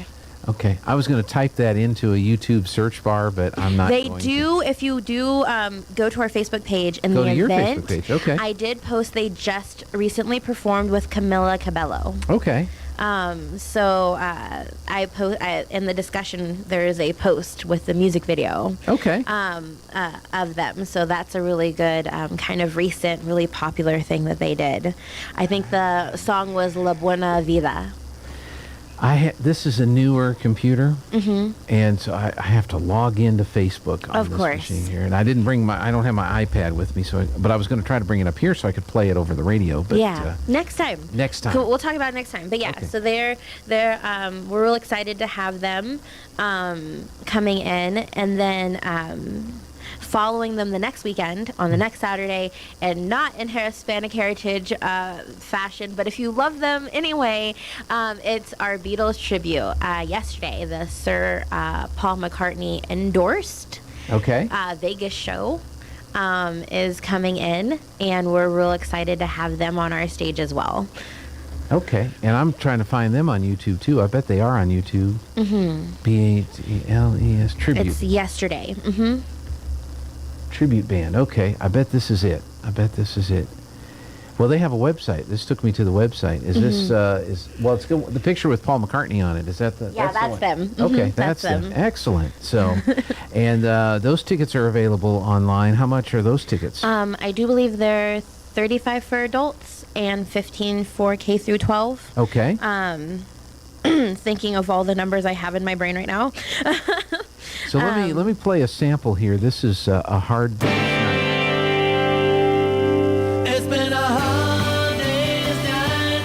Okay, I was going to type that into a YouTube search bar, but I'm not. They going do. If you do, go to our Facebook page and Go the to your event. Facebook page, okay. I did post. They just recently performed with Camila Cabello. Okay. So I post in the discussion. There is a post with the music video. Okay. Of them. So that's a really good kind of recent, really popular thing that they did. I think the song was La Buena Vida. This is a newer computer, and so I have to log into Facebook on this machine here. And I didn't bring I don't have my iPad with me, but I was going to try to bring it up here so I could play it over the radio. But yeah, next time. Next time. Cool. We'll talk about it next time. But yeah, Okay. so they're we're real excited to have them coming in, and then following them the next weekend on the next Saturday, and not in Hispanic Heritage fashion, but if you love them anyway, it's our Beatles tribute. Yesterday, the Sir Paul McCartney endorsed Vegas show is coming in, and we're real excited to have them on our stage as well. Okay, and I'm trying to find them on YouTube too. I bet they are on YouTube. BATLES tribute. It's yesterday. Tribute band. Okay, I bet this is it. Well, they have a website. This took me to the website. Is this it's the picture with Paul McCartney on it? Is that the? Yeah, that's them. Okay, that's them. Excellent. So, and those tickets are available online. How much are those tickets? I do believe they're $35 for adults and $15 for K through 12. Okay. Thinking of all the numbers I have in my brain right now. So let me play a sample here. This is a hard day's night. It's been a hard day's night,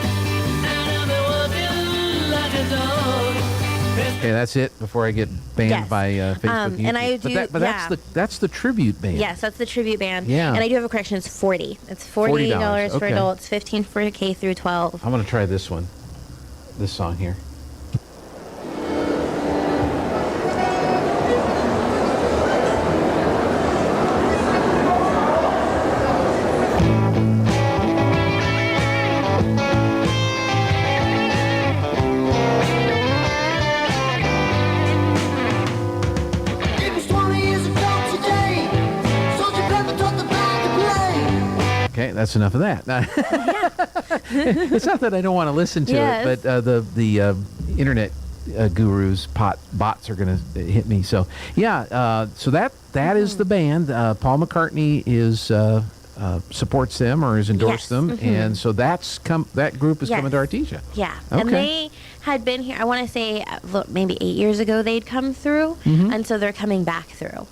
and I've been working like a dog. Okay, that's it. Before I get banned by Facebook. YouTube. And I do, that's the tribute band. Yes, that's the tribute band. Yeah. And I do have a correction. It's $40. It's $40 for okay. adults, $15 for K through 12. I'm going to try this one. This song here. It was 20 years ago today. Soldier Pepper taught the band to play. that's enough of that. It's not that I don't want to listen to Yes. it, but the internet gurus bots are going to hit me. So so that is the band. Paul McCartney is supports them or has endorsed them, and so that group is coming to Artesia. Yeah, Okay. and they had been here, I want to say, maybe 8 years ago they'd come through, Mhm. and so they're coming back through.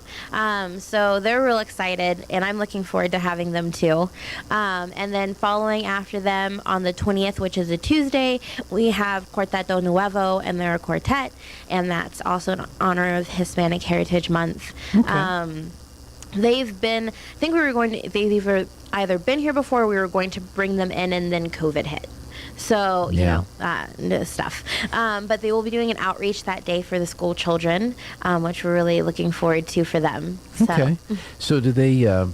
So they're real excited, and I'm looking forward to having them too. And then following after them on the 20th, which is a Tuesday, we have Quarteto Nuevo, and they're a quartet, and that's also in honor of Hispanic Heritage Month. They've been, I think they've either been here before, or we were going to bring them in, and then COVID hit. So, you know, stuff. But they will be doing an outreach that day for the school children, which we're really looking forward to for them. So. Okay. So do they a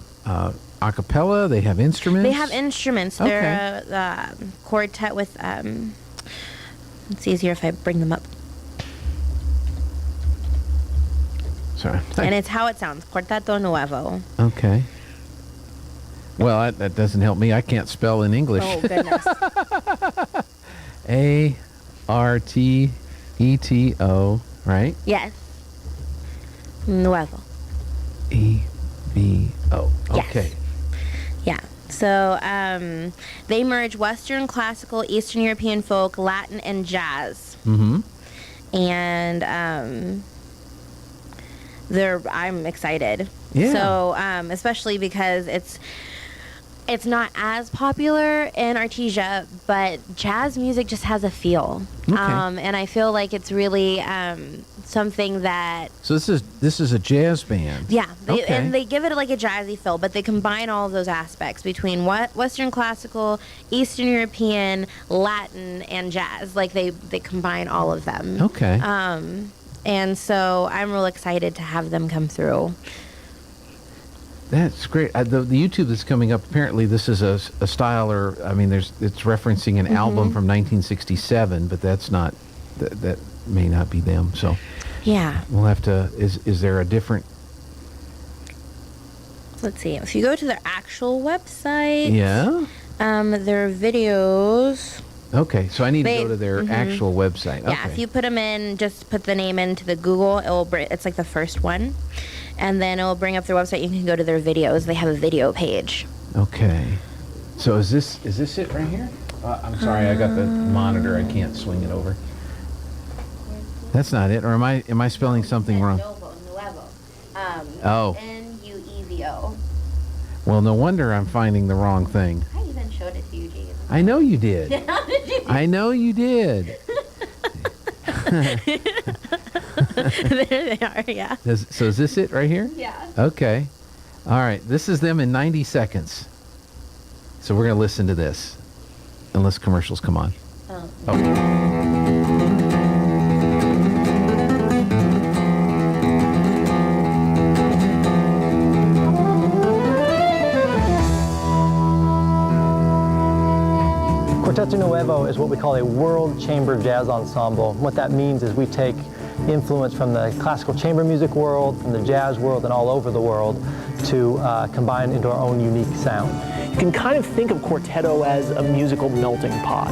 cappella? They have instruments? They have instruments. They're a quartet with, it's easier if I bring them up. Sorry. And it's how it sounds, Quarteto Nuevo. Okay. Well, that doesn't help me. I can't spell in English. Oh, goodness. Arteeto, right? Yes. Nuevo. EVO. Okay. Yeah. So they merge Western classical, Eastern European folk, Latin, and jazz. Mm-hmm. And I'm excited. Yeah. So especially because it's not as popular in Artesia, but jazz music just has a feel. Okay. And I feel like it's really something that... So this is a jazz band. Yeah, Okay. and they give it like a jazzy feel, but they combine all of those aspects between Western classical, Eastern European, Latin, and jazz. Like they combine all of them. Okay. And so I'm real excited to have them come through. That's great. The YouTube that's coming up, apparently this is a style, or I mean, it's referencing an album from 1967, but that's not, that may not be them. So Yeah. we'll have to, is there a different? Let's see. If you go to their actual website, Yeah. their videos. Okay, so I need They- to go to their actual website. Yeah, if you put them in, just put the name into the Google, it's like the first one. And then it will bring up their website. You can go to their videos. They have a video page. Okay. So is this it right here? I'm sorry, I got the monitor. I can't swing it over. That's not it, or am I spelling something wrong? Oh. N-U-E-V-O. Well, no wonder I'm finding the wrong thing. I even showed it to you, Gene. I know you did. How did you? I know you did. There they are, yeah. So is this it right here? Yeah. Okay. All right. This is them in 90 seconds. So we're going to listen to this. Unless commercials come on. Quarteto Nuevo is what we call a world chamber jazz ensemble. What that means is we take influence from the classical chamber music world, from the jazz world, and all over the world to combine into our own unique sound. You can kind of think of quartetto as a musical melting pot.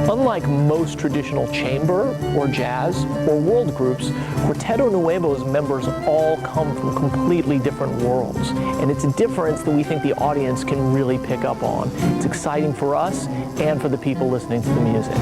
Unlike most traditional chamber or jazz or world groups, Quarteto Nuevo's members all come from completely different worlds. And it's a difference that we think the audience can really pick up on. It's exciting for us and for the people listening to the music.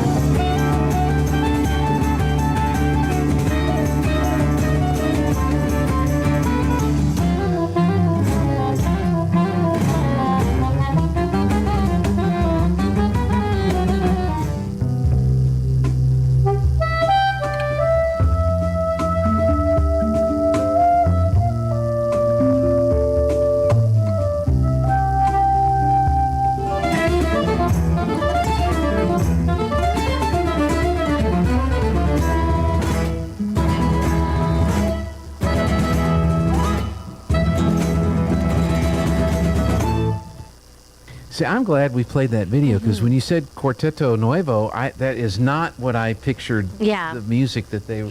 See, I'm glad we played that video because when you said Quarteto Nuevo, that is not what I pictured. Yeah. The music that they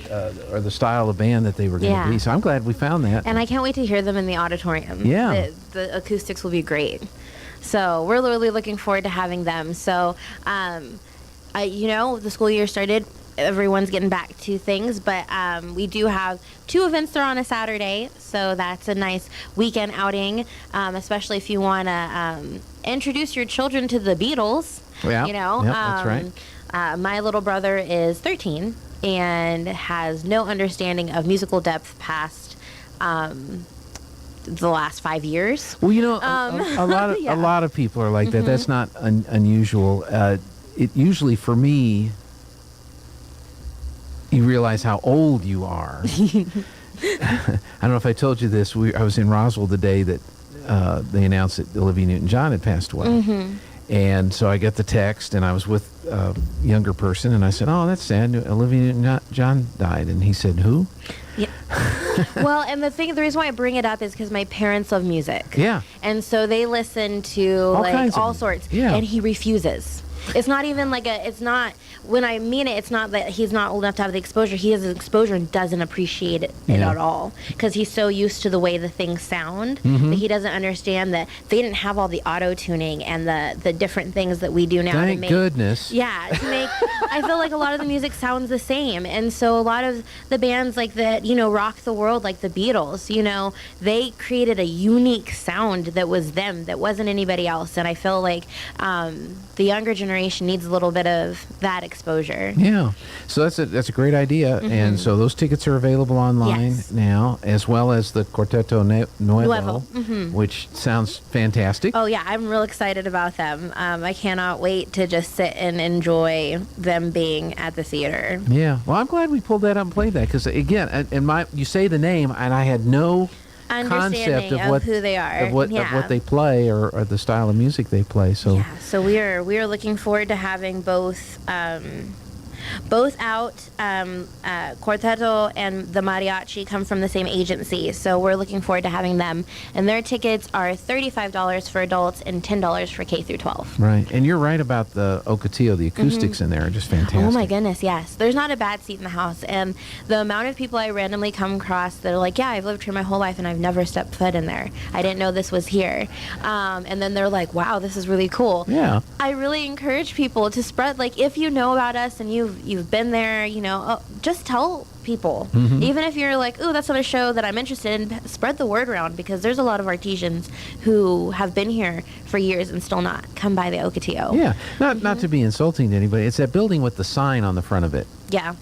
or the style of band that they were going to Yeah. be. So I'm glad we found that. And I can't wait to hear them in the auditorium. Yeah. The acoustics will be great. So we're really looking forward to having them. So, the school year started. Everyone's getting back to things, but we do have 2 events there on a Saturday, so that's a nice weekend outing, especially if you want to introduce your children to the Beatles. Yeah, that's right. My little brother is 13 and has no understanding of musical depth past the last 5 years. Well, a lot of people are like that. That's not unusual. It usually, for me, you realize how old you are. I don't know if I told you this. I was in Roswell the day that they announced that Olivia Newton-John had passed away. Mm-hmm. And so I got the text, and I was with a younger person, and I said, "Oh, that's sad. Olivia Newton-John died." And he said, "Who?" Yeah. Well, and the reason why I bring it up is because my parents love music. Yeah. And so they listen to all sorts. Yeah. And he refuses. It's not even when I mean it, it's not that he's not old enough to have the exposure. He has the exposure and doesn't appreciate it at all because he's so used to the way the things sound that he doesn't understand that they didn't have all the auto-tuning and the different things that we do now. Thank to make, goodness. Yeah, to make, I feel like a lot of the music sounds the same. And so a lot of the bands like that, rock the world, like the Beatles, they created a unique sound that was them, that wasn't anybody else. And I feel like the younger generation needs a little bit of that exposure. Yeah, so that's a great idea, and so those tickets are available online now, as well as the Quarteto Nuevo. Which sounds fantastic. Oh yeah, I'm real excited about them. I cannot wait to just sit and enjoy them being at the theater. Yeah, well, I'm glad we pulled that up and played that because again, you say the name, and I had no concept of who they are, of what they play or the style of music they play. So so we are looking forward to having both out. Quarteto and the Mariachi come from the same agency, so we're looking forward to having them. And their tickets are $35 for adults and $10 for K through 12. Right, and you're right about the Ocotillo. The acoustics in there are just fantastic. Oh my goodness, yes. There's not a bad seat in the house, and the amount of people I randomly come across that are like, "Yeah, I've lived here my whole life and I've never stepped foot in there. I didn't know this was here." And then they're like, "Wow, this is really cool." Yeah. I really encourage people to spread, if you know about us and you've been there, just tell people. Even if you're like, "Ooh, that's not a show that I'm interested in," spread the word around because there's a lot of Artesians who have been here for years and still not come by the Ocotillo. Yeah, not to be insulting to anybody. It's that building with the sign on the front of it. Yeah.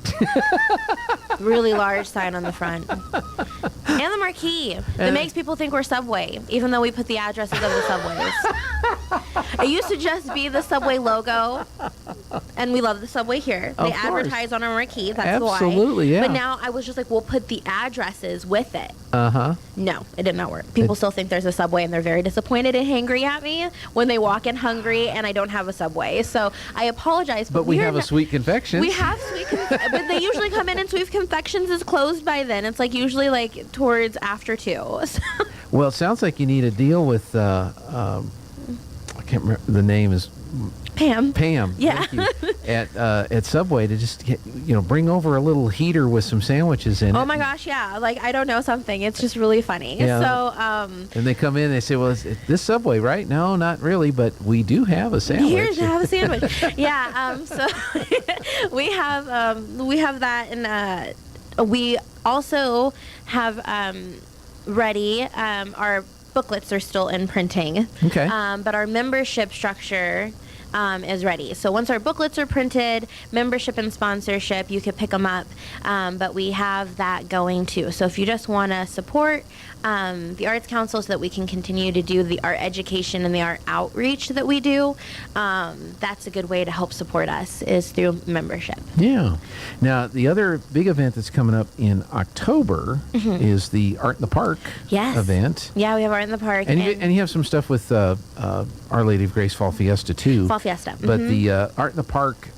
Really large sign on the front. And the marquee that makes people think we're Subway, even though we put the addresses of the Subways. It used to just be the Subway logo, and we love the Subway here. They advertise on our marquee, that's why. Absolutely, yeah. But now I was just like, we'll put the addresses with it. Uh-huh. No, it did not work. People still think there's a Subway, and they're very disappointed and hangry at me when they walk in hungry and I don't have a Subway. So I apologize. But we have a Sweet Confections. We have Sweet Confections, but they usually come in and Sweet Confections is closed by then. It's usually towards after 2. Well, it sounds like you need a deal with, I can't remember, the name is... Pam. Yeah. Thank you. At Subway to just get, bring over a little heater with some sandwiches in it. Oh my gosh, yeah. I don't know something. It's just really funny. Yeah. So, and they come in and they say, "Well, is this Subway, right?" "No, not really, but we do have a sandwich." Here's have a sandwich. Yeah. So we have that, and we also have ready our booklets are still in printing. Okay. But our membership structure is ready. So once our booklets are printed, membership and sponsorship, you can pick them up. But we have that going too. So if you just want to support the Arts Council so that we can continue to do the art education and the art outreach that we do, that's a good way to help support us is through membership. Yeah. Now, the other big event that's coming up in October is the Art in the Park event. Yeah, we have Art in the Park. And you have some stuff with Our Lady of Grace Fall Fiesta, too. Fall Fiesta. But the Art in the Park,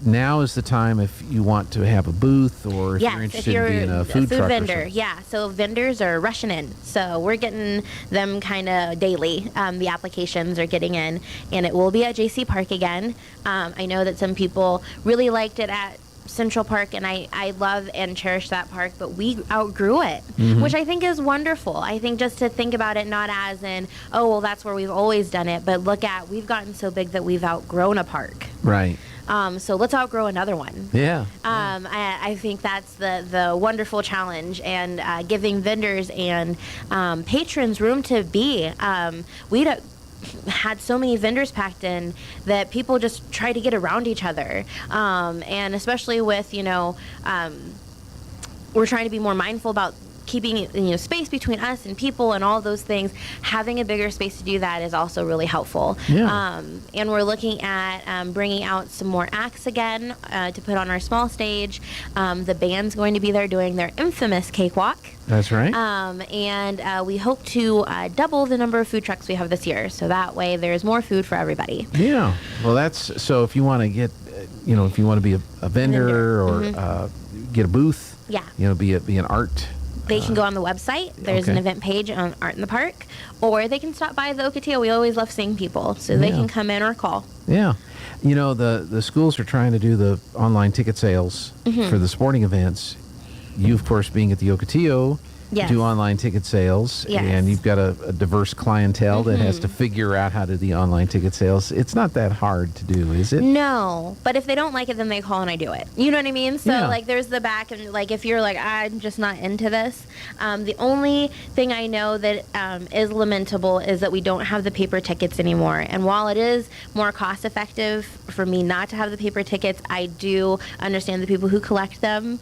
now is the time if you want to have a booth or if you're interested in being a food truck vendor. or something. Yeah, so vendors are rushing in. So we're getting them kind of daily. The applications are getting in, and it will be at JC Park again. I know that some people really liked it at Central Park, and I love and cherish that park, but we outgrew it, Mhm. which I think is wonderful. I think just to think about it not as in, oh, well, that's where we've always done it, but look at, we've gotten so big that we've outgrown a park. Right. So let's outgrow another one. Yeah. I think that's the wonderful challenge, and giving vendors and patrons room to be. We had so many vendors packed in that people just try to get around each other, and especially with we're trying to be more mindful about keeping space between us and people and all those things. Having a bigger space to do that is also really helpful. Yeah. And we're looking at bringing out some more acts again to put on our small stage. The band's going to be there doing their infamous cakewalk. That's right. And we hope to double the number of food trucks we have this year, so that way there's more food for everybody. Yeah. Well, that's so. If you want to get, if you want to be a vendor or get a booth, Yeah. be an art. They can go on the website. There's an Okay. event page on Art in the Park, or they can stop by the Ocotillo. We always love seeing people, so they Yeah. can come in or call. Yeah. The schools are trying to do the online ticket sales Mhm. for the sporting events. You, of course, being at the Ocotillo, Yes. do online ticket sales, Yes. and you've got a diverse clientele that has Mhm. to figure out how to do online ticket sales. It's not that hard to do, is it? No, but if they don't like it, then they call and I do it. You know what I mean? So Yeah. there's the back, and if you're like, I'm just not into this. The only thing I know that is lamentable is that we don't have the paper tickets anymore. And while it is more cost effective for me not to have the paper tickets, I do understand the people who collect them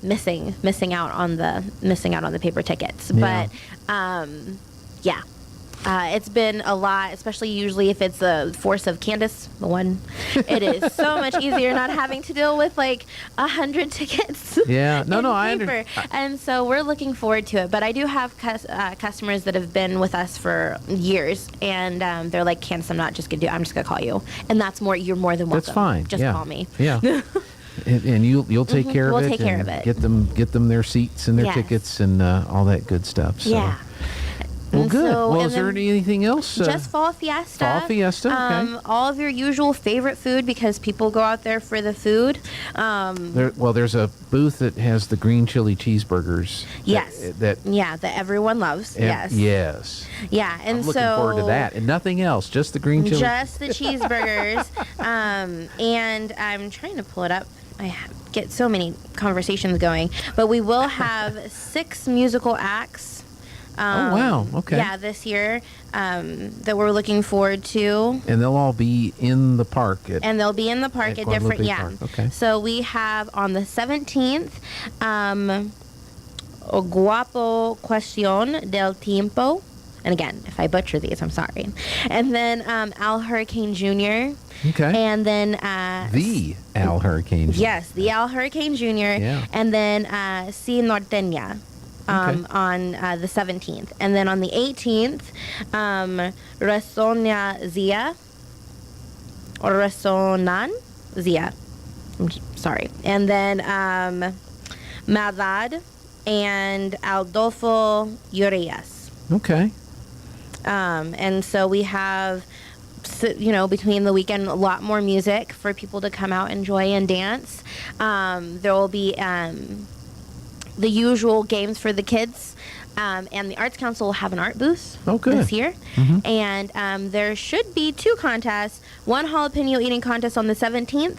missing out on the paper tickets. Yeah. But yeah. It's been a lot, especially usually if it's the force of Candace, the one. It is so much easier not having to deal with 100 tickets. Yeah. No, in no, I paper. And so we're looking forward to it. But I do have customers that have been with us for years, and they're like, Candace, I'm just gonna call you, and that's more. You're more than welcome. That's fine. Just Yeah. call me. Yeah. And you'll take Mhm. care of We'll it. take care and of it. Get them their seats and their Yes. tickets and all that good stuff. So. Yeah. Well, And good. so- Well, and is there then anything else? Just Fall Fiesta. Fall Fiesta, okay. All of your usual favorite food, because people go out there for the food. There's a booth that has the green chili cheeseburgers. Yes. That everyone loves. Yes. Yes. Yeah, and I'm looking so forward to that, and nothing else, just the green chili. just the cheeseburgers. And I'm trying to pull it up. I get so many conversations going, but we will have 6 musical acts. Oh, wow. Okay. Yeah, this year that we're looking forward to. And they'll all be in the park. And they'll be in the park at different, Guadalupe Park. Okay. So we have on the 17th, O Guapo Cuestión del Tiempo. And again, if I butcher these, I'm sorry. And then Al Hurricane Jr. Okay. And then The Al Hurricane. yes, the Al Hurricane Jr. Yeah. And then Si Norteña. Okay. On the 17th. And then on the 18th, Resonia Zia. Or Resonan Zia. I'm sorry. And then Maldad and Adolfo Urias. Okay. And so we have, between the weekend, a lot more music for people to come out, enjoy, and dance. There will be the usual games for the kids. And the Arts Council will have an art booth this year. Mhm. And there should be 2 contests. One jalapeno eating contest on the 17th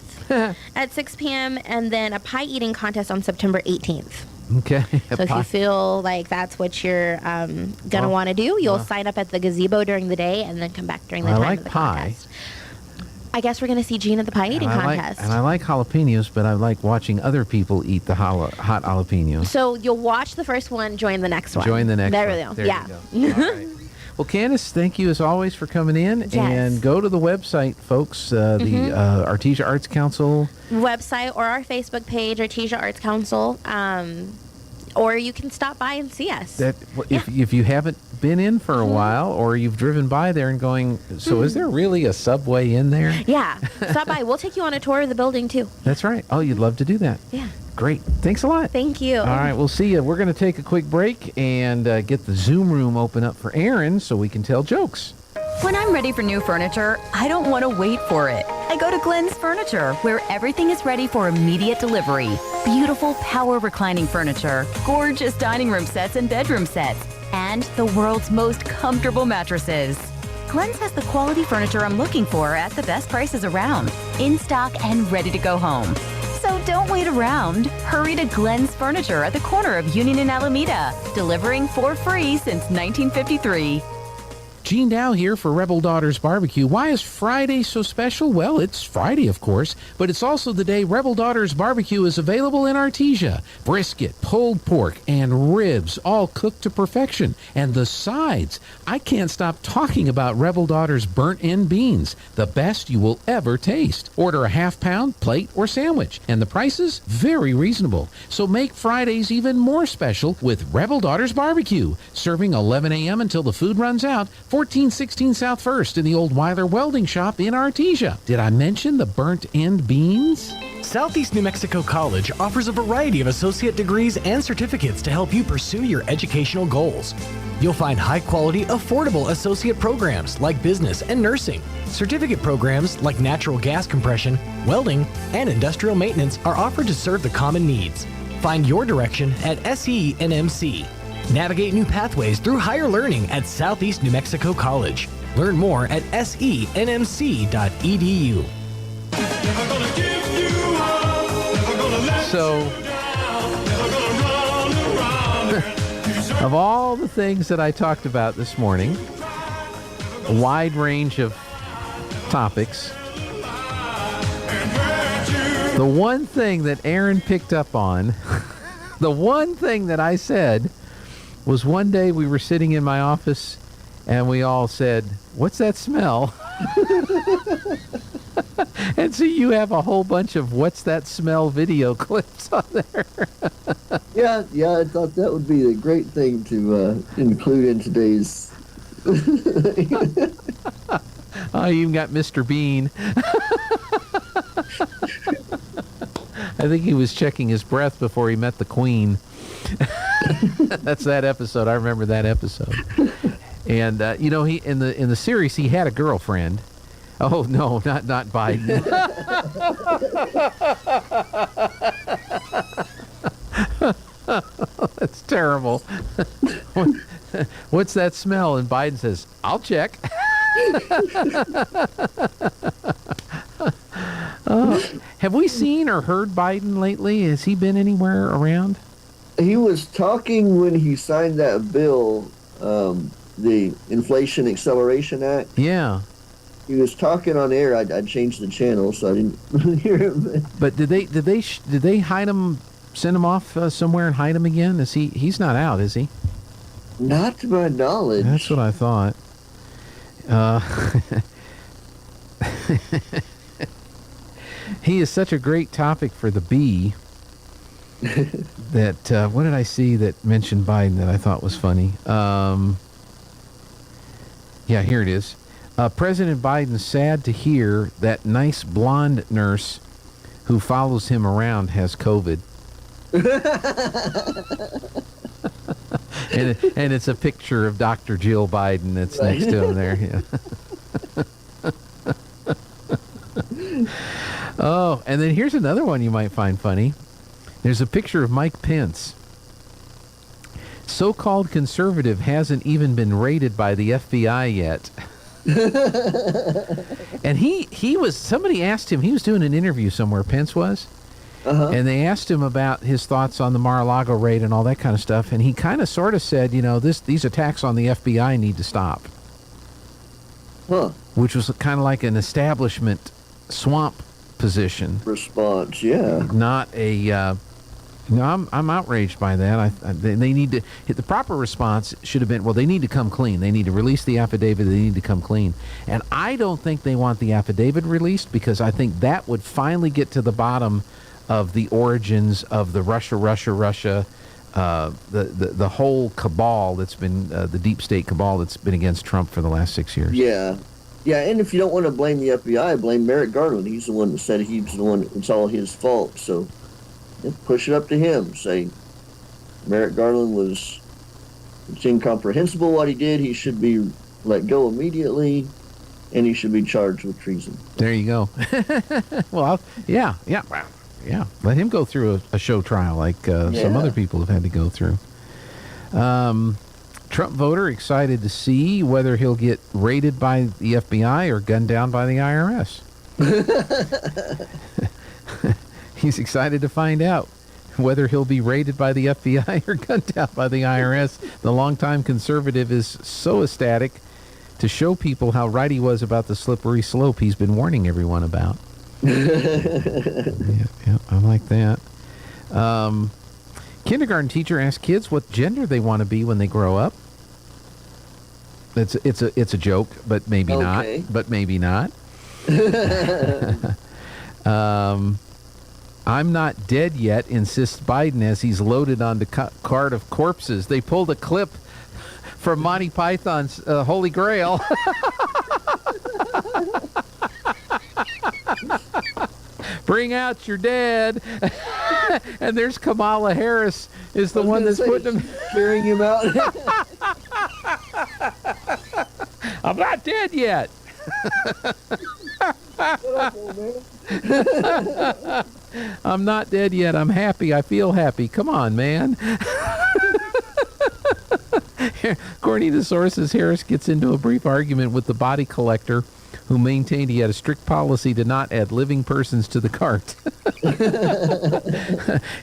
at 6 p.m. and then a pie eating contest on September 18th. Okay. So if you feel like that's what you're going to want to do, you'll sign up at the gazebo during the day and then come back during the I time like of the pie. contest. I guess we're going to see Gene at the pie eating contest. And I like jalapenos, but I like watching other people eat the hot jalapenos. So you'll watch the first one, join the next one. Join the next there one. we go. There yeah. you go. All right. Well, Candace, thank you as always for coming in. Yes. And go to the website, folks, the Artesia Arts Council. Website or our Facebook page, Artesia Arts Council. Or you can stop by and see us. If you haven't been in for a while, or you've driven by there and going, so is there really a subway in there? Yeah. Stop by. We'll take you on a tour of the building, too. That's right. Oh, you'd love to do that. Yeah. Great. Thanks a lot. Thank you. All right, we'll see you. We're going to take a quick break and get the Zoom room open up for Aaron so we can tell jokes. When I'm ready for new furniture, I don't want to wait for it. I go to Glenn's Furniture, where everything is ready for immediate delivery. Beautiful power reclining furniture, gorgeous dining room sets and bedroom sets, and the world's most comfortable mattresses. Glenn's has the quality furniture I'm looking for at the best prices around, in stock and ready to go home. So don't wait around. Hurry to Glenn's Furniture at the corner of Union and Alameda, delivering for free since 1953. Gene Dow here for Rebel Daughters Barbecue. Why is Friday so special? Well, it's Friday, of course, but it's also the day Rebel Daughters Barbecue is available in Artesia. Brisket, pulled pork, and ribs, all cooked to perfection. And the sides. I can't stop talking about Rebel Daughters burnt-end beans, the best you will ever taste. Order a half-pound, plate, or sandwich, and the prices very reasonable. So make Fridays even more special with Rebel Daughters Barbecue, serving 11 a.m. until the food runs out. 1416 South 1st in the old Weiler Welding Shop in Artesia. Did I mention the burnt-end beans? Southeast New Mexico College offers a variety of associate degrees and certificates to help you pursue your educational goals. You'll find high-quality, affordable associate programs like business and nursing. Certificate programs like natural gas compression, welding, and industrial maintenance are offered to serve the common needs. Find your direction at SENMC. Navigate new pathways through higher learning at Southeast New Mexico College. Learn more at senmc.edu. So, of all the things that I talked about this morning, a wide range of topics, the one thing that Aaron picked up on, the one thing that I said was one day we were sitting in my office and we all said, "What's that smell?" And so you have a whole bunch of "What's that smell" video clips on there. Yeah, I thought that would be a great thing to include in today's... Oh, you even got Mr. Bean. I think he was checking his breath before he met the Queen. That's that episode. I remember that episode. And he in the series he had a girlfriend. Oh no, not Biden. That's terrible. What's that smell? And Biden says, "I'll check." Have we seen or heard Biden lately? Has he been anywhere around? He was talking when he signed that bill, the Inflation Acceleration Act. Yeah. He was talking on air. I changed the channel, so I didn't hear him. But did they hide him, send him off somewhere and hide him again? He's not out, is he? Not to my knowledge. That's what I thought. He is such a great topic for the bee that, what did I see that mentioned Biden that I thought was funny? Yeah, here it is. President Biden sad to hear that nice blonde nurse who follows him around has COVID. and it's a picture of Dr. Jill Biden that's next to him there. Yeah. Oh, and then here's another one you might find funny. There's a picture of Mike Pence. So-called conservative hasn't even been raided by the FBI yet. And he was, somebody asked him, he was doing an interview somewhere, Pence was, and they asked him about his thoughts on the Mar-a-Lago raid and all that kind of stuff, and he kind of sort of said, these attacks on the FBI need to stop. Which was kind of like an establishment swamp position. Response, yeah. Not a... I'm outraged by that. They need to... The proper response should have been, well, they need to come clean. They need to release the affidavit. They need to come clean. And I don't think they want the affidavit released because I think that would finally get to the bottom of the origins of the Russia, the whole cabal that's been, the deep state cabal that's been against Trump for the last 6 years. Yeah. Yeah, and if you don't want to blame the FBI, blame Merrick Garland. He's the one that said he's the one, it's all his fault. So push it up to him. Say, Merrick Garland it's incomprehensible what he did. He should be let go immediately. and he should be charged with treason. There you go. Well, yeah. Let him go through a show trial like some other people have had to go through. Trump voter excited to see whether he'll get raided by the FBI or gunned down by the IRS. He's excited to find out whether he'll be raided by the FBI or gunned down by the IRS. The longtime conservative is so ecstatic to show people how right he was about the slippery slope he's been warning everyone about. Yeah, I like that. Kindergarten teacher asks kids what gender they want to be when they grow up. It's a joke, but maybe not. But maybe not. I'm not dead yet, insists Biden as he's loaded onto cart of corpses. They pulled a clip from Monty Python's Holy Grail. Bring out your dead. And there's Kamala Harris is the one that's putting him, carrying him out. I'm not dead yet. I'm not dead yet. I'm happy. I feel happy. Come on, man. According to sources, Harris gets into a brief argument with the body collector who maintained he had a strict policy to not add living persons to the cart.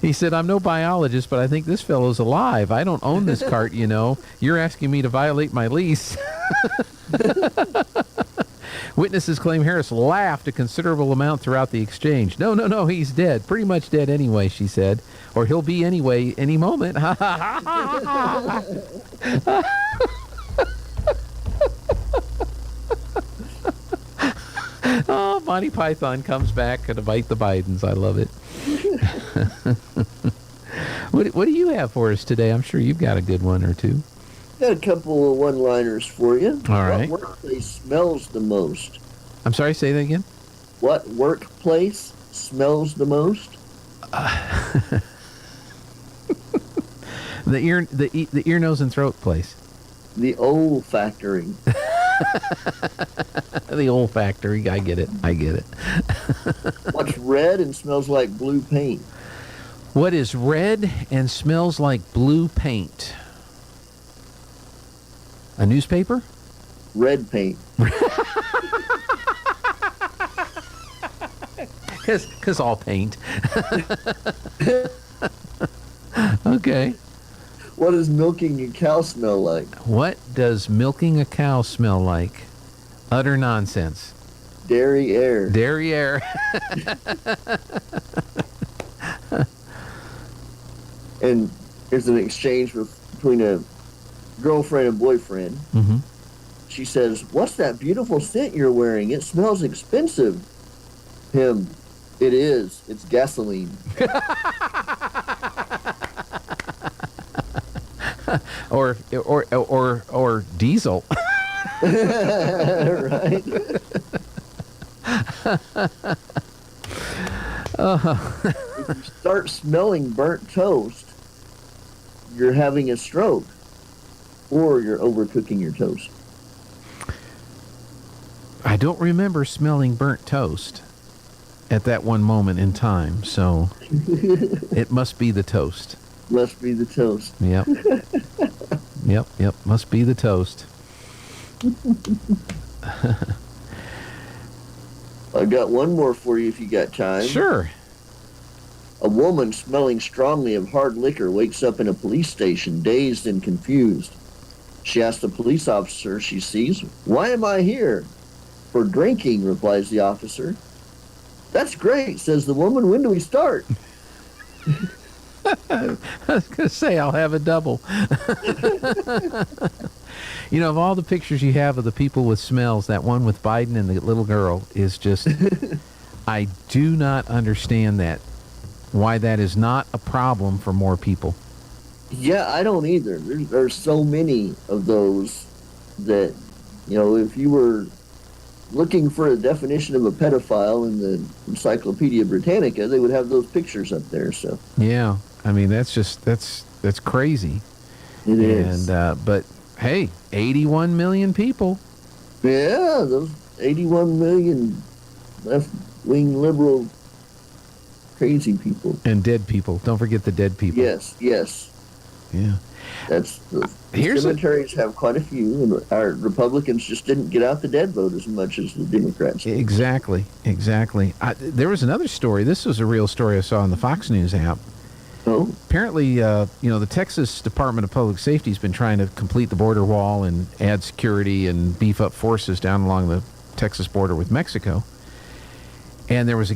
He said, I'm no biologist, but I think this fellow's alive. I don't own this cart, you know. You're asking me to violate my lease. Witnesses claim Harris laughed a considerable amount throughout the exchange. No, he's dead. Pretty much dead anyway, she said. Or he'll be anyway any moment. Oh, Monty Python comes back to bite the Bidens. I love it. What do you have for us today? I'm sure you've got a good one or two. Got a couple of one-liners for you. All right. What workplace smells the most? I'm sorry, say that again? What workplace smells the most? The ear, nose, and throat place. The olfactory. The olfactory. I get it. What's red and smells like blue paint? What is red and smells like blue paint? A newspaper? Red paint. Because all paint. Okay. What does milking a cow smell like? What does milking a cow smell like? Utter nonsense. Dairy air. Dairy air. And there's an exchange between a girlfriend and boyfriend. Mm-hmm. She says, "What's that beautiful scent you're wearing? It smells expensive." Him, "It is. It's gasoline." or diesel. Right. If you start smelling burnt toast, you're having a stroke, or you're overcooking your toast. I don't remember smelling burnt toast at that one moment in time, so it must be the toast. Must be the toast. Yep. Yep. Must be the toast. I've got one more for you if you got time. Sure. A woman smelling strongly of hard liquor wakes up in a police station, dazed and confused. She asks the police officer she sees, "Why am I here?" "For drinking," replies the officer. "That's great," says the woman. "When do we start?" I was going to say, I'll have a double. You know, of all the pictures you have of the people with smells, that one with Biden and the little girl is just, I do not understand that. Why that is not a problem for more people. Yeah, I don't either. There's so many of those that, you know, if you were looking for a definition of a pedophile in the Encyclopedia Britannica, they would have those pictures up there. So yeah, I mean that's crazy. It is. And but hey, 81 million people. Yeah, those 81 million left-wing liberal crazy people. And dead people. Don't forget the dead people. Yes. Yeah. That's the cemeteries have quite a few, and our Republicans just didn't get out the dead vote as much as the Democrats did. Exactly. There was another story. This was a real story I saw on the Fox News app. Oh. Apparently, the Texas Department of Public Safety has been trying to complete the border wall and add security and beef up forces down along the Texas border with Mexico. And there was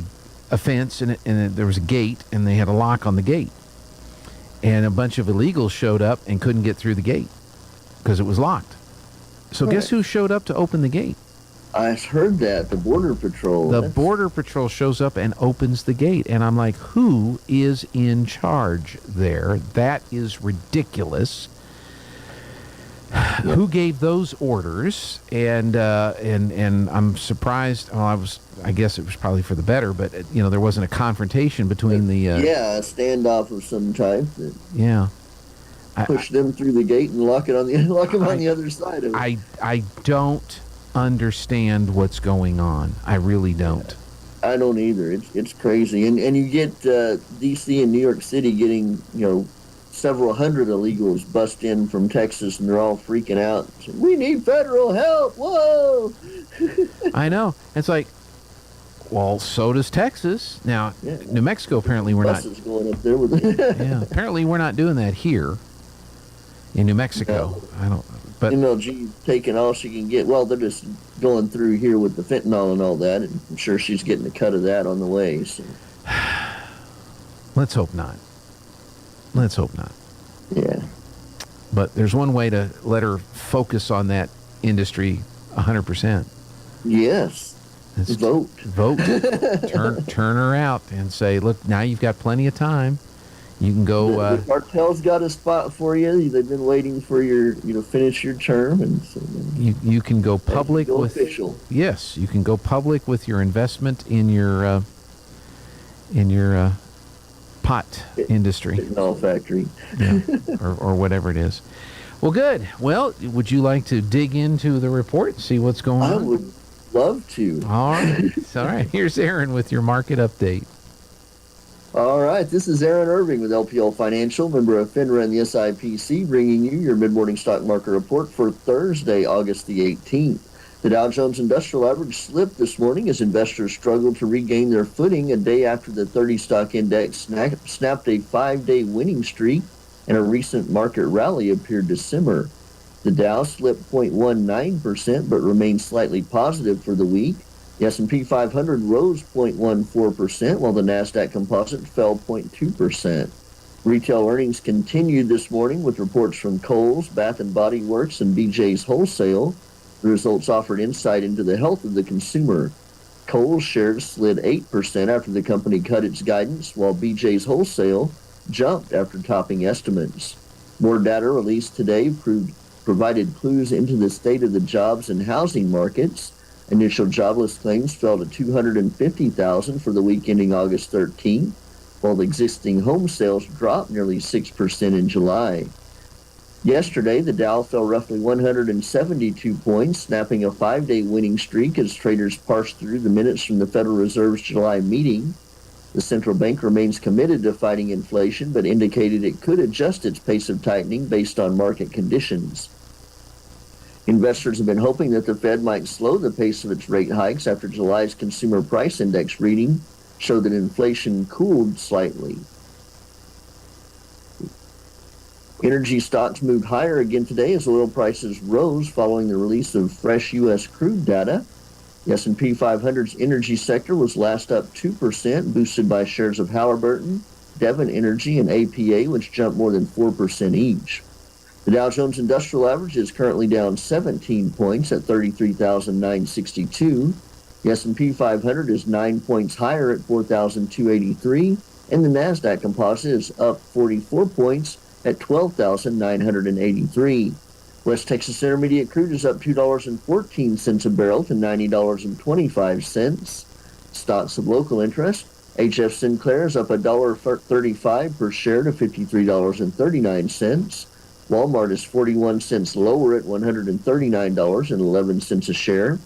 a fence and there was a gate, and they had a lock on the gate. And a bunch of illegals showed up and couldn't get through the gate because it was locked. So guess who showed up to open the gate? I heard that. The Border Patrol. The Border Patrol shows up and opens the gate. And I'm like, who is in charge there? That is ridiculous. Who gave those orders? And I'm surprised. Well, I guess it was probably for the better, but there wasn't a confrontation between the a standoff of some type. Push them through the gate and lock them on the other side of it. I don't understand what's going on. I really don't. I don't either. It's crazy, and you get D.C. and New York City getting several hundred illegals bust in from Texas, and they're all freaking out. We need federal help. Whoa! I know. It's like, well, so does Texas. Now, New Mexico, apparently we're not. Going up there with apparently we're not doing that here in New Mexico. No. I don't. But MLG taking all she can get. Well, they're just going through here with the fentanyl and all that, and I'm sure she's getting a cut of that on the way. So. Let's hope not. Yeah. But there's one way to let her focus on that industry 100%. Yes. Vote. Turn her out and say, look, now you've got plenty of time. You can go. The cartel's got a spot for you. They've been waiting for your, finish your term, and so you can go public with. Official. Yes, you can go public with your investment in your pot industry. Fentanyl factory. or whatever it is. Well, good. Well, would you like to dig into the report and see what's going on? I would love to. All right. Here's Aaron with your market update. All right. This is Aaron Irving with LPL Financial, member of FINRA and the SIPC, bringing you your mid-morning stock market report for Thursday, August the 18th. The Dow Jones Industrial Average slipped this morning as investors struggled to regain their footing a day after the 30-stock index snapped a 5-day winning streak and a recent market rally appeared to simmer. The Dow slipped 0.19% but remained slightly positive for the week. The S&P 500 rose 0.14% while the NASDAQ Composite fell 0.2%. Retail earnings continued this morning with reports from Kohl's, Bath & Body Works, and BJ's Wholesale. The results offered insight into the health of the consumer. Kohl's shares slid 8% after the company cut its guidance, while BJ's Wholesale jumped after topping estimates. More data released today provided clues into the state of the jobs and housing markets. Initial jobless claims fell to 250,000 for the week ending August 13th, while existing home sales dropped nearly 6% in July. Yesterday, the Dow fell roughly 172 points, snapping a 5-day winning streak as traders parsed through the minutes from the Federal Reserve's July meeting. The central bank remains committed to fighting inflation, but indicated it could adjust its pace of tightening based on market conditions. Investors have been hoping that the Fed might slow the pace of its rate hikes after July's consumer price index reading showed that inflation cooled slightly. Energy stocks moved higher again today as oil prices rose following the release of fresh U.S. crude data. The S&P 500's energy sector was last up 2%, boosted by shares of Halliburton, Devon Energy, and APA, which jumped more than 4% each. The Dow Jones Industrial Average is currently down 17 points at 33,962. The S&P 500 is 9 points higher at 4,283, and the NASDAQ Composite is up 44 points at 12,983. West Texas Intermediate crude is up $2.14 a barrel to $90.25. Stocks of local interest. HF Sinclair is up $1.35 per share to $53.39. Walmart is 41 cents lower at $139.11 a share.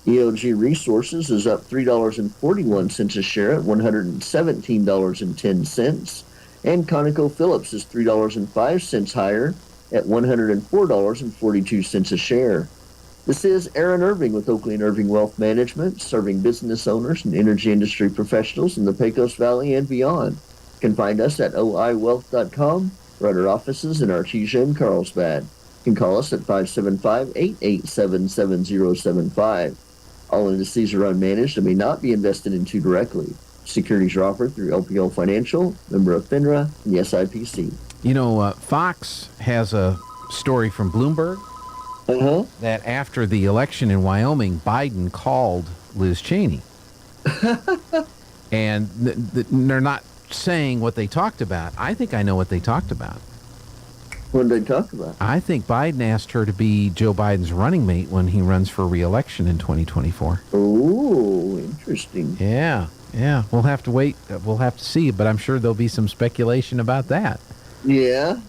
ELG Resources is up $3.41 a share at $117.10. And ConocoPhillips is $3.05 higher at $104.42 a share. This is Aaron Irving with Oakley & Irving Wealth Management, serving business owners and energy industry professionals in the Pecos Valley and beyond. You can find us at oiwealth.com or at our offices in Artesia and Carlsbad. You can call us at 575-887-7075. All indices are unmanaged and may not be invested into directly. Securities are offered through LPL Financial, member of FINRA, and the SIPC. You know, Fox has a story from Bloomberg that after the election in Wyoming, Biden called Liz Cheney. And they're not saying what they talked about. I think I know what they talked about. What did they talk about? I think Biden asked her to be Joe Biden's running mate when he runs for re-election in 2024. Oh, interesting. Yeah. We'll have to wait. We'll have to see, but I'm sure there'll be some speculation about that. Yeah.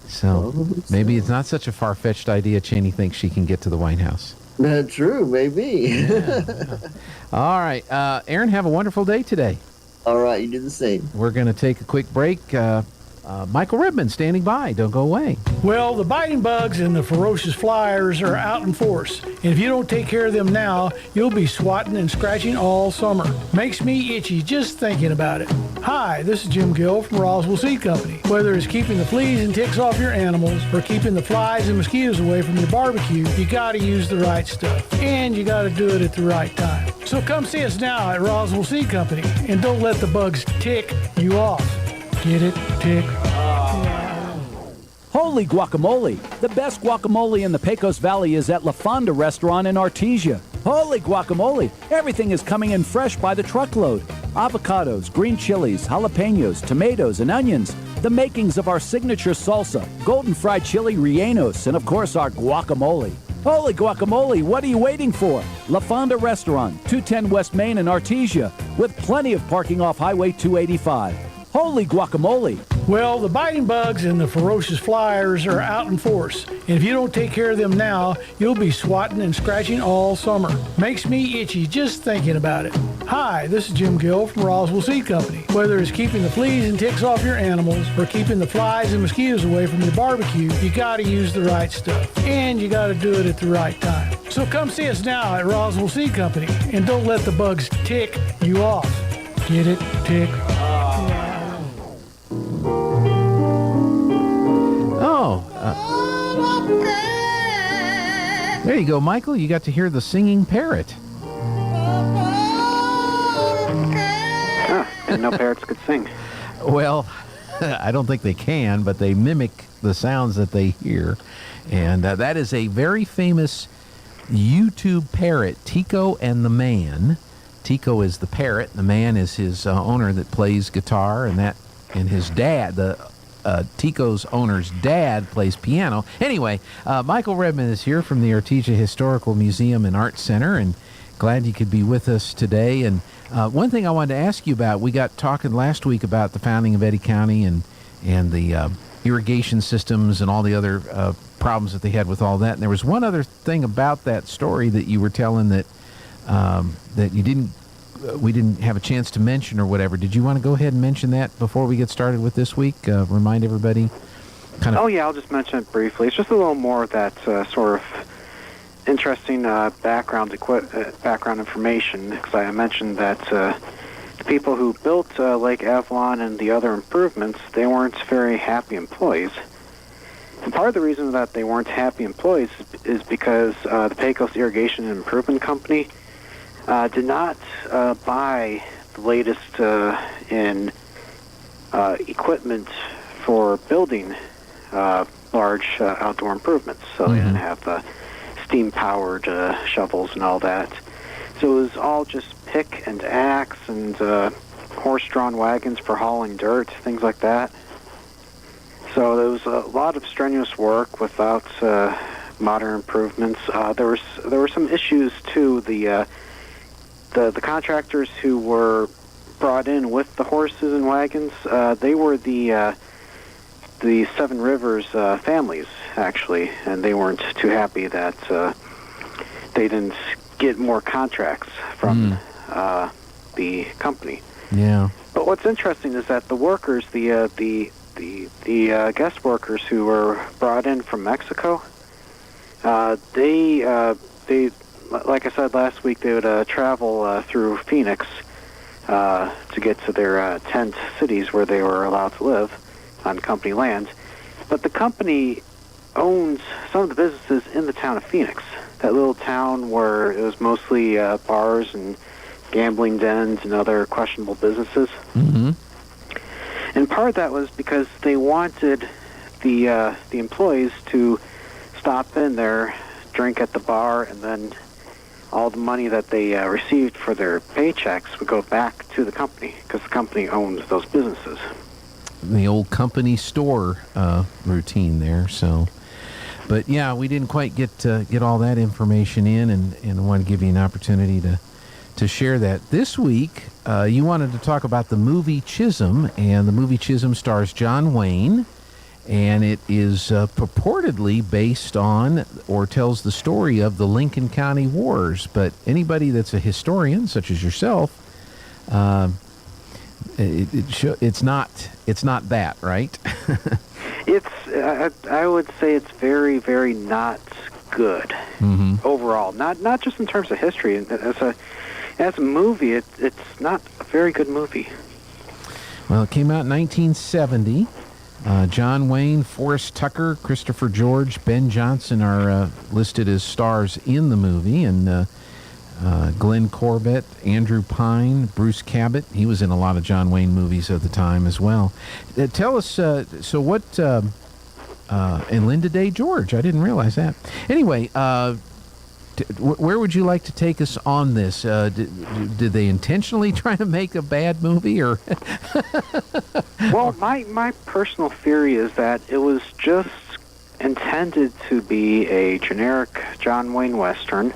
So maybe it's not such a far-fetched idea Cheney thinks she can get to the White House. That's true, maybe. All right. Aaron, have a wonderful day today. All right, you do the same. We're going to take a quick break. Michael Redmond standing by. Don't go away. Well, the biting bugs and the ferocious flyers are out in force. And if you don't take care of them now, you'll be swatting and scratching all summer. Makes me itchy just thinking about it. Hi, this is Jim Gill from Roswell Seed Company. Whether it's keeping the fleas and ticks off your animals or keeping the flies and mosquitoes away from your barbecue, you got to use the right stuff. And you got to do it at the right time. So come see us now at Roswell Seed Company and don't let the bugs tick you off. Get it? Tick. Holy guacamole! The best guacamole in the Pecos Valley is at La Fonda Restaurant in Artesia. Holy guacamole! Everything is coming in fresh by the truckload. Avocados, green chilies, jalapenos, tomatoes, and onions. The makings of our signature salsa, golden fried chili rellenos, and of course our guacamole. Holy guacamole, what are you waiting for? La Fonda Restaurant, 210 West Main in Artesia, with plenty of parking off Highway 285. Holy guacamole! Well, the biting bugs and the ferocious flyers are out in force. And if you don't take care of them now, you'll be swatting and scratching all summer. Makes me itchy just thinking about it. Hi, this is Jim Gill from Roswell Seed Company. Whether it's keeping the fleas and ticks off your animals or keeping the flies and mosquitoes away from your barbecue, you got to use the right stuff. And you got to do it at the right time. So come see us now at Roswell Seed Company and don't let the bugs tick you off. Get it? Tick. There you go, Michael. You got to hear the singing parrot. And no parrots could sing. Well, I don't think they can, but they mimic the sounds that they hear. And that is a very famous YouTube parrot, Tico and the Man. Tico is the parrot. The man is his owner that plays guitar, and his dad, Tico's owner's dad, plays piano. Anyway, Michael Redmond is here from the Artesia Historical Museum and Art Center, and glad you could be with us today. And one thing I wanted to ask you about, we got talking last week about the founding of Eddy County and the irrigation systems and all the other problems that they had with all that. And there was one other thing about that story that you were telling that we didn't have a chance to mention or whatever. Did you want to go ahead and mention that before we get started with this week? Remind everybody Oh, yeah, I'll just mention it briefly. It's just a little more of that sort of interesting background information, because I mentioned that the people who built Lake Avalon and the other improvements, they weren't very happy employees. And part of the reason that they weren't happy employees is because the Pecos Irrigation and Improvement Company did not buy the latest in equipment for building large outdoor improvements. So they didn't have steam-powered shovels and all that. So it was all just pick and axe and horse-drawn wagons for hauling dirt, things like that. So there was a lot of strenuous work without modern improvements. There were some issues too. The contractors who were brought in with the horses and wagons, they were the Seven Rivers families, actually, and they weren't too happy that get more contracts from the company. Yeah. But what's interesting is that the workers, the guest workers who were brought in from Mexico, they like I said last week, they would travel through Phoenix to get to their tent cities where they were allowed to live on company land. But the company owns some of the businesses in the town of Phoenix, that little town where it was mostly bars and gambling dens and other questionable businesses. Mm-hmm. And part of that was because they wanted the employees to stop in there, drink at the bar, and then all the money that they received for their paychecks would go back to the company because the company owns those businesses. The old company store routine there. So, but yeah, we didn't quite get all that information in, and I want to give you an opportunity to share that. This week, you wanted to talk about the movie Chisholm, and the movie Chisholm stars John Wayne, and it is purportedly based on or tells the story of the Lincoln County Wars. But anybody that's a historian, such as yourself, it's not that, right? I would say it's very, very not good overall. Not just in terms of history. As a movie, it's not a very good movie. Well, it came out in 1970. John Wayne, Forrest Tucker, Christopher George, Ben Johnson are listed as stars in the movie, and Glenn Corbett, Andrew Pine, Bruce Cabot. He was in a lot of John Wayne movies at the time as well. Tell us, so what, and Linda Day George, I didn't realize that. Anyway, where would you like to take us on this? Did they intentionally try to make a bad movie, or? Well, my personal theory is that it was just intended to be a generic John Wayne Western.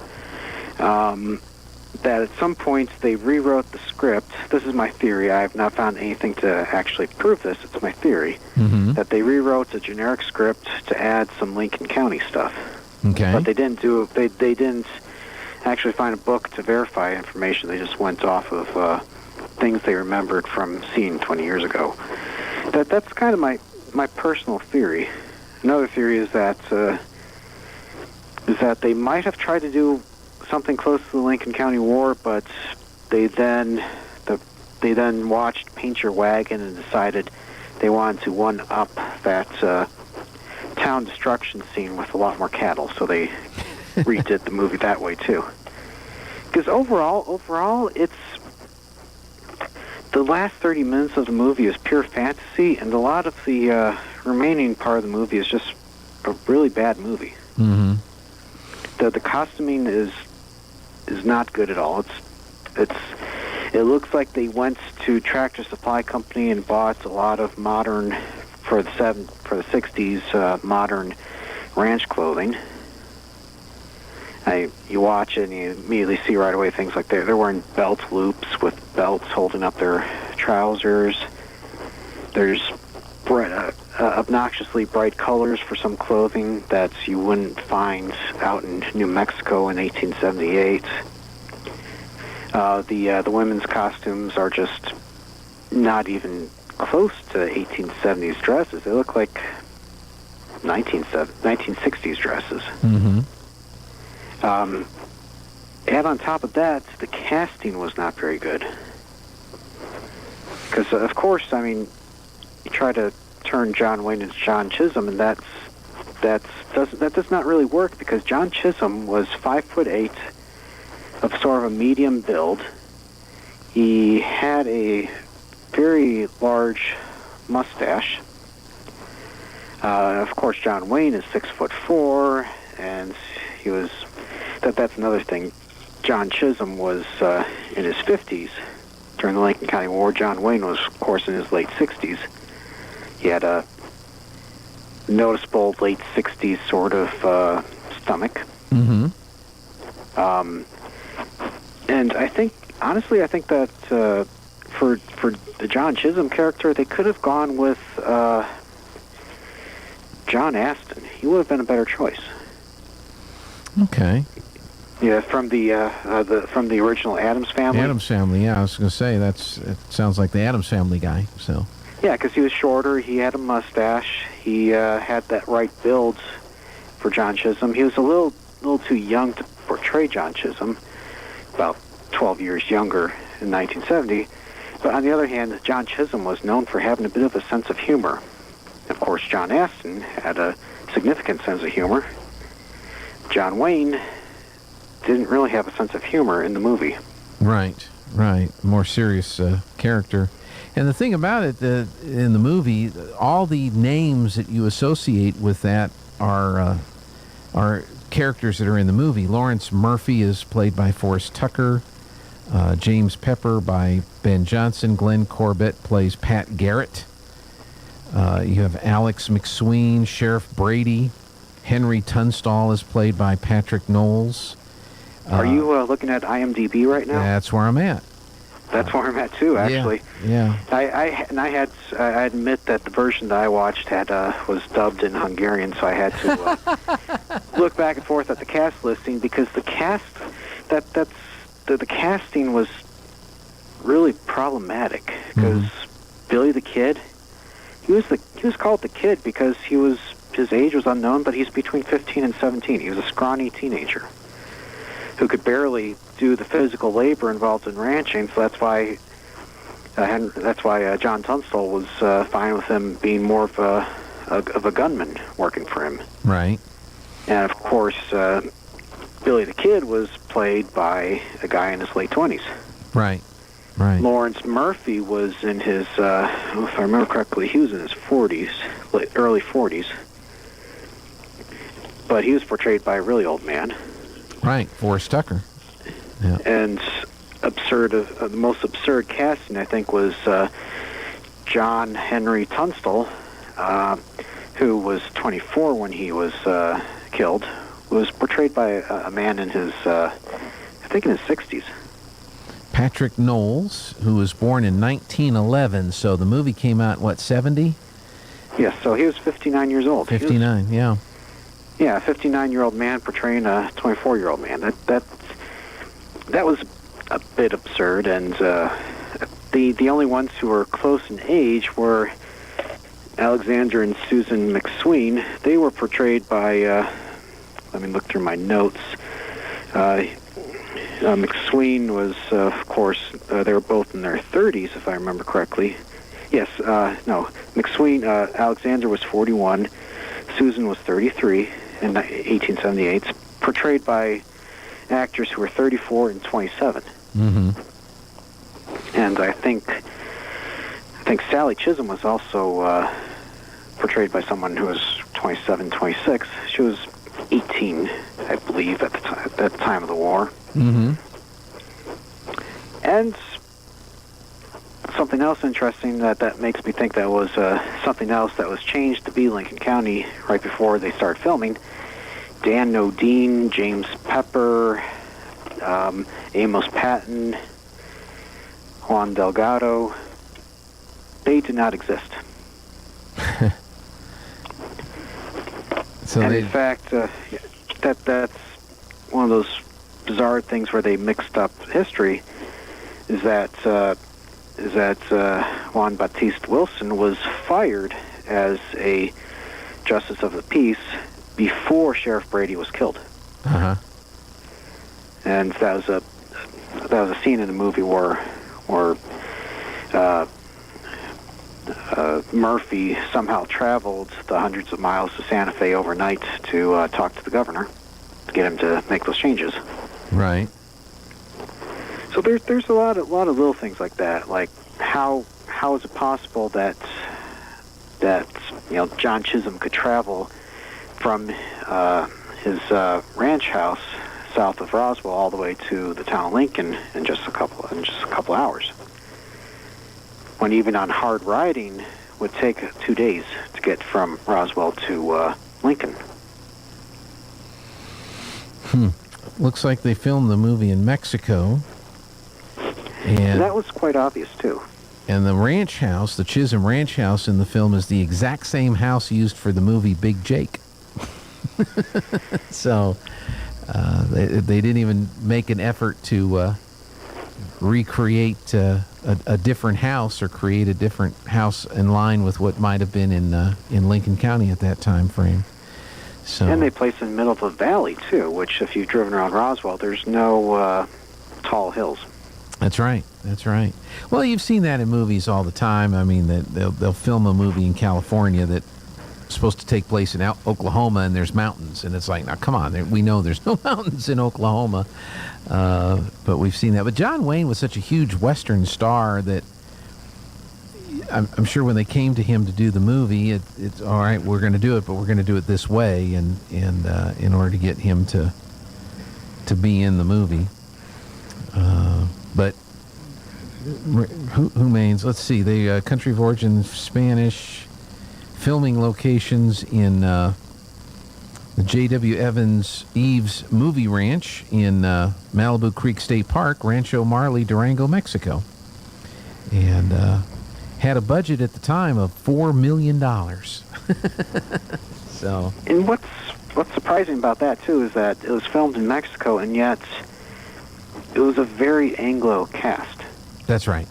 That at some points they rewrote the script. This is my theory. I have not found anything to actually prove this. It's my theory. That they rewrote a generic script to add some Lincoln County stuff. Okay. But they didn't they didn't actually find a book to verify information. They just went off of things they remembered from seeing 20 years ago. That's kind of my personal theory. Another theory is that they might have tried to do something close to the Lincoln County War, but they then watched Paint Your Wagon and decided they wanted to one-up that town destruction scene with a lot more cattle, so they redid the movie that way too. Because overall, it's the last 30 minutes of the movie is pure fantasy, and a lot of the remaining part of the movie is just a really bad movie. Mm-hmm. The costuming is not good at all. It looks like they went to Tractor Supply Company and bought a lot of modern, for the 60s, modern ranch clothing. You watch it and you immediately see right away things like they're wearing belt loops with belts holding up their trousers. There's obnoxiously bright colors for some clothing that you wouldn't find out in New Mexico in 1878. The women's costumes are just not even close to 1870s dresses. They look like 1960s dresses. Mm-hmm. And on top of that, the casting was not very good. Because, of course, I mean, you try to turn John Wayne into John Chisholm, and that does not really work, because John Chisholm was 5'8", of sort of a medium build. He had a very large mustache. Of course, John Wayne is 6'4", and he was. That's another thing. John Chisholm was in his 50s during the Lincoln County War. John Wayne was, of course, in his late 60s. He had a noticeable late 60s sort of stomach. Mm-hmm. And I think, honestly, I think that for the John Chisholm character, they could have gone with John Astin. He would have been a better choice. Okay. Yeah, from the original Addams Family. Addams Family, yeah. I was going to say, it sounds like the Addams Family guy, so. Yeah, because he was shorter, he had a mustache, he had that right build for John Chisholm. He was a little too young to portray John Chisholm, about 12 years younger in 1970. But on the other hand, John Chisholm was known for having a bit of a sense of humor. Of course, John Astin had a significant sense of humor. John Wayne didn't really have a sense of humor in the movie. Right. More serious character. And the thing about it, in the movie, all the names that you associate with that are characters that are in the movie. Lawrence Murphy is played by Forrest Tucker. James Pepper by Ben Johnson. Glenn Corbett plays Pat Garrett. You have Alex McSween, Sheriff Brady. Henry Tunstall is played by Patrick Knowles. Are you looking at IMDb right now? That's where I'm at. That's where I'm at too, actually. Yeah. I admit that the version that I watched was dubbed in Hungarian, so I had to look back and forth at the cast listing because the casting was really problematic because Billy the Kid, he was called the Kid because his age was unknown, but he's between 15 and 17. He was a scrawny teenager who could barely do the physical labor involved in ranching, so that's why John Tunstall was fine with him being more of a gunman working for him. Right. And of course, Billy the Kid was played by a guy in his late 20s. Right. Lawrence Murphy was in his, if I remember correctly, he was in his 40s, early 40s. But he was portrayed by a really old man. Right, Forrest Tucker. Yeah. And the most absurd casting, I think, was John Henry Tunstall, who was 24 when he was killed, was portrayed by a man in his, I think in his 60s. Patrick Knowles, who was born in 1911, so the movie came out, 70? Yes, so he was 59 years old. 59, yeah. Yeah, a 59-year-old man portraying a 24-year-old man. That was a bit absurd, and the only ones who were close in age were Alexander and Susan McSween. They were portrayed by, let me look through my notes. McSween was, of course, they were both in their 30s, if I remember correctly. Yes, no, McSween, Alexander was 41, Susan was 33 in 1878, portrayed by actors who were 34 and 27. Mm-hmm. And I think Sally Chisholm was also portrayed by someone who was 27, 26. She was 18, I believe, at the time of the war. Mm-hmm. And something else interesting that makes me think that was something else that was changed to be Lincoln County right before they started filming. Dan Nodine, James Pepper, Amos Patton, Juan Delgado, they do not exist. In fact, that's one of those bizarre things where they mixed up history. Is that Juan Baptiste Wilson was fired as a justice of the peace before Sheriff Brady was killed. Uh-huh. And that was a scene in the movie where Murphy somehow traveled the hundreds of miles to Santa Fe overnight to talk to the governor to get him to make those changes. Right. So there's a lot of little things like that. Like how is it possible that John Chisholm could travel from his ranch house south of Roswell all the way to the town of Lincoln in just a couple hours, when even on hard riding would take 2 days to get from Roswell to Lincoln. Looks like they filmed the movie in Mexico. And that was quite obvious, too. And the ranch house, the Chisholm Ranch House in the film, is the exact same house used for the movie Big Jake. So, They didn't even make an effort to recreate a different house or create a different house in line with what might have been in Lincoln County at that time frame. So, and they placed in the middle of the valley, too, which if you've driven around Roswell, there's no tall hills. That's right. That's right. Well, you've seen that in movies all the time. I mean, they'll film a movie in California that's supposed to take place in Oklahoma, and there's mountains. And it's like, now, come on. We know there's no mountains in Oklahoma. But we've seen that. But John Wayne was such a huge Western star that I'm sure when they came to him to do the movie, it's all right, we're going to do it, but we're going to do it this way, and in order to get him to be in the movie. But who remains? Let's see. The country of origin, Spanish, filming locations in the J.W. Evans Eves Movie Ranch in Malibu Creek State Park, Rancho Marley, Durango, Mexico. And had a budget at the time of $4 million. So. And what's surprising about that, too, is that it was filmed in Mexico, and yet it was a very Anglo cast. That's right.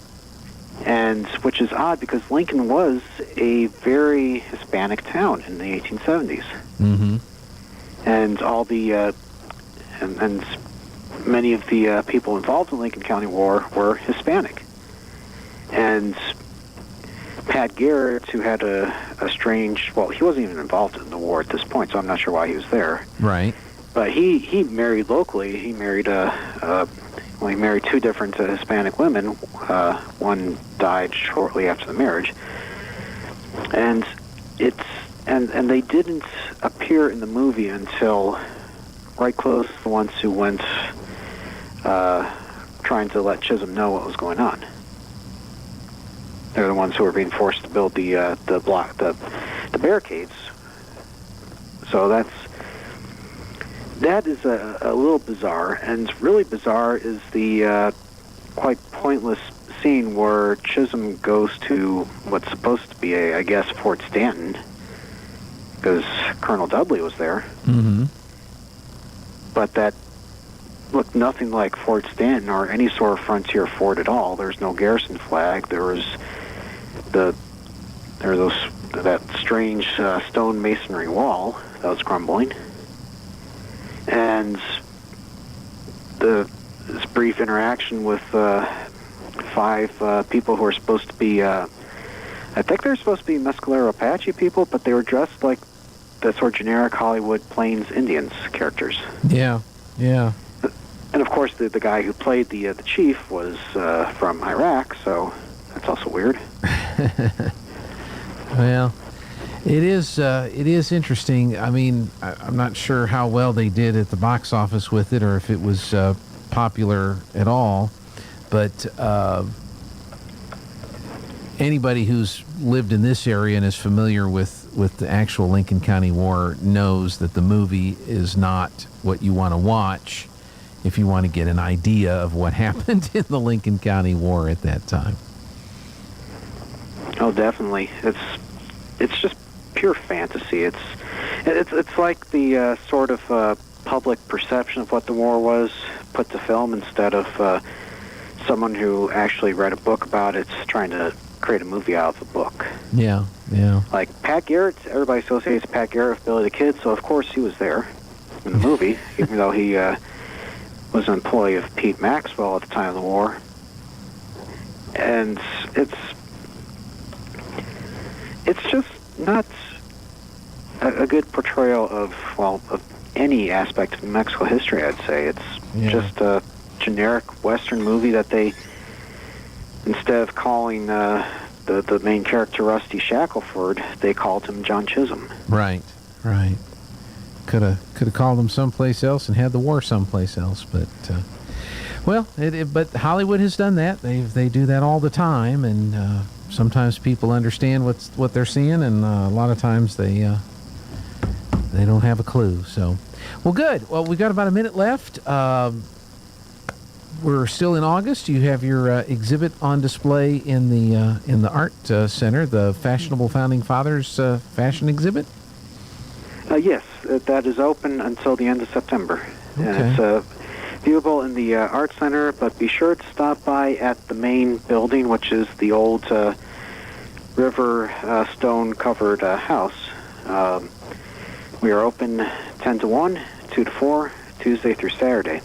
And which is odd because Lincoln was a very Hispanic town in the 1870s. Mm-hmm. And all the and many of the people involved in the Lincoln County War were Hispanic. And Pat Garrett, who had a strange, well, he wasn't even involved in the war at this point, so I'm not sure why he was there. Right. But he married locally. He married he married two different Hispanic women. One died shortly after the marriage, and and they didn't appear in the movie until right close to the ones who went trying to let Chisholm know what was going on. They're the ones who were being forced to build the barricades. So that is a little bizarre, and really bizarre is the quite pointless scene where Chisholm goes to what's supposed to be I guess, Fort Stanton, because Colonel Dudley was there. Mm-hmm. But that looked nothing like Fort Stanton or any sort of frontier fort at all. There's no garrison flag. There was that strange stone masonry wall that was crumbling. And this brief interaction with 5 people who are supposed to be, I think they're supposed to be Mescalero Apache people, but they were dressed like the sort of generic Hollywood Plains Indians characters. Yeah, yeah. And of course, the guy who played the chief was from Iraq, so that's also weird. Well, it is interesting. I mean, I'm not sure how well they did at the box office with it, or if it was popular at all. But anybody who's lived in this area and is familiar with the actual Lincoln County War knows that the movie is not what you want to watch if you want to get an idea of what happened in the Lincoln County War at that time. Oh, definitely. It's just pure fantasy. It's like the sort of public perception of what the war was put to film instead of someone who actually read a book about it trying to create a movie out of the book. Yeah, yeah. Like Pat Garrett, everybody associates Pat Garrett with Billy the Kid, so of course he was there in the movie, even though he was an employee of Pete Maxwell at the time of the war. And it's just not a good portrayal of any aspect of New Mexico history, I'd say. It's just a generic Western movie that they, instead of calling the main character Rusty Shackelford, they called him John Chisholm. Right, right. Could have called him someplace else and had the war someplace else, but but Hollywood has done that. They do that all the time, and sometimes people understand what they're seeing, and a lot of times they don't have a clue. So, well, good. Well, we got about a minute left. We're still in August. You have your exhibit on display in the art center, the Fashionable Founding Fathers fashion exhibit. Yes, that is open until the end of September. And it's viewable in the Art Center, but be sure to stop by at the main building, which is the old river stone-covered house. We are open 10 to 1, 2 to 4, Tuesday through Saturday.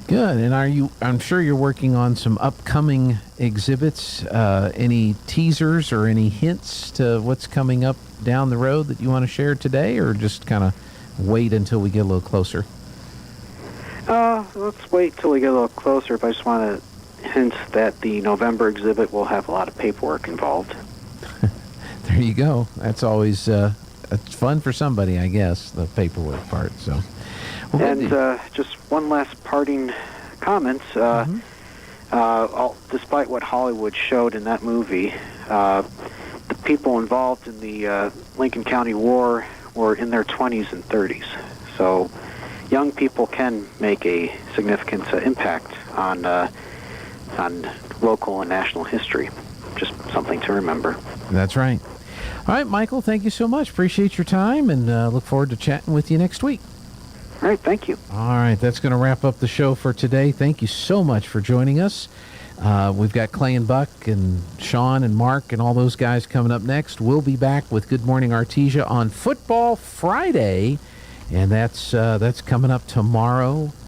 Good. And I'm sure you're working on some upcoming exhibits. Any teasers or any hints to what's coming up down the road that you want to share today, or just kind of wait until we get a little closer? Let's wait till we get a little closer, but I just want to hint that the November exhibit will have a lot of paperwork involved. There you go. That's always it's fun for somebody, I guess, the paperwork part. So, And just one last parting comment. Despite what Hollywood showed in that movie, the people involved in the Lincoln County War were in their 20s and 30s. So young people can make a significant impact on local and national history. Just something to remember. That's right. All right, Michael, thank you so much. Appreciate your time, and look forward to chatting with you next week. All right, thank you. All right, that's going to wrap up the show for today. Thank you so much for joining us. We've got Clay and Buck and Sean and Mark and all those guys coming up next. We'll be back with Good Morning Artesia on Football Friday, and that's coming up tomorrow.